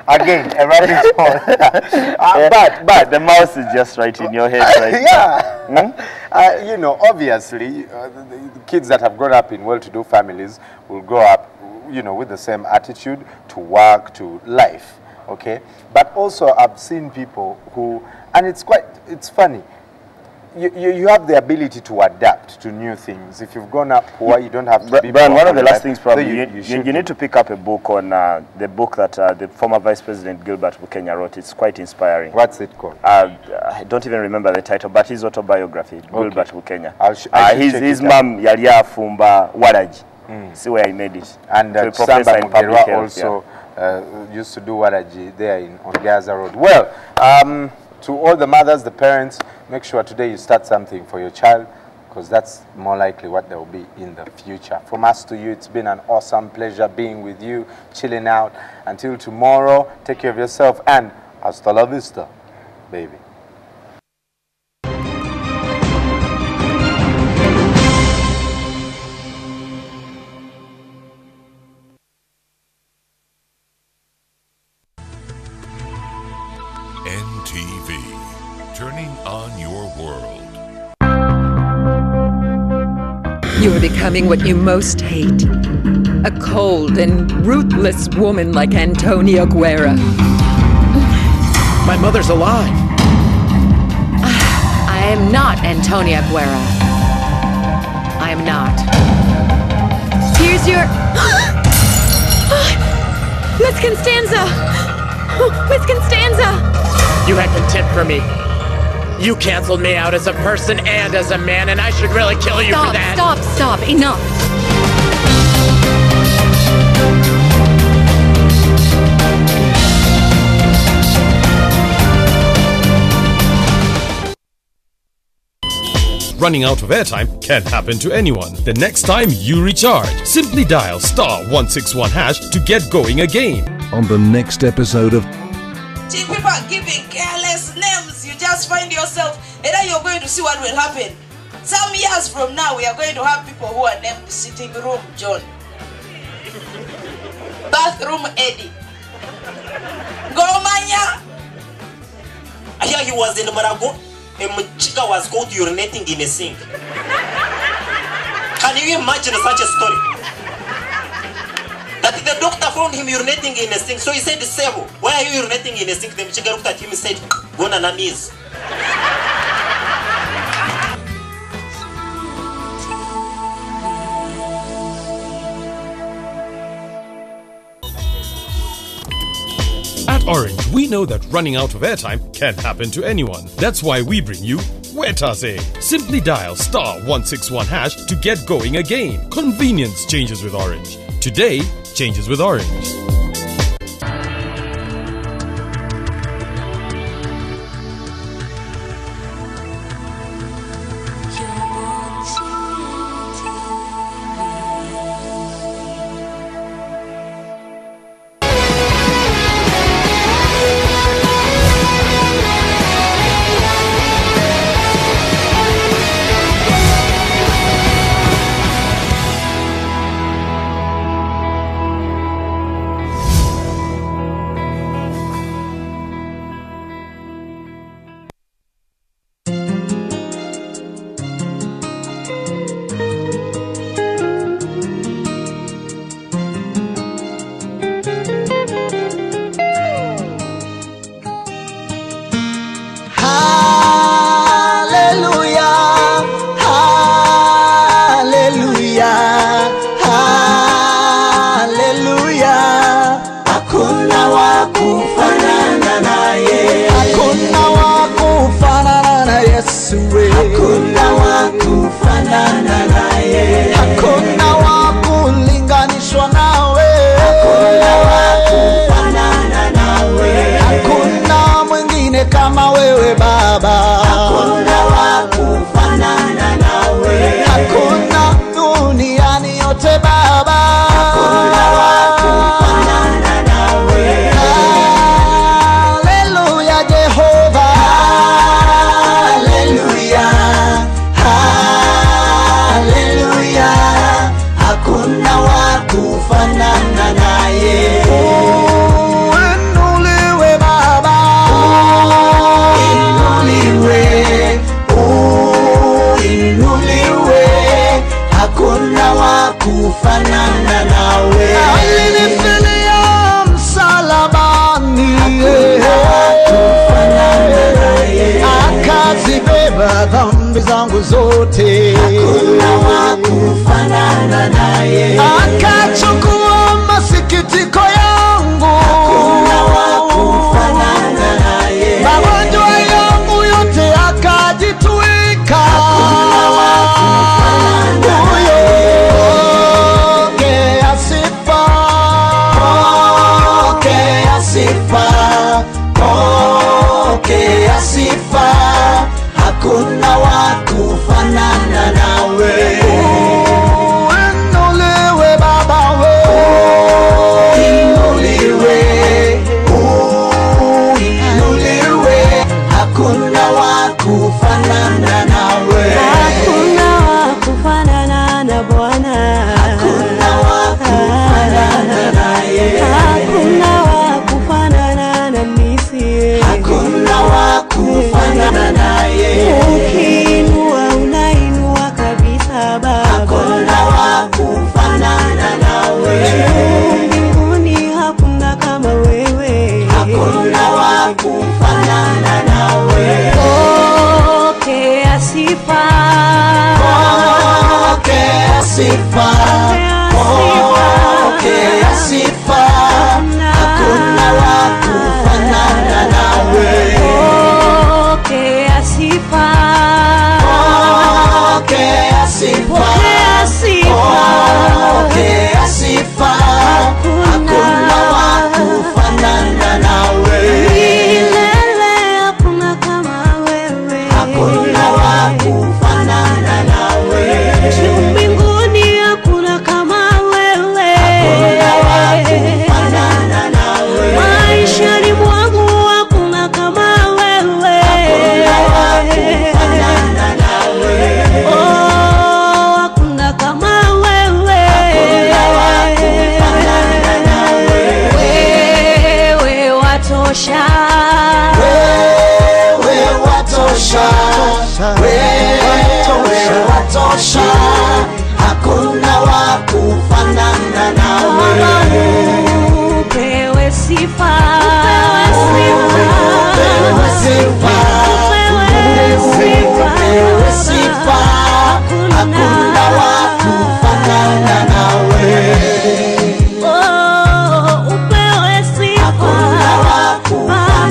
Again, a rabbit hole. But the mouse is just right in your head, right? Yeah. You know, obviously, the kids that have grown up in well-to-do families will grow up, you know, with the same attitude to work, to life, okay? But also, I've seen people who, and it's funny, you have the ability to adapt to new things. If you've grown up poor, you don't have to be Brian, one of the last things probably, you need to pick up a book on the book that the former Vice President Gilbert Bukenya wrote. It's quite inspiring. What's it called? I don't even remember the title, but his autobiography, Gilbert Bukenya. His mom, Yalia Fumba Waraji. See where he made it. And Professor in public health, also used to do Waraji there on Gaza Road. Well, to all the mothers, the parents, make sure today you start something for your child, because that's more likely what there will be in the future. From us to you, it's been an awesome pleasure being with you, chilling out. Until tomorrow, take care of yourself, and hasta la vista, baby. NTV, turning on your world. You are becoming what you most hate. A cold and ruthless woman like Antonia Guerra. My mother's alive. I am not Antonia Guerra. I am not. Here's your... Miss Constanza! Miss Constanza! You had contempt for me. You canceled me out as a person and as a man, and I should really kill you for that. Stop, enough. Running out of airtime can happen to anyone. The next time you recharge, simply dial *161# to get going again. On the next episode of See, people are giving careless names. You just find yourself, and then you're going to see what will happen. Some years from now, we are going to have people who are named Sitting Room John, Bathroom Eddie, Gomanya. I hear he was in Marago, and Mchika was caught urinating in a sink. Can you imagine such a story? That the doctor found him urinating in a sink, so he said, Sebo, why are you urinating in a sink? The Mchika looked at him and said, go on your knees. know that running out of airtime can happen to anyone. That's why we bring you Wetase. Simply dial *161# to get going again. Convenience changes with Orange. Today changes with Orange. Hakuna wa kufanana naye, hakuna wa kulinganishwa nawe, hakuna wa kufanana nawe, hakuna mwingine kama wewe Baba, hakuna wa kufanana nawe, hakuna duniani yote Baba, hakuna wa kufanana nawe. Haleluya Jehova, haleluya, hakuna wa kufanana naye. Inuliwe Baba, inuliwe, inuliwe, hakuna wa kufanana nawe. Alinifilia msalabani, hakuna wa kufanana naye, akazibeba dhambi zangu zote, hakuna wa kufanana naye, akachukua masikitiko yangu, hakuna wa kufanana naye, magonjwa yangu yote akajitwika, hakuna wa kufanana naye. Pokea sifa, pokea sifa, pokea sifa, hakuna wa kufanana nawe. Inuliwe Baba we, inuliwe, inuliwe, hakuna wa kufanana nawe, hakuna wa kufanana na Bwana, hakuna wa kufanana naye, hakuna wa kufanana na nisi, hakuna wa kufanana naye. Ukiinua unainua kabisa Baba, hakuna wa kufanana nawe. Mbinguni hakuna kama wewe, hakuna wa kufanana nawe. Pokea sifa, pokea sifa, pokea sifa, hakuna wa kufanana nawe. Pokea sifa, pokea sifa, pokea sifa, pokea sifa, hakuna wa kufanana nawe. milele hakuna kama wewe, hakuna wa kufanana nawe. juu mbinguni hakuna kama wewe, hakuna wa kufanana nawe. maishani mwangu hakuna kama wewe, hakuna wa kufanana nawe. oh, hakuna kama wewe, hakuna wa kufanana nawe. wewe watosha, wewe watosha, wewe watosha, hakuna wa kufanana nawe. upewe sifa, upewe sifa, upewe sifa, hakuna wa kufanana nawe. oh, upewe sifa, hakuna wa kufanana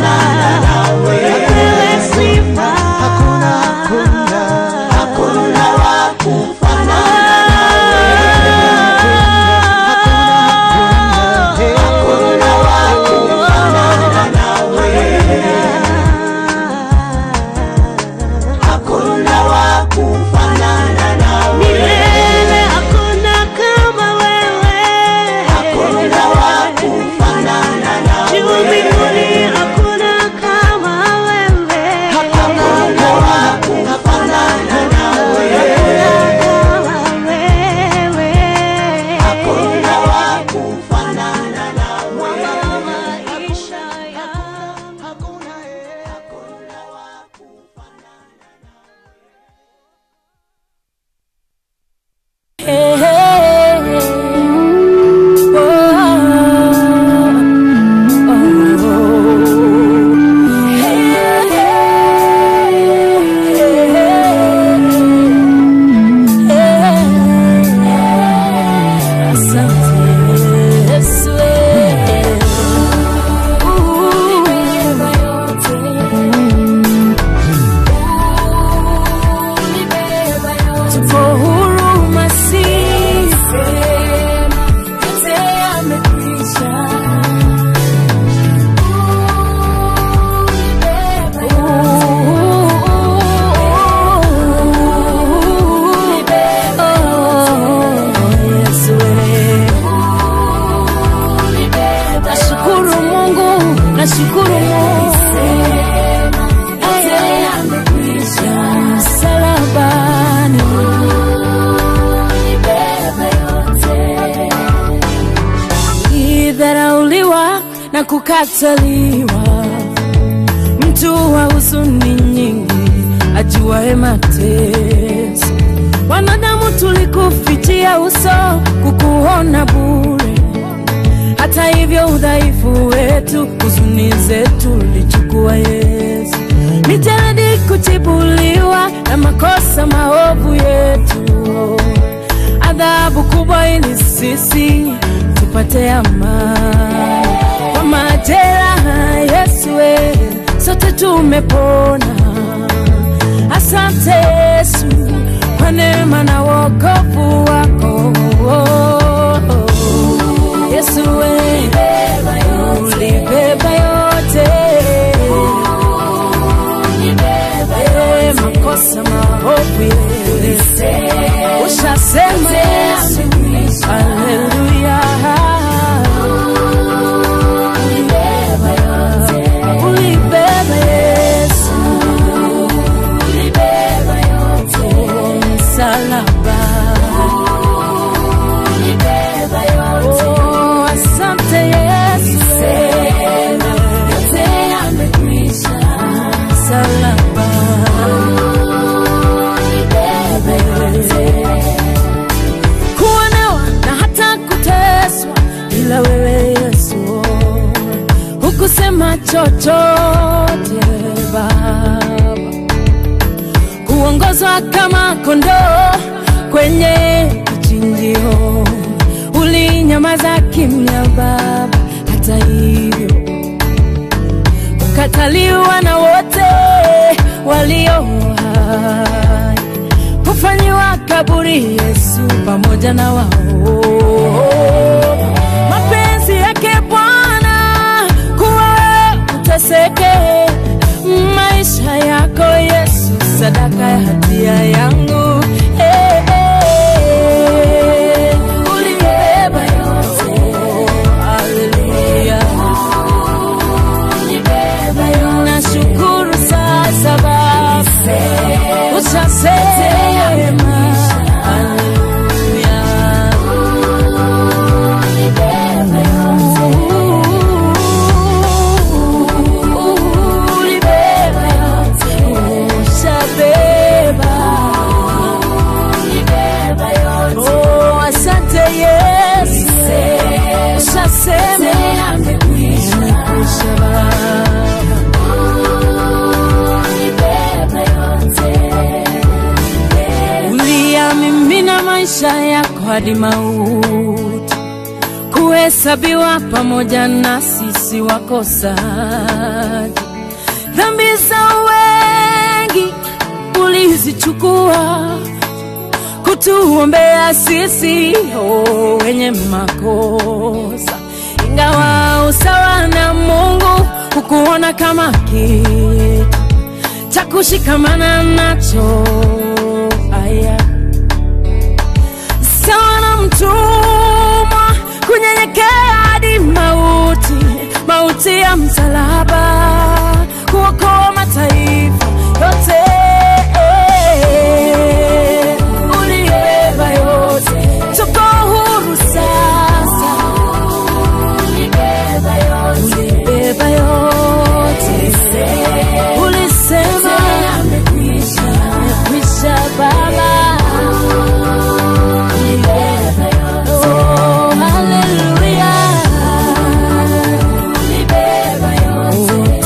kukataliwa, mtu wa huzuni nyingi, ajuaye mateso. Wanadamu tulikufichia uso, kukuona bure. Hata hivyo udhaifu wetu, huzuni zetu lichukua Yesu. Mijeledi kutibuliwa na makosa maovu yetu, adhabu kubwa ili sisi tupate amani. Kwa majeraha Yesu sote tumepona. Asante Yesu kwa neema na wokovu wako. Yesu ulibeba yote, makosa maovu yetu. Ushasema Yesu, haleluya. Ulibeba Yesu, ulibeba yote, msalaba. Ulibeba yote, oh, asante Yesu, yote yamekwisha, msalaba. Ulibeba yote, kuonewa na hata kuteswa, ila wewe Yesu hukusema chochote Baba. Kuongozwa kama kondoo kwenye kichinjio, ulinyamaza kimya Baba. Hata hivyo kukataliwa na wote walio hai, kufanyiwa kaburi Yesu pamoja na wao. Mapenzi yake Bwana kuwa uteseke, maisha yako Yesu sadaka ya hatia yangu. Ulibeba yote, haleluya. Nashukuru sasa Baba, ushasema, haleluya. Ulibeba yote, ushabeba. Ulibeba yote, oh, asante Yesu, ushasema, yamekwisha Baba. Uliyamimina maisha yako hadi mauti, kuhesabiwa pamoja na sisi wakosaji. Dhambi za wengi ulizichukua, kutuombea sisi wenye makosa. Ingawa usawa na Mungu hukuona kama kitu cha kushikamana nacho, aya sawa na mtumwa kunyenyekea hadi mauti, mauti ya msalaba, kuokoa mataifa yote. Ulibeba yote, tuko huru sasa. Ulibeba yote, ulibeba yote, ulisema yamekwisha, yamekwisha Baba. Ulibeba yote, oh, haleluya. Ulibeba yote,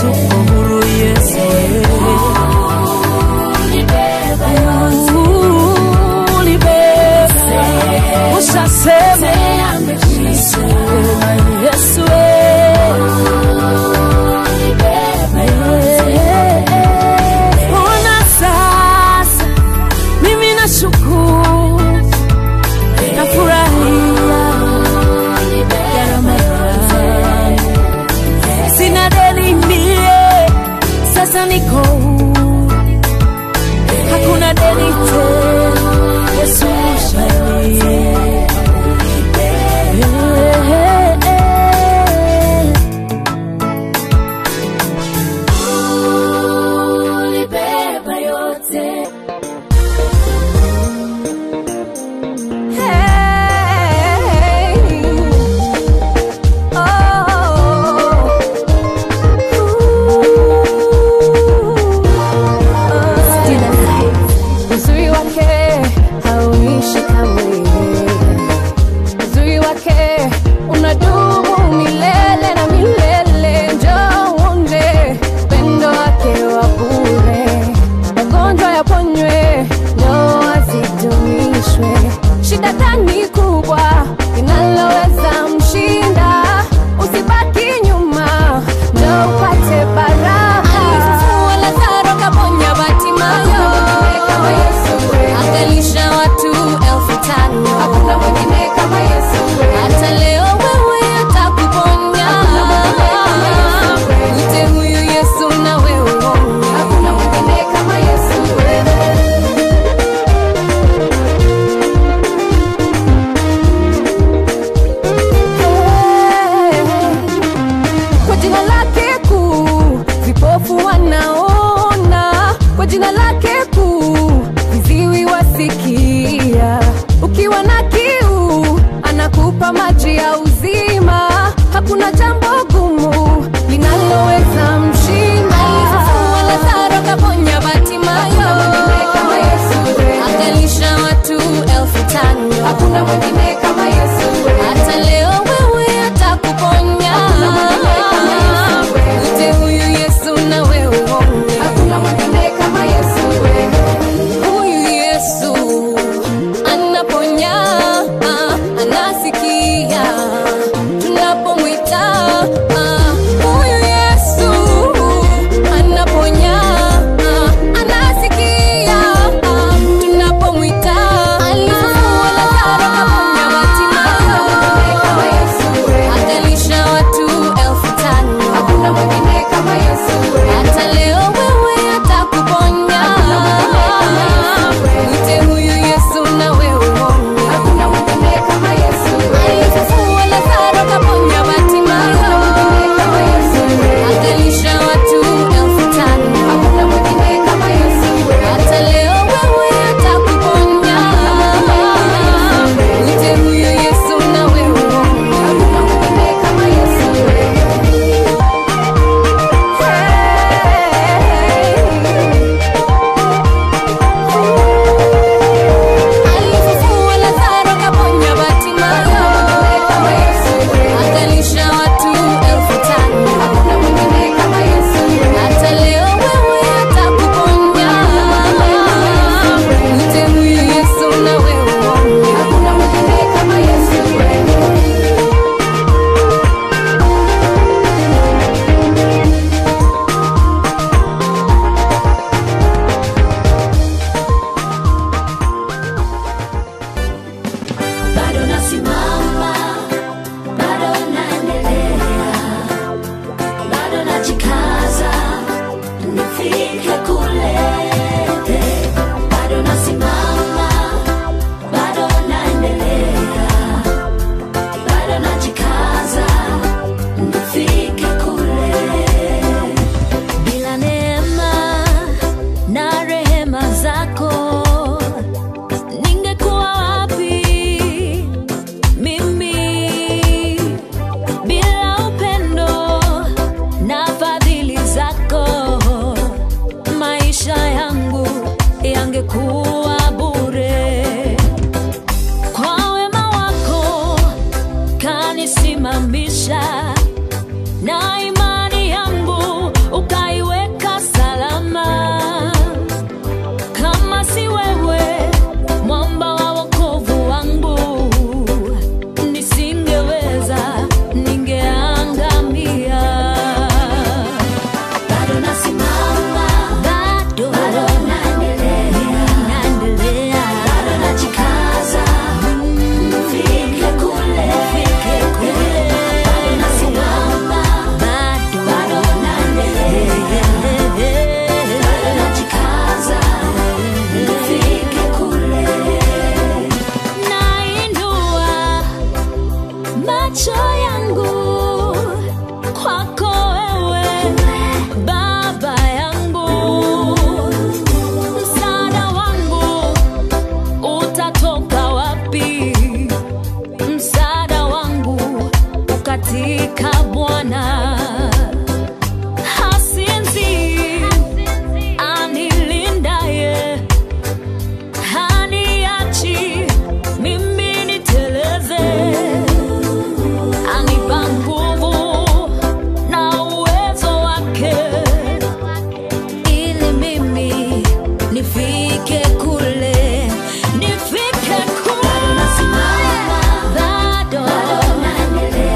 kule, nifike kule.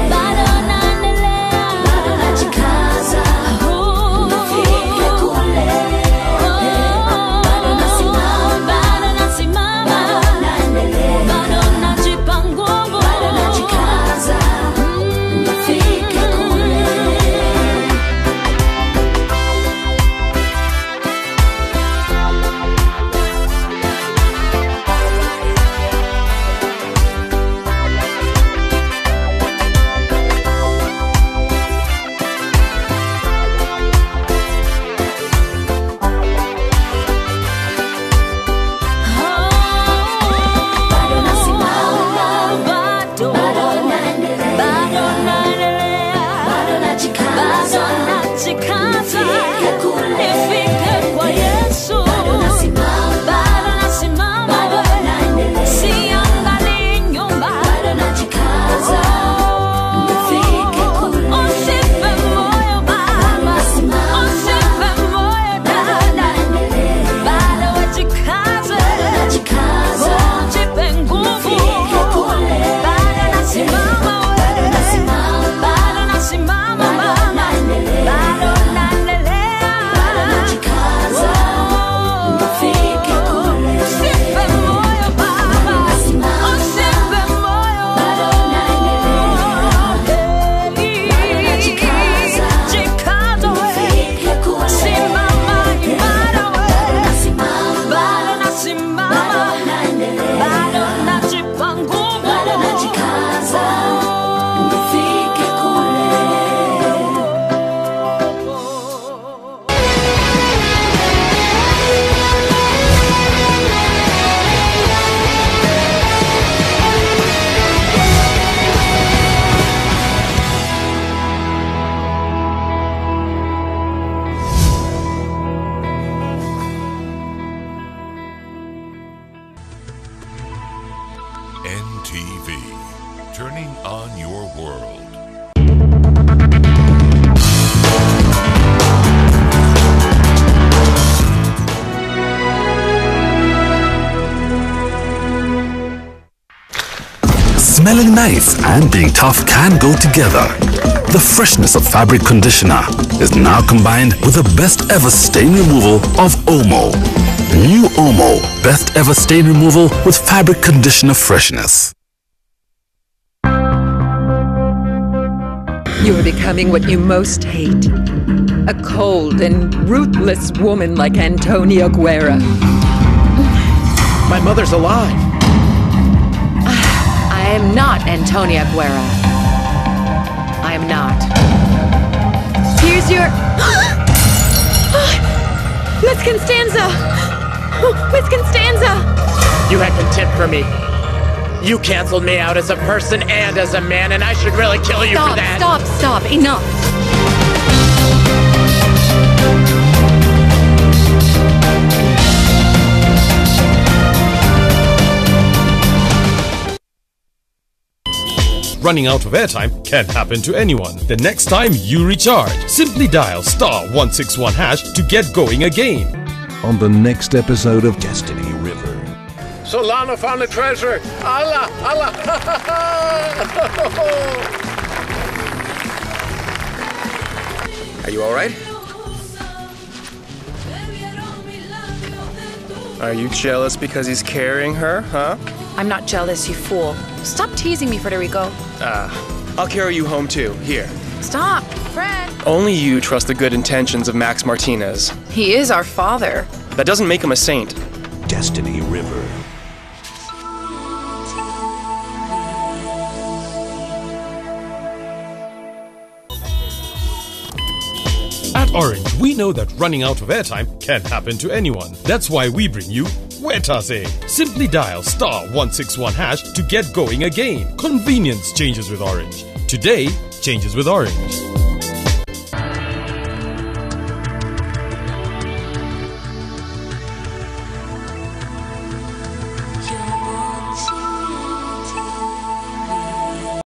Bado naendelea, bado najikaza, nifike kule. Bado nasimama, bado naendelea, bado najipa nguvu, bado najikaza, nifike kule. Bado nasimama, bado naendelea, bado najikaza, nifike kule, nifike kwa Yesu. Bado nasimama, bado naendelea, siangalii nyuma, bado najikaza, nifike kule. Usife moyo mama, usife moyo dada, bado wajikaze, ujipe nguvu, bado nasimama wewe, bado nasimama mama, bado naendelea, najikaza, nifike kule. Usife moyo baba, usife moyo, bado naendelea, najikaza, jikaza wewe, simama imara wewe, bado nasimama, bado najipa nguvu, bado najikaza, nifike kule. NTV, turning on your world. Smelling nice and being tough can go together. The freshness of fabric conditioner is now combined with the best ever stain removal of Omo. New Omo, best ever stain removal with fabric conditioner freshness. You are becoming what you most hate. A cold and ruthless woman like Antonia Guerra. My mother's alive. I am not Antonia Guerra. I am not. Here's your... Miss Constanza! Miss Constanza! You had contempt for me. You canceled me out as a person and as a man, and I should really kill you for that. Stop, enough. Running out of airtime can happen to anyone. The next time you recharge, simply dial *161# to get going again. On the next episode of Destiny River. Solana found the treasure. Allah, Allah. Are you alright? Are you jealous because he's carrying her, huh? I'm not jealous, you fool. Stop teasing me, Federico. I'll carry you home too. Here. Stop, Fred. Only you trust the good intentions of Max Martinez. He is our father. That doesn't make him a saint. Destiny River. At Orange, we know that running out of airtime can happen to anyone. That's why we bring you Wetase. Simply dial *161# to get going again. Convenience changes with Orange. Today changes with Orange.